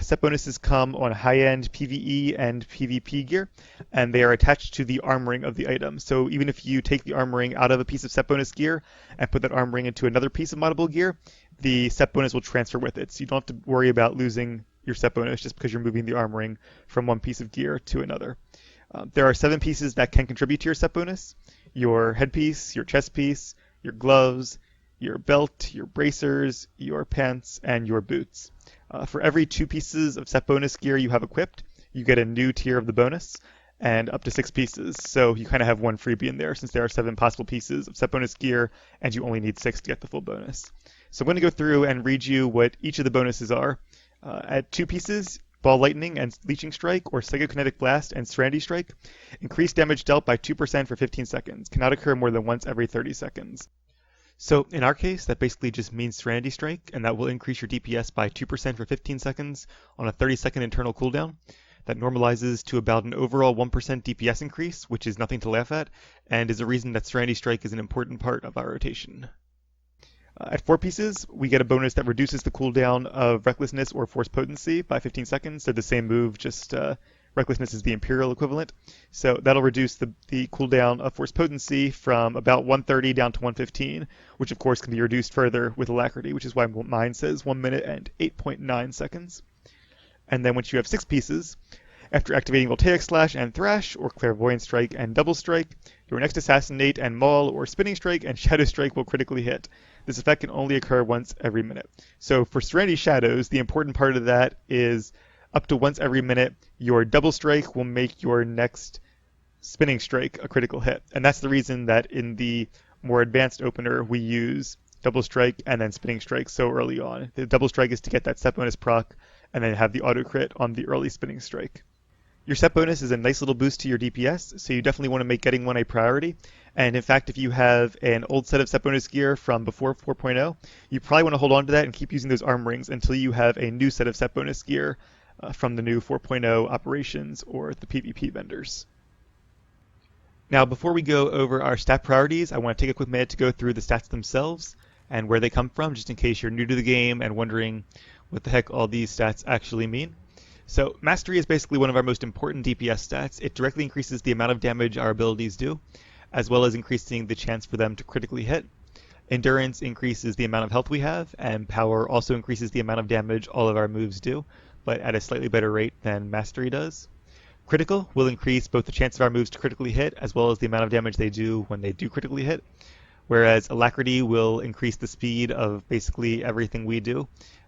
Set bonuses come on high-end PvE and PvP gear, and they are attached to the armoring of the item. So even if you take the armoring out of a piece of set bonus gear and put that armoring into another piece of moddable gear, the set bonus will transfer with it. So you don't have to worry about losing your set bonus just because you're moving the armoring from one piece of gear to another. There are 7 pieces that can contribute to your set bonus: your headpiece, your chest piece, your gloves, your belt, your bracers, your pants, and your boots. For every 2 pieces of set bonus gear you have equipped, you get a new tier of the bonus, and up to 6 pieces. So you kind of have one freebie in there since there are 7 possible pieces of set bonus gear, and you only need 6 to get the full bonus. So I'm going to go through and read you what each of the bonuses are. At 2 pieces, Ball Lightning and Leeching Strike, or Psychokinetic Blast and Serenity Strike, increase damage dealt by 2% for 15 seconds. Cannot occur more than once every 30 seconds. So in our case, that basically just means Serenity Strike, and that will increase your DPS by 2% for 15 seconds on a 30-second internal cooldown. That normalizes to about an overall 1% DPS increase, which is nothing to laugh at, and is a reason that Serenity Strike is an important part of our rotation. At 4 pieces, we get a bonus that reduces the cooldown of Recklessness or Force Potency by 15 seconds. So the same move, just Recklessness is the Imperial equivalent. So that'll reduce the cooldown of Force Potency from about 130 down to 115, which of course can be reduced further with Alacrity, which is why mine says 1 minute and 8.9 seconds. And then once you have 6 pieces, after activating Voltaic Slash and Thrash, or Clairvoyant Strike and Double Strike, your next Assassinate and Maul or Spinning Strike and Shadow Strike will critically hit. This effect can only occur once every minute. So for Serenity Shadows, the important part of that is up to once every minute, your Double Strike will make your next Spinning Strike a critical hit. And that's the reason that in the more advanced opener, we use Double Strike and then Spinning Strike so early on. The Double Strike is to get that set bonus proc and then have the auto crit on the early Spinning Strike. Your set bonus is a nice little boost to your DPS, so you definitely want to make getting one a priority. And in fact, if you have an old set of set bonus gear from before 4.0, you probably want to hold on to that and keep using those arm rings until you have a new set of set bonus gear from the new 4.0 operations or the PvP vendors. Now, before we go over our stat priorities, I want to take a quick minute to go through the stats themselves and where they come from, just in case you're new to the game and wondering what the heck all these stats actually mean. So Mastery is basically one of our most important DPS stats. It directly increases the amount of damage our abilities do, as well as increasing the chance for them to critically hit. Endurance increases the amount of health we have, and Power also increases the amount of damage all of our moves do, but at a slightly better rate than Mastery does. Critical will increase both the chance of our moves to critically hit, as well as the amount of damage they do when they do critically hit, whereas Alacrity will increase the speed of basically everything we do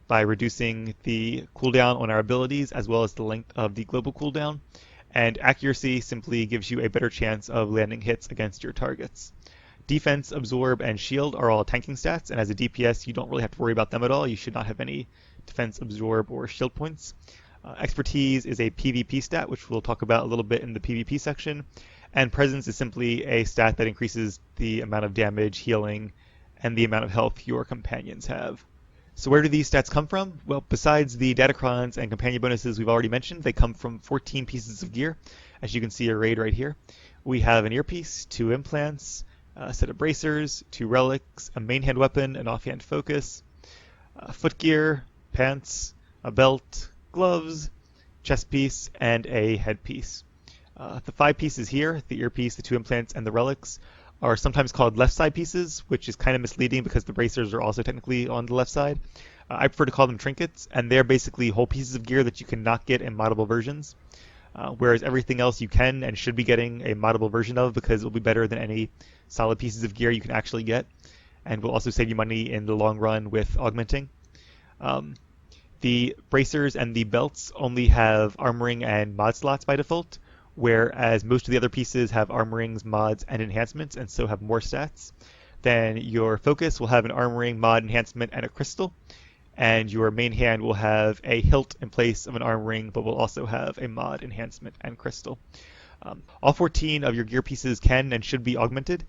by reducing the cooldown on our abilities as well as the length of the global cooldown. And Accuracy simply gives you a better chance of landing hits against your targets. Defense, Absorb, and Shield are all tanking stats, and as a DPS you don't really have to worry about them at all. You should not have any Defense, Absorb, or Shield points. Expertise is a PvP stat, which we'll talk about a little bit in the PvP section. And Presence is simply a stat that increases the amount of damage, healing, and the amount of health your companions have. So where do these stats come from? Well, besides the Datacrons and companion bonuses we've already mentioned, they come from 14 pieces of gear, as you can see arrayed right here. We have an earpiece, 2 implants, a set of bracers, 2 relics, a main hand weapon, an offhand focus, foot gear, pants, a belt, gloves, chest piece, and a headpiece. The 5 pieces here, the earpiece, the 2 implants, and the relics, are sometimes called left side pieces, which is kind of misleading because the bracers are also technically on the left side. I prefer to call them trinkets, and they're basically whole pieces of gear that you cannot get in moddable versions, whereas everything else you can and should be getting a moddable version of because it will be better than any solid pieces of gear you can actually get, and will also save you money in the long run with augmenting. The bracers and the belts only have armoring and mod slots by default, whereas most of the other pieces have armorings, mods, and enhancements, and so have more stats. Then your focus will have an armoring, mod, enhancement, and a crystal, and your main hand will have a hilt in place of an armoring, but will also have a mod, enhancement, and crystal. All 14 of your gear pieces can and should be augmented.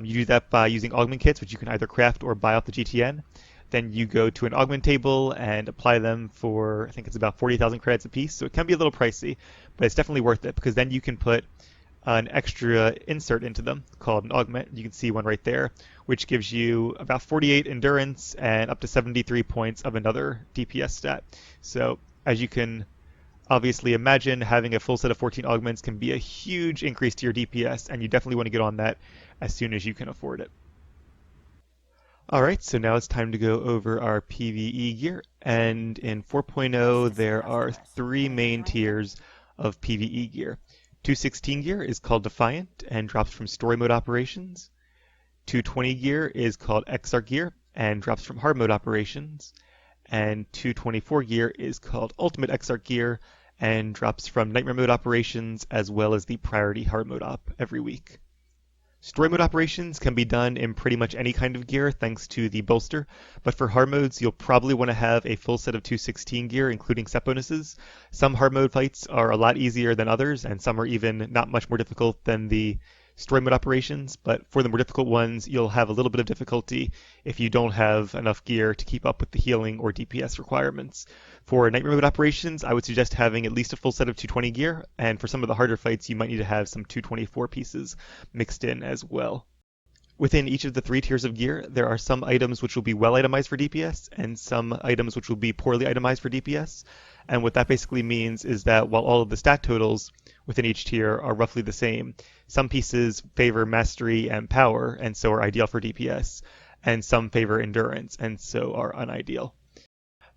You do that by using augment kits, which you can either craft or buy off the GTN. Then you go to an augment table and apply them for, I think it's about 40,000 credits a piece. So it can be a little pricey, but it's definitely worth it because then you can put an extra insert into them called an augment. You can see one right there, which gives you about 48 endurance and up to 73 points of another DPS stat. So as you can obviously imagine, having a full set of 14 augments can be a huge increase to your DPS, and you definitely want to get on that as soon as you can afford it. Alright, so now it's time to go over our PvE gear, and in 4.0 there are 3 main tiers of PvE gear. 216 gear is called Defiant and drops from story mode operations. 220 gear is called Exarch gear and drops from hard mode operations. And 224 gear is called Ultimate Exarch gear and drops from nightmare mode operations as well as the priority hard mode op every week. Story mode operations can be done in pretty much any kind of gear thanks to the bolster, but for hard modes you'll probably want to have a full set of 216 gear including set bonuses. Some hard mode fights are a lot easier than others, and some are even not much more difficult than the story mode operations, but for the more difficult ones you'll have a little bit of difficulty if you don't have enough gear to keep up with the healing or DPS requirements. For nightmare mode operations, I would suggest having at least a full set of 220 gear, and for some of the harder fights you might need to have some 224 pieces mixed in as well. Within each of the three tiers of gear, there are some items which will be well itemized for DPS and some items which will be poorly itemized for DPS. And what that basically means is that while all of the stat totals within each tier are roughly the same, some pieces favor mastery and power and so are ideal for DPS, and some favor endurance and so are unideal.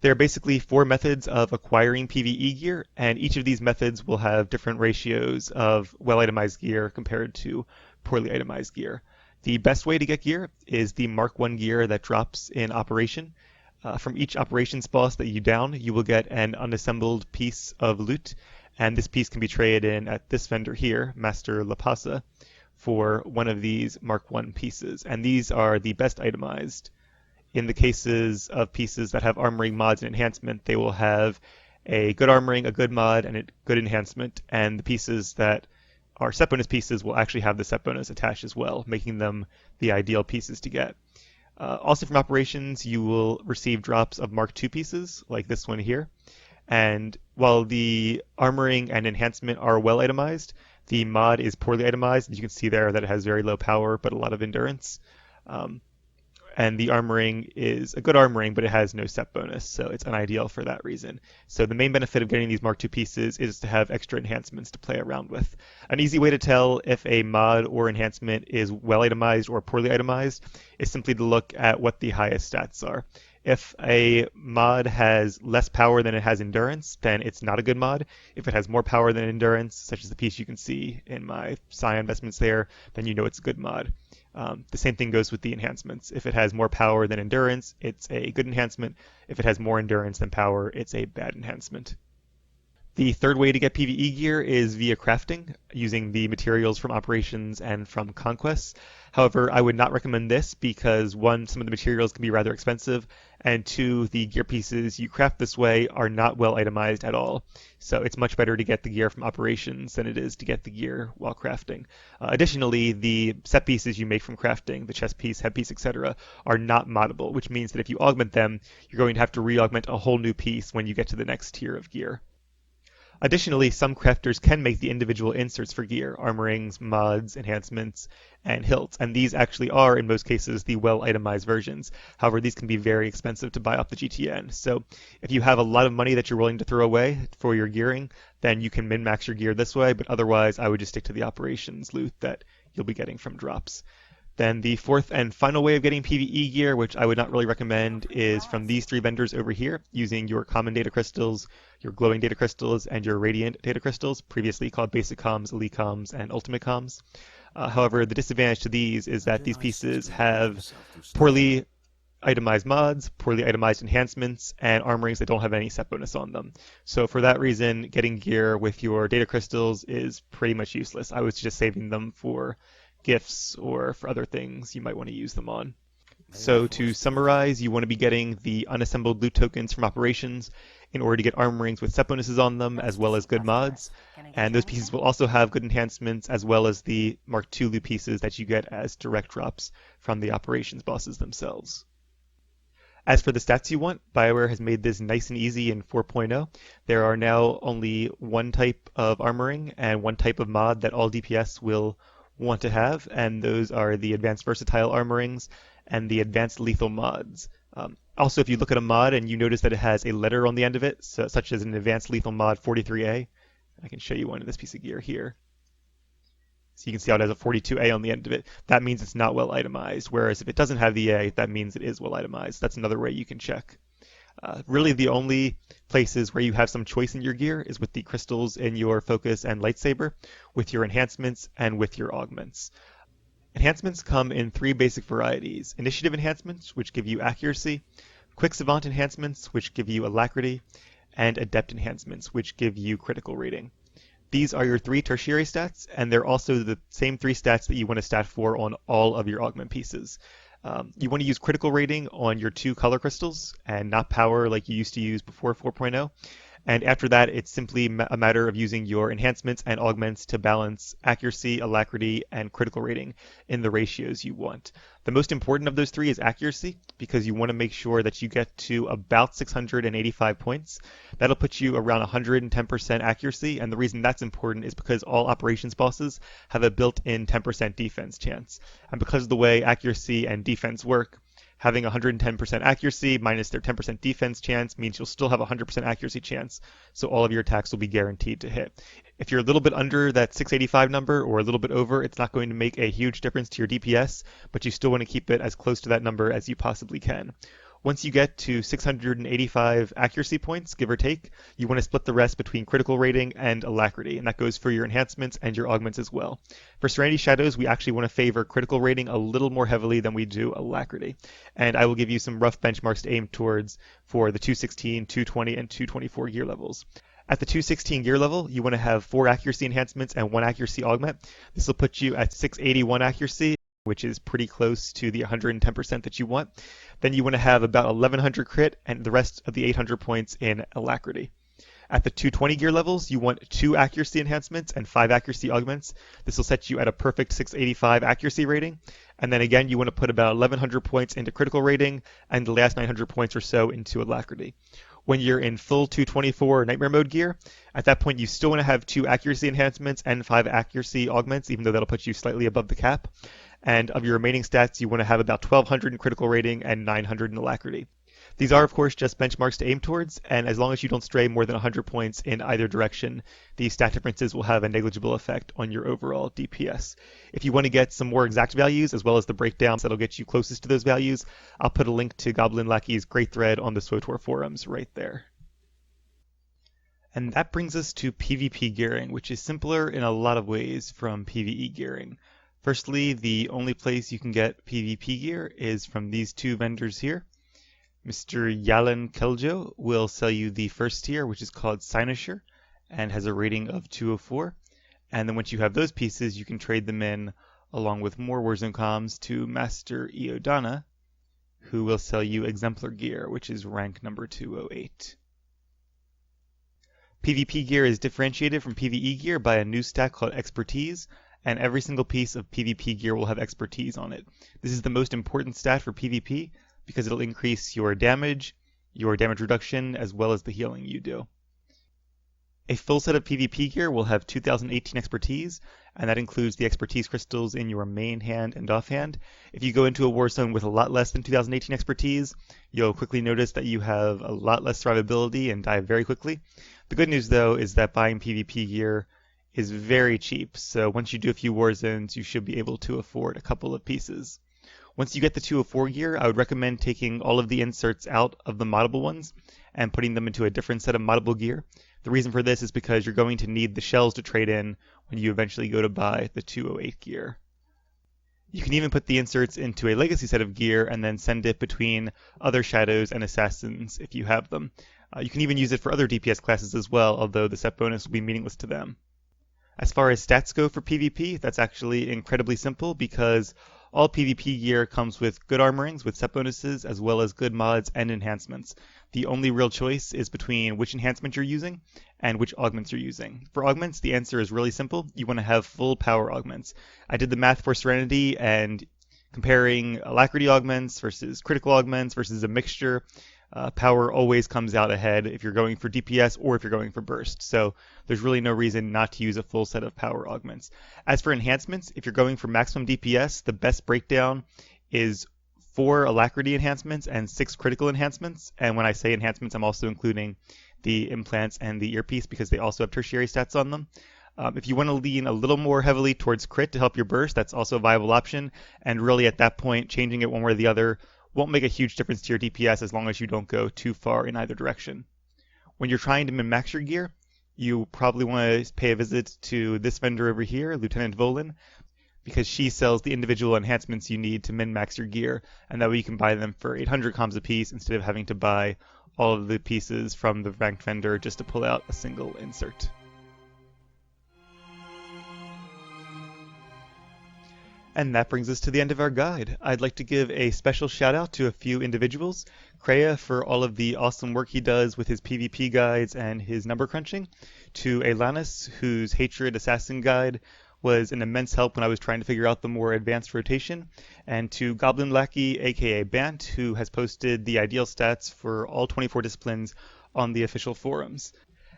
There are basically four methods of acquiring PvE gear, and each of these methods will have different ratios of well-itemized gear compared to poorly itemized gear. The best way to get gear is the Mark 1 gear that drops in Operation. From each Operations boss that you down, you will get an unassembled piece of loot, and this piece can be traded in at this vendor here, Master Lapasa, for one of these Mark 1 pieces, and these are the best itemized. In the cases of pieces that have armoring mods and enhancement, they will have a good armoring, a good mod, and a good enhancement, and the pieces that are set bonus pieces will actually have the set bonus attached as well, making them the ideal pieces to get. Also from Operations, you will receive drops of Mark II pieces, like this one here, and while the armoring and enhancement are well itemized, the mod is poorly itemized, and you can see there that it has very low power but a lot of endurance. And the armoring is a good armoring, but it has no set bonus, so it's unideal for that reason. So the main benefit of getting these Mark II pieces is to have extra enhancements to play around with. An easy way to tell if a mod or enhancement is well itemized or poorly itemized is simply to look at what the highest stats are. If a mod has less power than it has endurance, then it's not a good mod. If it has more power than endurance, such as the piece you can see in my Scion investments there, then you know it's a good mod. The same thing goes with the enhancements. If it has more power than endurance, it's a good enhancement. If it has more endurance than power, it's a bad enhancement. The third way to get PvE gear is via crafting, using the materials from Operations and from Conquests. However, I would not recommend this because one, some of the materials can be rather expensive, and two, the gear pieces you craft this way are not well itemized at all. So it's much better to get the gear from Operations than it is to get the gear while crafting. Additionally, the set pieces you make from crafting, the chest piece, head piece, etc., are not moddable, which means that if you augment them, you're going to have to re-augment a whole new piece when you get to the next tier of gear. Additionally, some crafters can make the individual inserts for gear, armorings, mods, enhancements, and hilts, and these actually are, in most cases, the well-itemized versions. However, these can be very expensive to buy off the GTN. So if you have a lot of money that you're willing to throw away for your gearing, then you can min-max your gear this way, but otherwise I would just stick to the Operations loot that you'll be getting from drops. Then the fourth and final way of getting PvE gear, which I would not really recommend, is from these three vendors over here, using your common data crystals, your glowing data crystals, and your radiant data crystals, previously called basic comms, elite comms, and ultimate comms. However, the disadvantage to these is that these pieces have poorly itemized mods, poorly itemized enhancements, and armorings that don't have any set bonus on them. So for that reason, getting gear with your data crystals is pretty much useless. I was just saving them for gifts or for other things you might want to use them on. So to summarize, you want to be getting the unassembled loot tokens from Operations in order to get armorings with set bonuses on them as well as good mods, and those pieces will also have good enhancements as well as the Mark II loot pieces that you get as direct drops from the Operations bosses themselves. As for the stats you want, BioWare has made this nice and easy in 4.0. There are now only one type of armoring and one type of mod that all DPS will want to have, and those are the Advanced Versatile Armorings and the Advanced Lethal Mods. Also, if you look at a mod and you notice that it has a letter on the end of it, such as an Advanced Lethal Mod 43A, I can show you one in this piece of gear here. So you can see how it has a 42A on the end of it. That means it's not well itemized, whereas if it doesn't have the A, that means it is well itemized. That's another way you can check. Really, the only places where you have some choice in your gear is with the crystals in your focus and lightsaber, with your enhancements, and with your augments. Enhancements come in three basic varieties: initiative enhancements, which give you accuracy, quick savant enhancements, which give you alacrity, and adept enhancements, which give you critical rating. These are your three tertiary stats, and they're also the same three stats that you want to stat for on all of your augment pieces. You want to use critical rating on your two color crystals and not power like you used to use before 4.0. And after that, it's simply a matter of using your enhancements and augments to balance accuracy, alacrity, and critical rating in the ratios you want. The most important of those three is accuracy, because you want to make sure that you get to about 685 points. That'll put you around 110% accuracy, and the reason that's important is because all operations bosses have a built-in 10% defense chance. And because of the way accuracy and defense work, having 110% accuracy minus their 10% defense chance means you'll still have a 100% accuracy chance, so all of your attacks will be guaranteed to hit. If you're a little bit under that 685 number or a little bit over, it's not going to make a huge difference to your DPS, but you still want to keep it as close to that number as you possibly can. Once you get to 685 accuracy points, give or take, you want to split the rest between critical rating and alacrity, and that goes for your enhancements and your augments as well. For Serenity Shadows, we actually want to favor critical rating a little more heavily than we do alacrity, and I will give you some rough benchmarks to aim towards for the 216, 220, and 224 gear levels. At the 216 gear level, you want to have 4 accuracy enhancements and 1 accuracy augment. This will put you at 681 accuracy, which is pretty close to the 110% that you want. Then you want to have about 1100 crit and the rest of the 800 points in alacrity. At the 220 gear levels, you want 2 accuracy enhancements and 5 accuracy augments. This will set you at a perfect 685 accuracy rating. And then again, you want to put about 1100 points into critical rating and the last 900 points or so into alacrity. When you're in full 224 Nightmare Mode gear, at that point you still want to have 2 accuracy enhancements and 5 accuracy augments, even though that'll put you slightly above the cap. And of your remaining stats, you want to have about 1200 in critical rating and 900 in alacrity. These are, of course, just benchmarks to aim towards, and as long as you don't stray more than 100 points in either direction, these stat differences will have a negligible effect on your overall DPS. If you want to get some more exact values, as well as the breakdowns that'll get you closest to those values, I'll put a link to Goblin Lackey's great thread on the SWTOR forums right there. And that brings us to PvP Gearing, which is simpler in a lot of ways from PvE Gearing. Firstly, the only place you can get PvP gear is from these two vendors here. Mr. Yalan Keljo will sell you the first tier, which is called Cynosure, and has a rating of 204. And then once you have those pieces, you can trade them in along with more Warzone comms to Master Iodana, who will sell you Exemplar gear, which is rank number 208. PvP gear is differentiated from PvE gear by a new stat called Expertise, and every single piece of PvP gear will have Expertise on it. This is the most important stat for PvP because it'll increase your damage reduction, as well as the healing you do. A full set of PvP gear will have 2018 Expertise, and that includes the Expertise crystals in your main hand and offhand. If you go into a Warzone with a lot less than 2018 Expertise, you'll quickly notice that you have a lot less survivability and die very quickly. The good news, though, is that buying PvP gear is very cheap, so once you do a few Warzones, you should be able to afford a couple of pieces. Once you get the 204 gear, I would recommend taking all of the inserts out of the moddable ones and putting them into a different set of moddable gear. The reason for this is because you're going to need the shells to trade in when you eventually go to buy the 208 gear. You can even put the inserts into a legacy set of gear and then send it between other shadows and assassins if you have them. You can even use it for other DPS classes as well, although the set bonus will be meaningless to them. As far as stats go for PvP, that's actually incredibly simple because all PvP gear comes with good armorings with set bonuses as well as good mods and enhancements. The only real choice is between which enhancement you're using and which augments you're using. For augments, the answer is really simple. You want to have full power augments. I did the math for Serenity and comparing alacrity augments versus critical augments versus a mixture. Power always comes out ahead if you're going for DPS or if you're going for burst. So there's really no reason not to use a full set of power augments. As for enhancements, if you're going for maximum DPS, the best breakdown is 4 alacrity enhancements and 6 critical enhancements. And when I say enhancements, I'm also including the implants and the earpiece because they also have tertiary stats on them. If you want to lean a little more heavily towards crit to help your burst, that's also a viable option. And really at that point, changing it one way or the other won't make a huge difference to your DPS as long as you don't go too far in either direction. When you're trying to min-max your gear, you probably want to pay a visit to this vendor over here, Lieutenant Volin, because she sells the individual enhancements you need to min-max your gear, and that way you can buy them for 800 comms a piece instead of having to buy all of the pieces from the ranked vendor just to pull out a single insert. And that brings us to the end of our guide. I'd like to give a special shout out to a few individuals. Kreia for all of the awesome work he does with his PvP guides and his number crunching. To Elanus, whose Hatred Assassin guide was an immense help when I was trying to figure out the more advanced rotation. And to Goblin Lackey, aka Bant, who has posted the ideal stats for all 24 disciplines on the official forums.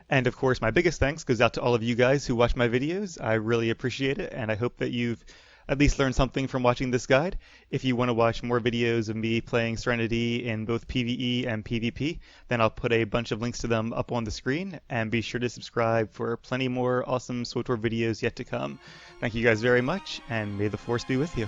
And of course, my biggest thanks goes out to all of you guys who watch my videos. I really appreciate it, and I hope that you've at least learned something from watching this guide. If you want to watch more videos of me playing Serenity in both PvE and PvP, then I'll put a bunch of links to them up on the screen, and be sure to subscribe for plenty more awesome SWTOR videos yet to come. Thank you guys very much, and may the Force be with you.